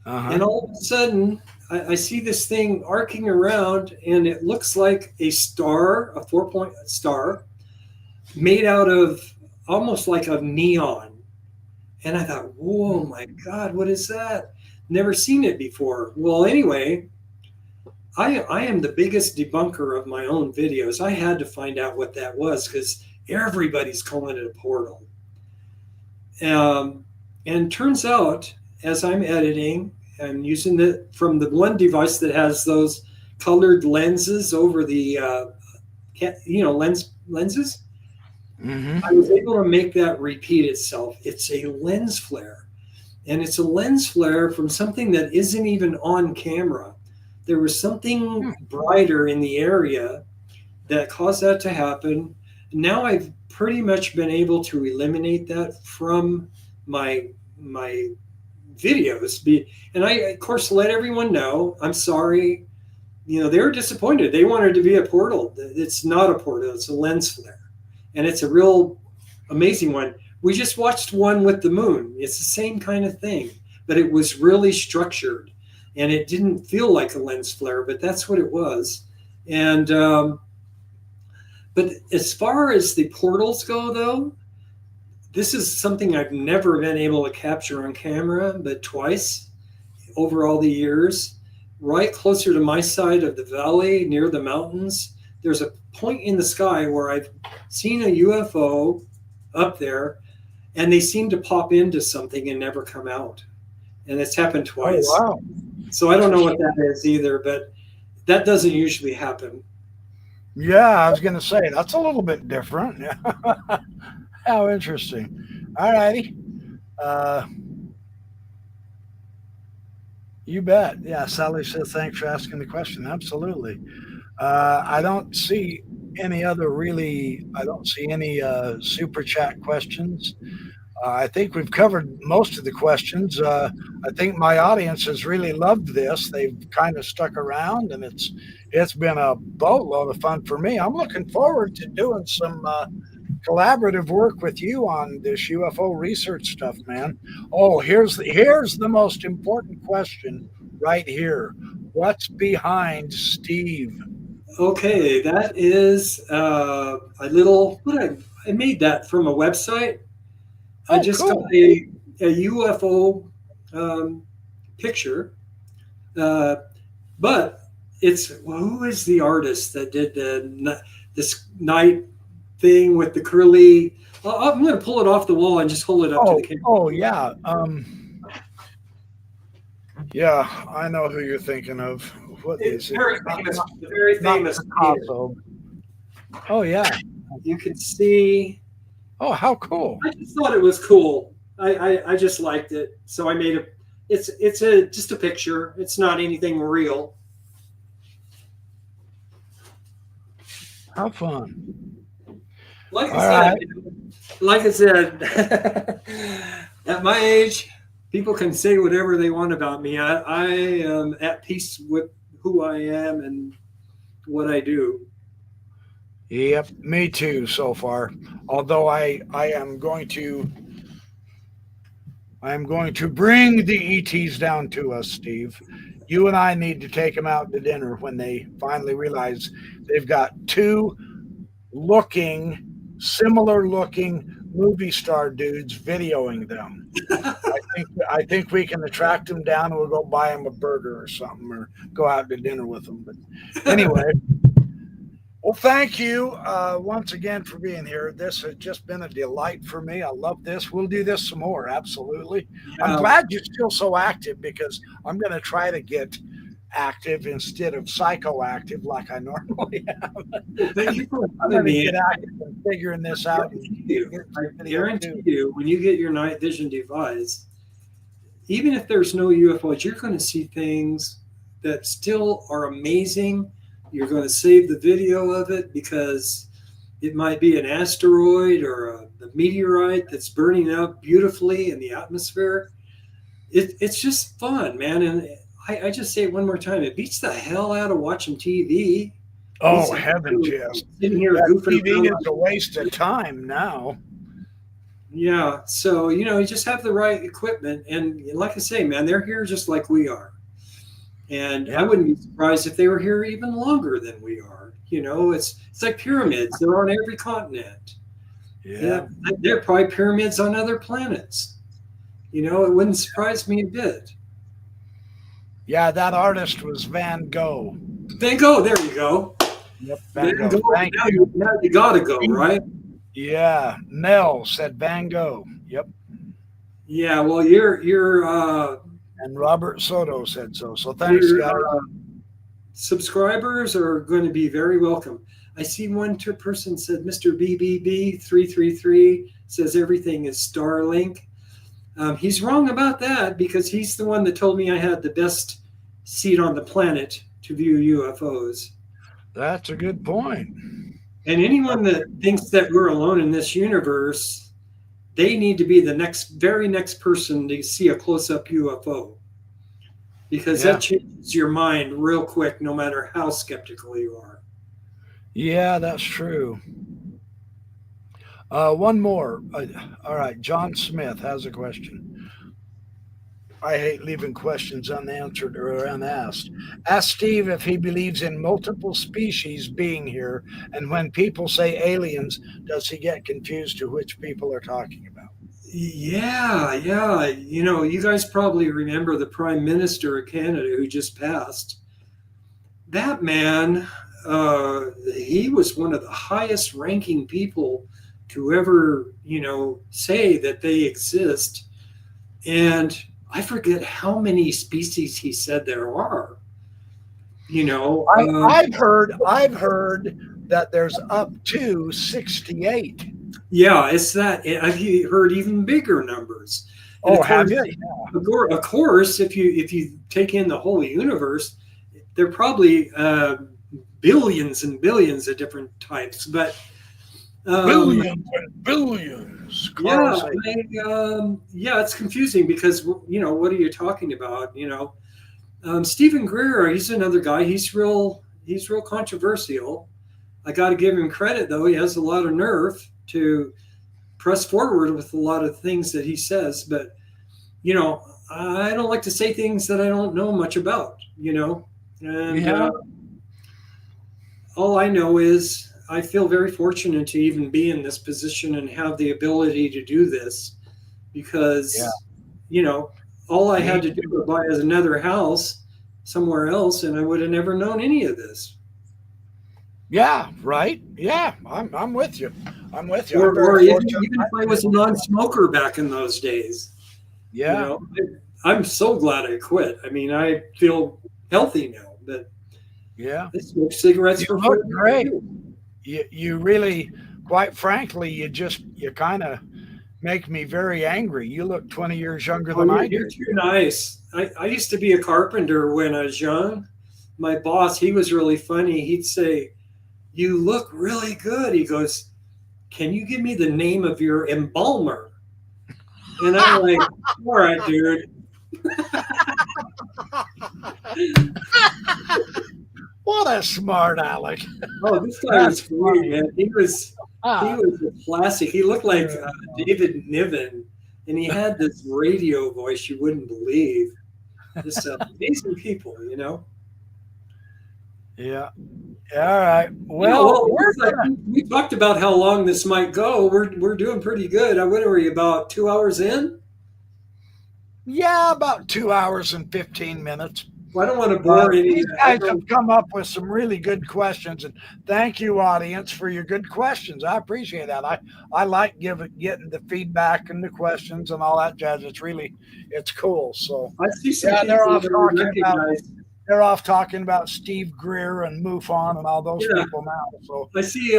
And all of a sudden, I see this thing arcing around, and it looks like a star, a 4-point star, made out of almost like a neon. And I thought, whoa, my God, what is that? Never seen it before. Well, anyway, I am the biggest debunker of my own videos. I had to find out what that was because everybody's calling it a portal. And turns out, as I'm editing, I'm using it from the one device that has those colored lenses over the, lenses. Mm-hmm. I was able to make that repeat itself. It's a lens flare. And it's a lens flare from something that isn't even on camera. There was something brighter in the area that caused that to happen. Now I've pretty much been able to eliminate that from my videos. And I, of course, let everyone know, I'm sorry. You know, they were disappointed. They wanted it to be a portal. It's not a portal. It's a lens flare. And it's a real amazing one. We just watched one with the moon. It's the same kind of thing, but it was really structured. And it didn't feel like a lens flare, but that's what it was. And but as far as the portals go, though, this is something I've never been able to capture on camera, but twice over all the years. Right closer to my side of the valley, near the mountains, there's a point in the sky where I've seen a UFO up there, and they seem to pop into something and never come out. And it's happened twice. Oh, wow. So I don't know what that is either, but that doesn't usually happen. Yeah, I was going to say, that's a little bit different. How interesting. All righty. You bet. Yeah, Sally says, thanks for asking the question. Absolutely. I don't see any super chat questions. I think we've covered most of the questions. I think my audience has really loved this. They've kind of stuck around, and it's been a boatload of fun for me. I'm looking forward to doing some collaborative work with you on this UFO research stuff, man. Oh, here's the most important question right here. What's behind Steve? Okay, that is a little. I made that from a website. I just got a UFO picture, but who is the artist that did this night thing with the curly? I'm going to pull it off the wall and just hold it up to the camera. Oh yeah, yeah, I know who you're thinking of. What is it? Very famous. Picasso. Oh yeah, you can see. Oh, how cool! I just thought it was cool. I just liked it, so I made it. It's just a picture. It's not anything real. How fun! Like I said, at my age, people can say whatever they want about me. I am at peace with who I am and what I do. Yep, me too so far. Although I am going to bring the ETs down to us, Steve. You and I need to take them out to dinner when they finally realize they've got two similar looking movie star dudes videoing them. I think we can attract them down, and we'll go buy them a burger or something, or go out to dinner with them. But anyway. Well, thank you once again for being here. This has just been a delight for me. I love this. We'll do this some more. Absolutely. I'm glad you're still so active because I'm going to try to get active instead of psychoactive like I normally am. Well, thank you for I'm having going to me. get active and figuring this out. I guarantee you, when you get your night vision device, even if there's no UFOs, you're going to see things that still are amazing. You're going to save the video of it because it might be an asteroid or a meteorite that's burning up beautifully in the atmosphere. It's just fun, man. And I just say it one more time. It beats the hell out of watching TV. Oh, heavens, yes. Sitting here TV is a waste of time now. Yeah. So, you just have the right equipment. And like I say, man, they're here just like we are. And I wouldn't be surprised if they were here even longer than we are. It's like pyramids. They're on every continent. Yeah. They're probably pyramids on other planets. It wouldn't surprise me a bit. Yeah, that artist was Van Gogh. Van Gogh, there you go. Yep, Van Gogh. Thank you. Now you gotta go, right? Yeah, Nell said Van Gogh. Yep. Yeah, well, you're and Robert Soto said so. So thanks, guys. Subscribers are going to be very welcome. I see one person said Mr. BBB333 says everything is Starlink. He's wrong about that because he's the one that told me I had the best seat on the planet to view UFOs. That's a good point. And anyone that thinks that we're alone in this universe, they need to be the very next person to see a close-up UFO. Because that changes your mind real quick, no matter how skeptical you are. Yeah, that's true. One more. All right, John Smith has a question. I hate leaving questions unanswered or unasked. Ask Steve if he believes in multiple species being here, and when people say aliens, does he get confused to which people are talking about? Yeah. You guys probably remember the Prime Minister of Canada who just passed. That man, he was one of the highest ranking people to ever, say that they exist. And I forget how many species he said there are. I've heard that there's up to 68. Yeah, it's that. I've heard even bigger numbers. Oh, have you? Yeah. Of course, if you take in the whole universe, there are probably billions and billions of different types. But billions and billions. It's confusing because what are you talking about? Stephen Greer, he's another guy. He's real controversial. I got to give him credit though. He has a lot of nerve to press forward with a lot of things that he says. But I don't like to say things that I don't know much about. And all I know is I feel very fortunate to even be in this position and have the ability to do this because, all I had to do was buy another house somewhere else and I would have never known any of this. Yeah, right. Yeah, I'm with you. Or even if I was a non-smoker back in those days. Yeah. I'm so glad I quit. I mean, I feel healthy now, but I smoke cigarettes for look great. You really, quite frankly, you kind of make me very angry. You look 20 years younger than I do. You're too nice. I used to be a carpenter when I was young. My boss, he was really funny. He'd say, "You look really good." He goes, "Can you give me the name of your embalmer?" And I'm like, "All right, dude." What a smart aleck. Oh, this guy was great, man. He was a classic. He looked like David Niven, and he had this radio voice you wouldn't believe. Just amazing people, Yeah. All right. Well, we talked about how long this might go. We're doing pretty good. What are we, about 2 hours in? Yeah, about 2 hours and 15 minutes. Well, I don't want to bore any. These guys have come up with some really good questions, and thank you, audience, for your good questions. I appreciate that. I like getting the feedback and the questions and all that jazz. It's cool. So I see some yeah, people that they're off talking about Steve Greer and MUFON and all those people now. So I see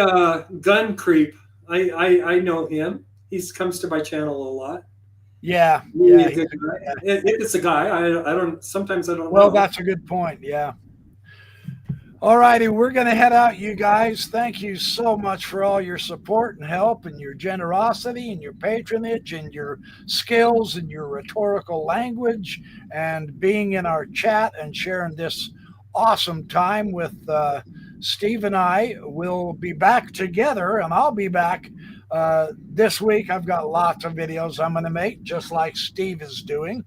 Gun Creep. I know him. He comes to my channel a lot. Yeah. If it's a guy, I don't. Sometimes I don't know. Well, that's a good point. Yeah. All righty, we're going to head out, you guys. Thank you so much for all your support and help and your generosity and your patronage and your skills and your rhetorical language and being in our chat and sharing this awesome time with Steve and I. We'll be back together, and I'll be back this week. I've got lots of videos I'm going to make, just like Steve is doing.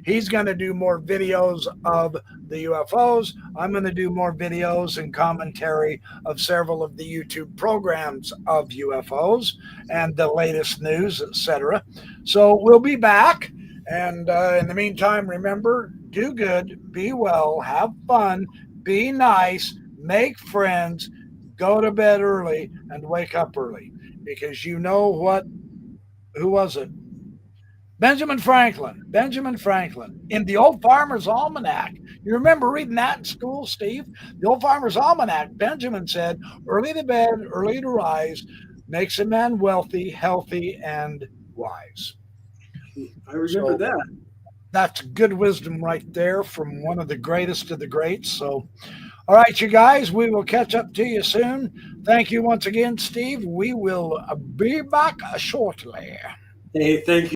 He's going to do more videos of the UFOs. I'm going to do more videos and commentary of several of the YouTube programs of UFOs and the latest news, etc. So we'll be back. And in the meantime, remember, do good, be well, have fun, be nice, make friends, go to bed early, and wake up early. Because you know what? Who was it? Benjamin Franklin in the Old Farmer's Almanac. You remember reading that in school, Steve? The Old Farmer's Almanac. Benjamin said, early to bed, early to rise, makes a man wealthy, healthy, and wise. I remember that. That's good wisdom right there from one of the greatest of the greats. So, all right, you guys, we will catch up to you soon. Thank you once again, Steve. We will be back shortly. Hey, thank you.